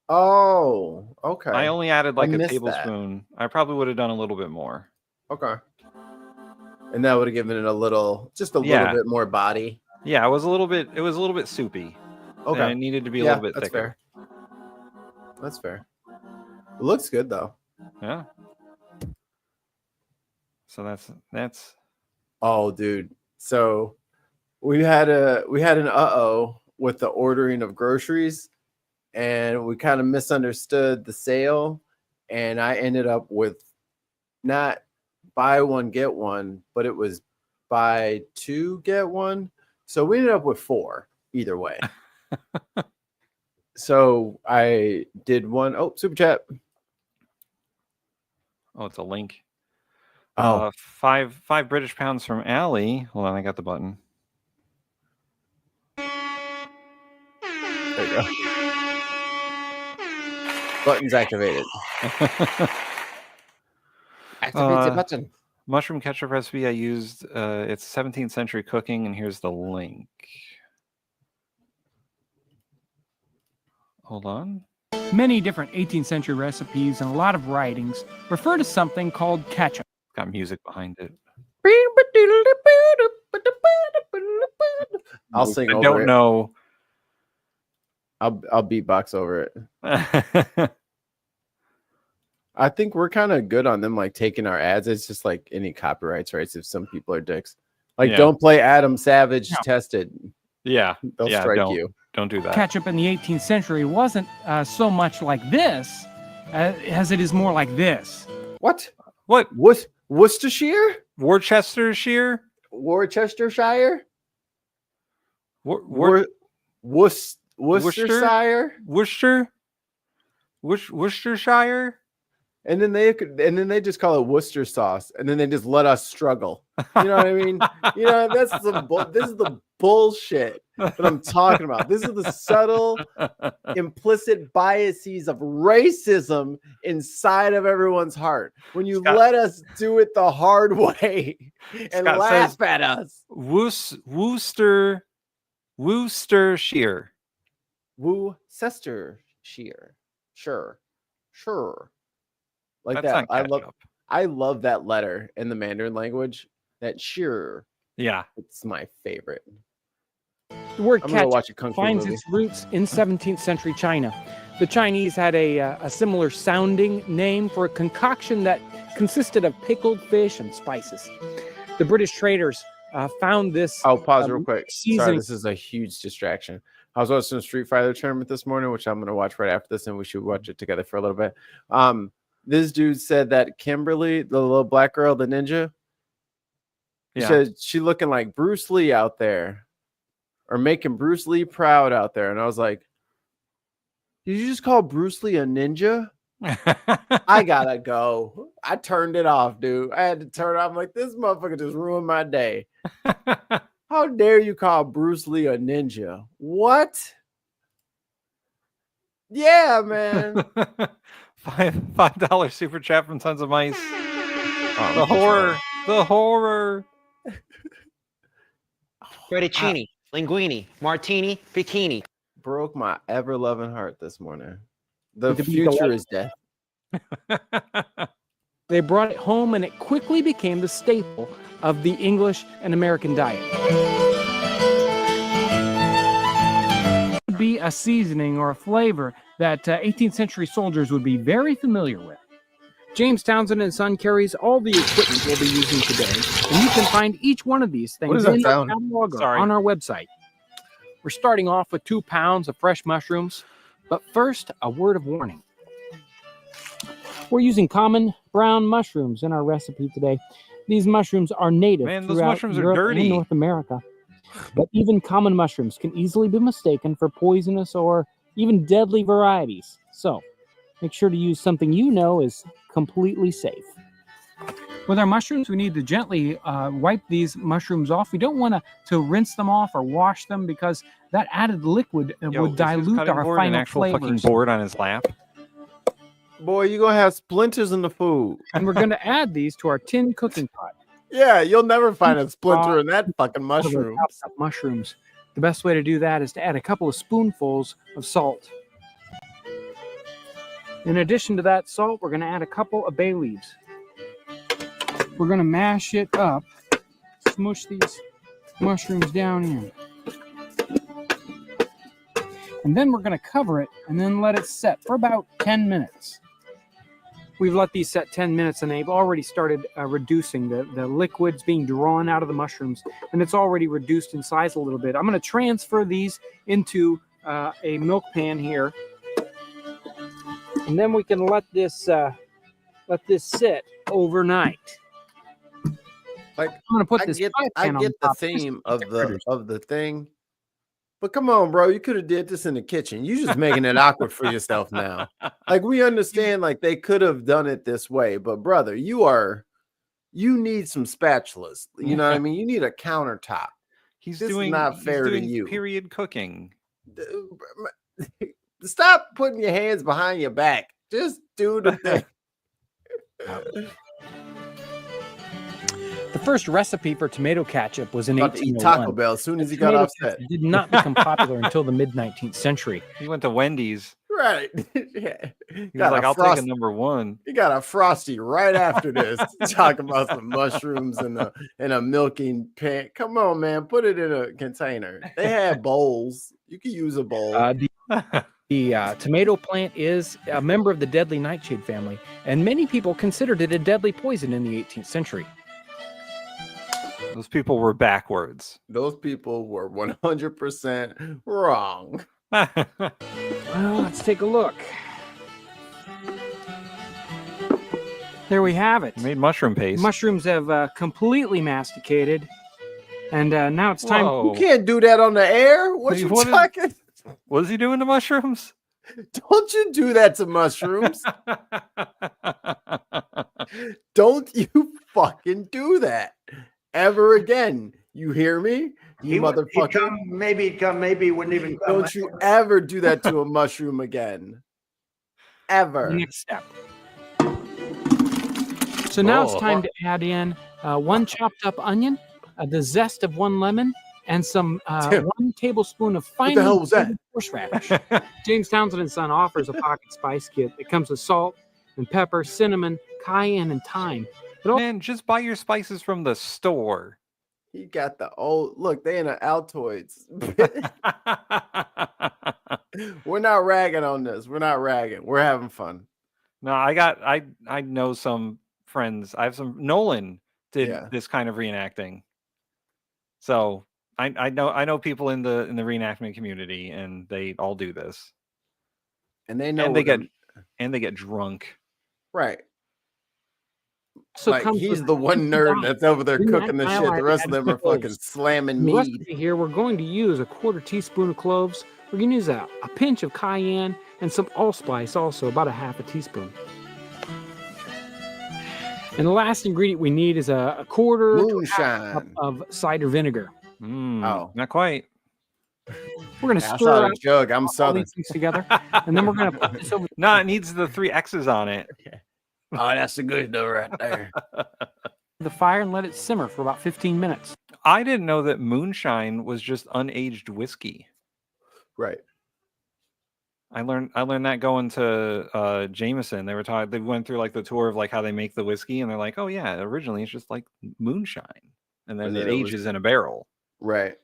Oh, okay. I only added like a tablespoon. That. I probably would have done a little bit more. Okay. And that would have given it a little bit more body. Yeah, it was a little bit soupy. Okay. And it needed to be a little bit thicker. That's fair. It looks good though. Yeah. So that's Oh, dude. So we had an with the ordering of groceries, and we kind of misunderstood the sale, and I ended up with not buy one get one, but it was buy two get one. So we ended up with 4 either way. So I did one. Oh, super chat. Oh, it's a link. Oh, 5 British pounds from Allie. Hold on, I got the button. there you go. Button's activated. Activate the button. Mushroom ketchup recipe I used. It's 17th century cooking, and here's the link. Hold on. Many different 18th century recipes and a lot of writings refer to something called ketchup. Got music behind it. I'll sing I over don't it. know. I'll beatbox over it. I think we're kind of good on them, like taking our ads. It's just like any copyrights rights. If some people are dicks, like don't play Adam Savage Tested. Yeah, they'll strike you. Don't do that. Ketchup in the 18th century wasn't so much like this as it is more like this. What? Worcestershire? Worcestershire? Worcestershire? Worcestershire? Worcestershire? And then they just call it Worcester sauce, and then they just let us struggle. You know what I mean? You know, this is the bullshit that I'm talking about. This is the subtle, implicit biases of racism inside of everyone's heart. When you let us do it the hard way and laugh at us. Worcestershire. Worcestershire. Sure. Like That's that. I love that letter in the Mandarin language. That sure. Yeah. It's my favorite. The word I'm gonna ketchup watch a kung fu finds movie. its roots in 17th century China. The Chinese had a similar sounding name for a concoction that consisted of pickled fish and spices. The British traders found this. Oh, pause real quick. Sorry, seasoning. this is a huge distraction. I was watching a Street Fighter tournament this morning, which I'm going to watch right after this, and we should watch it together for a little bit. This dude said that Kimberly, the little black girl, the ninja, he said she looking like Bruce Lee out there, or making Bruce Lee proud out there. And I was like, did you just call Bruce Lee a ninja? I gotta go. I turned it off, dude. I had to turn it off. I'm like, this motherfucker just ruined my day. How dare you call Bruce Lee a ninja? What? Yeah, man. $5 super chat from Tons of Mice. The horror. Fettuccine, linguine, martini, bikini. Broke my ever-loving heart this morning. The future is death. They brought it home, and it quickly became the staple of the English and American diet. It would be a seasoning or a flavor that 18th century soldiers would be very familiar with. James Townsend and Son carries all the equipment we'll be using today, and you can find each one of these things in our catalog or on our website. We're starting off with 2 pounds of fresh mushrooms, but first, a word of warning. We're using common brown mushrooms in our recipe today. These mushrooms are native those throughout mushrooms are Europe dirty. and North America. But even common mushrooms can easily be mistaken for poisonous or even deadly varieties. So make sure to use something you know is completely safe. With our mushrooms, we need to gently wipe these mushrooms off. We don't want to rinse them off or wash them because that added liquid would dilute our final an actual fucking flavors. board on his lap. Boy, you're going to have splinters in the food. And we're going to add these to our tin cooking pot. Yeah, you'll never find a splinter in that fucking mushroom. Mushrooms. The best way to do that is to add a couple of spoonfuls of salt. In addition to that salt, we're going to add a couple of bay leaves. We're going to mash it up, smush these mushrooms down in. And then we're going to cover it and then let it set for about 10 minutes. We've let these set 10 minutes and they've already started reducing. The liquids being drawn out of the mushrooms, and it's already reduced in size a little bit. I'm going to transfer these into a milk pan here. And then we can let this sit overnight. Like, I'm gonna put I this get, fry I pan on get the top. theme of the thing, but come on, bro, you could have did this in the kitchen. You just making it awkward for yourself now. Like, we understand, like they could have done it this way, but brother, you need some spatulas. You know what I mean? You need a countertop. He's This doing is not fair to doing you. period cooking. Stop putting your hands behind your back. Just do the thing. The first recipe for tomato ketchup was in About to eat 1801. Taco Bell as soon as he Tomato got off set. ketchup did not become popular until the mid-19th century. He went to Wendy's. Right. Yeah. He was like, I'll take a number one. He got a Frosty right after this. Talking about some mushrooms and a milking pan. Come on, man. Put it in a container. They had bowls. You can use a bowl. The tomato plant is a member of the deadly nightshade family, and many people considered it a deadly poison in the 18th century. Those people were backwards. Those people were 100% wrong. Well, let's take a look. There we have it. Made mushroom paste. Mushrooms have completely masticated, and now it's time. You can't do that on the air. What you talking? What is he doing to mushrooms? Don't you do that to mushrooms? Don't you fucking do that ever again. You hear me? You motherfucker. Maybe he'd come, maybe he wouldn't even come. Don't you ever do that to a mushroom again. Ever. Next step. So now it's time to add in 1 chopped up onion, the zest of 1 lemon, and some 1 tablespoon of finely the hell was that? grated horseradish. James Townsend & Son offers a pocket spice kit. It comes with salt and pepper, cinnamon, cayenne, and thyme. Man, just buy your spices from the store. He got the old look. They in the Altoids. We're not ragging on this. We're not ragging. We're having fun. No, I know some friends. I have some. Nolan did this kind of reenacting. So I know people in the reenactment community, and they all do this. And they know. And they get drunk. Right. So like he's the one nerd that's over there cooking the shit. The rest of them are fucking slamming meat. meat. Here we're going to use a 1/4 teaspoon of cloves. We're going to use a pinch of cayenne and some allspice, also about a 1/2 teaspoon. And the last ingredient we need is a 1/4 to 1/2 cup of cider vinegar. Oh, not quite. We're going to stir up jug. I'm all southern. these things together, and then we're going to put this over. No, it needs the 3 X's on it. Oh, that's a good dough right there. The fire and let it simmer for about 15 minutes. I didn't know that moonshine was just unaged whiskey. Right. I learned that going to Jameson. They went through like the tour of like how they make the whiskey, and they're like, oh yeah, originally it's just like moonshine, and then it ages in a barrel. Right.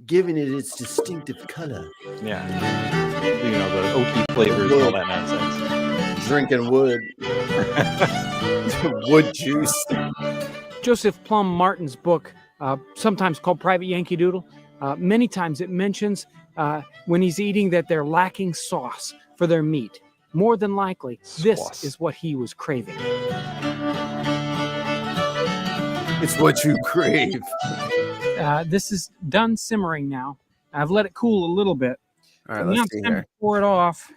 Giving it its distinctive color. Yeah. You know, the oaky flavors and all that nonsense. Drinking wood. Wood juice. Joseph Plum Martin's book, sometimes called Private Yankee Doodle, many times it mentions when he's eating that they're lacking sauce for their meat. More than likely, this is what he was craving. It's what you crave. This is done simmering now. I've let it cool a little bit. All right, now let's it's see time here. to pour it off.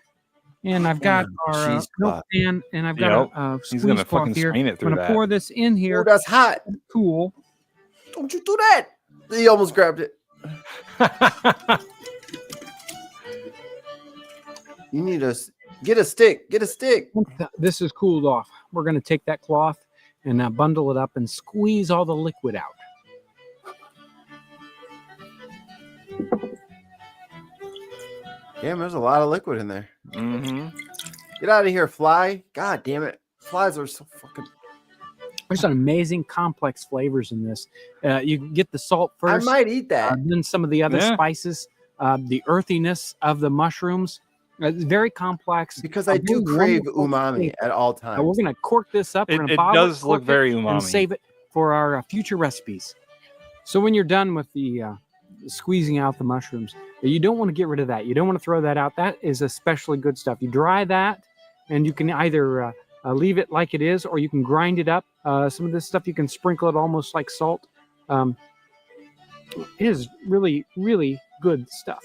And I've got our milk pan, and I've got a He's squeeze gonna cloth fucking here. strain it I'm through going to that. pour this in here. Oh, that's hot. Cool. Don't you do that. He almost grabbed it. You need to get a stick. Get a stick. This is cooled off. We're going to take that cloth and bundle it up and squeeze all the liquid out. Damn, there's a lot of liquid in there. Mm-hmm. Get out of here, fly. God damn it. Flies are so fucking... There's some amazing complex flavors in this. You can get the salt first. I might eat that. Then some of the other spices, the earthiness of the mushrooms. It's very complex. Because I do crave umami at all times. We're going to cork this up. We're gonna It bottle does look cork very it, umami. and save it for our future recipes. So when you're done with the squeezing out the mushrooms. You don't want to get rid of that. You don't want to throw that out. That is especially good stuff. You dry that, and you can either leave it like it is, or you can grind it up. Some of this stuff you can sprinkle it almost like salt. It is really, really good stuff.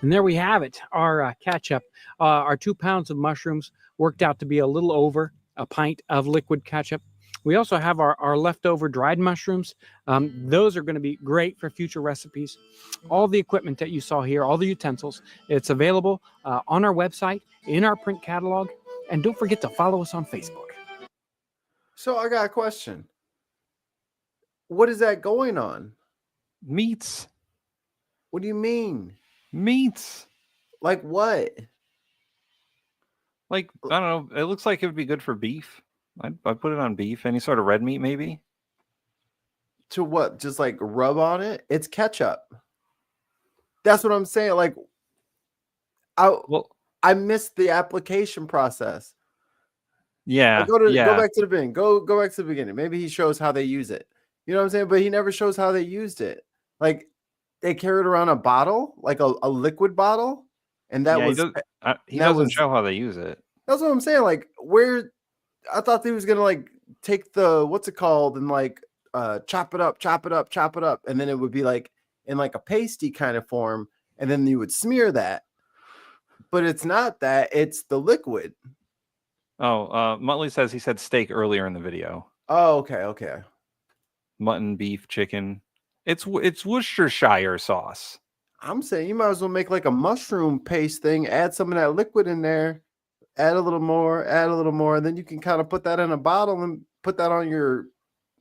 And there we have it, our ketchup. Our 2 pounds of mushrooms worked out to be a little over a pint of liquid ketchup. We also have our leftover dried mushrooms. Those are going to be great for future recipes. All the equipment that you saw here, all the utensils, it's available on our website, in our print catalog. And don't forget to follow us on Facebook. So I got a question. What is that going on? Meats. What do you mean? Meats. Like what? Like, I don't know. It looks like it would be good for beef. I'd put it on beef. Any sort of red meat, maybe. To what? Just like rub on it? It's ketchup. That's what I'm saying. Like, I missed the application process. Yeah. Like, go back to the bin. Go back to the beginning. Maybe he shows how they use it. You know what I'm saying? But he never shows how they used it. Like, they carried around a bottle, like a liquid bottle, and that was he doesn't show how they use it. That's what I'm saying. Like, where I thought he was gonna like take the what's it called and like chop it up, and then it would be like in like a pasty kind of form, and then you would smear that. But it's not that; it's the liquid. Oh, Muttley says he said steak earlier in the video. Oh, okay. Mutton, beef, chicken. It's Worcestershire sauce. I'm saying you might as well make like a mushroom paste thing. Add some of that liquid in there. Add a little more, and then you can kind of put that in a bottle and put that on your,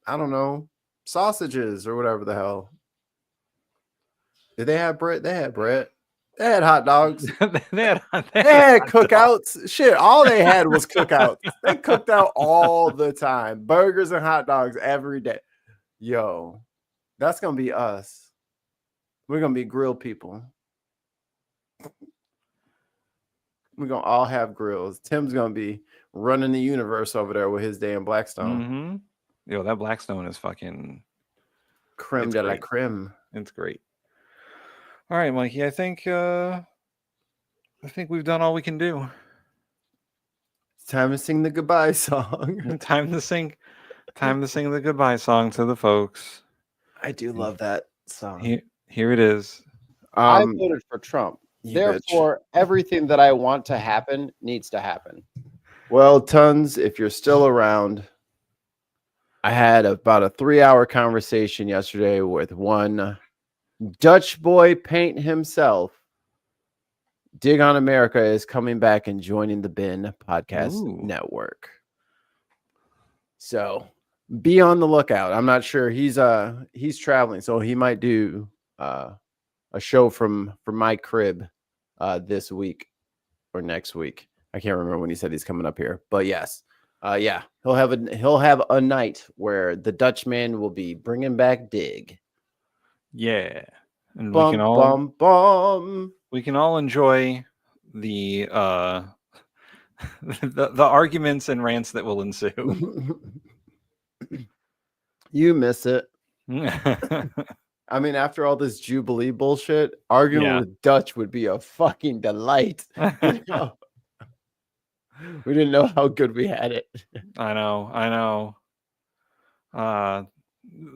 I don't know, sausages or whatever the hell. Did they have bread? They had bread. They had hot dogs. they had cookouts. Shit, all they had was cookouts. They cooked out all the time. Burgers and hot dogs every day. Yo, that's going to be us. We're going to be grilled people. We're going to all have grills. Tim's going to be running the universe over there with his damn Blackstone. Mm-hmm. Yo, that Blackstone is fucking creme de la creme. It's great. All right, Mikey, I think we've done all we can do. It's time to sing the goodbye song. Time to sing the goodbye song to the folks. I do love that song. Here it is. I voted for Trump. Therefore, everything that I want to happen needs to happen. Well, Tons, if you're still around, I had about a 3-hour conversation yesterday with one Dutch boy paint himself. Dig on America is coming back and joining the Bin Podcast Network. So be on the lookout. I'm not sure. He's traveling, so he might do a show from my crib this week or next week. I can't remember when he said he's coming up here, but yes, he'll have a night where the Dutchman will be bringing back Dig. Yeah, and we can all enjoy the the arguments and rants that will ensue. You miss it. I mean, after all this Jubilee bullshit, arguing with Dutch would be a fucking delight. We didn't know how good we had it. I know.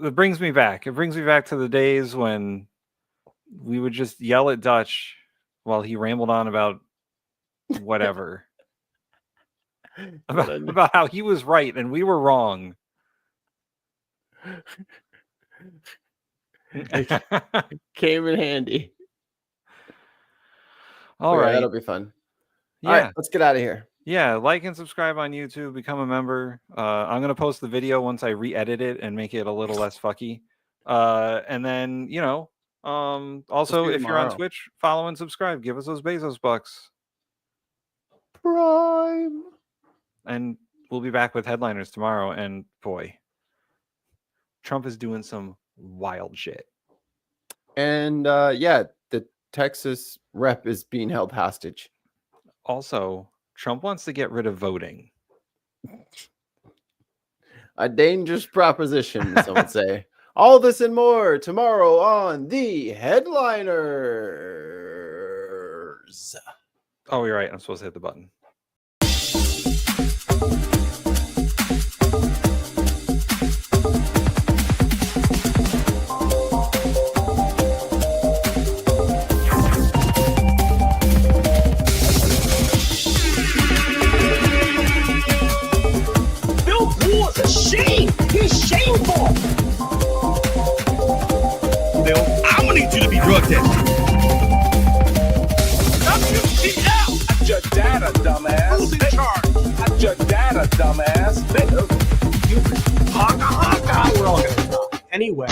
It brings me back. It brings me back to the days when we would just yell at Dutch while he rambled on about whatever. about how he was right and we were wrong. It came in handy. All right. That'll be fun. Yeah. All right, let's get out of here. Yeah, like and subscribe on YouTube, become a member. I'm gonna post the video once I re-edit it and make it a little less fucky. And then, also if you're on Twitch, follow and subscribe. Give us those Bezos bucks. Prime. And we'll be back with headliners tomorrow. And boy, Trump is doing some wild shit. And the Texas rep is being held hostage. Also, Trump wants to get rid of voting. A dangerous proposition, some would say. All this and more tomorrow on The Headliners. Oh, you're right. I'm supposed to hit the button. Bill Poole is a shame. He's shameful. Bill, I'm gonna need you to be drug tested. WTF! I'm your data, dumbass. Who's in charge? I'm your data, dumbass. Honka, honka. We're all gonna die. Anyway.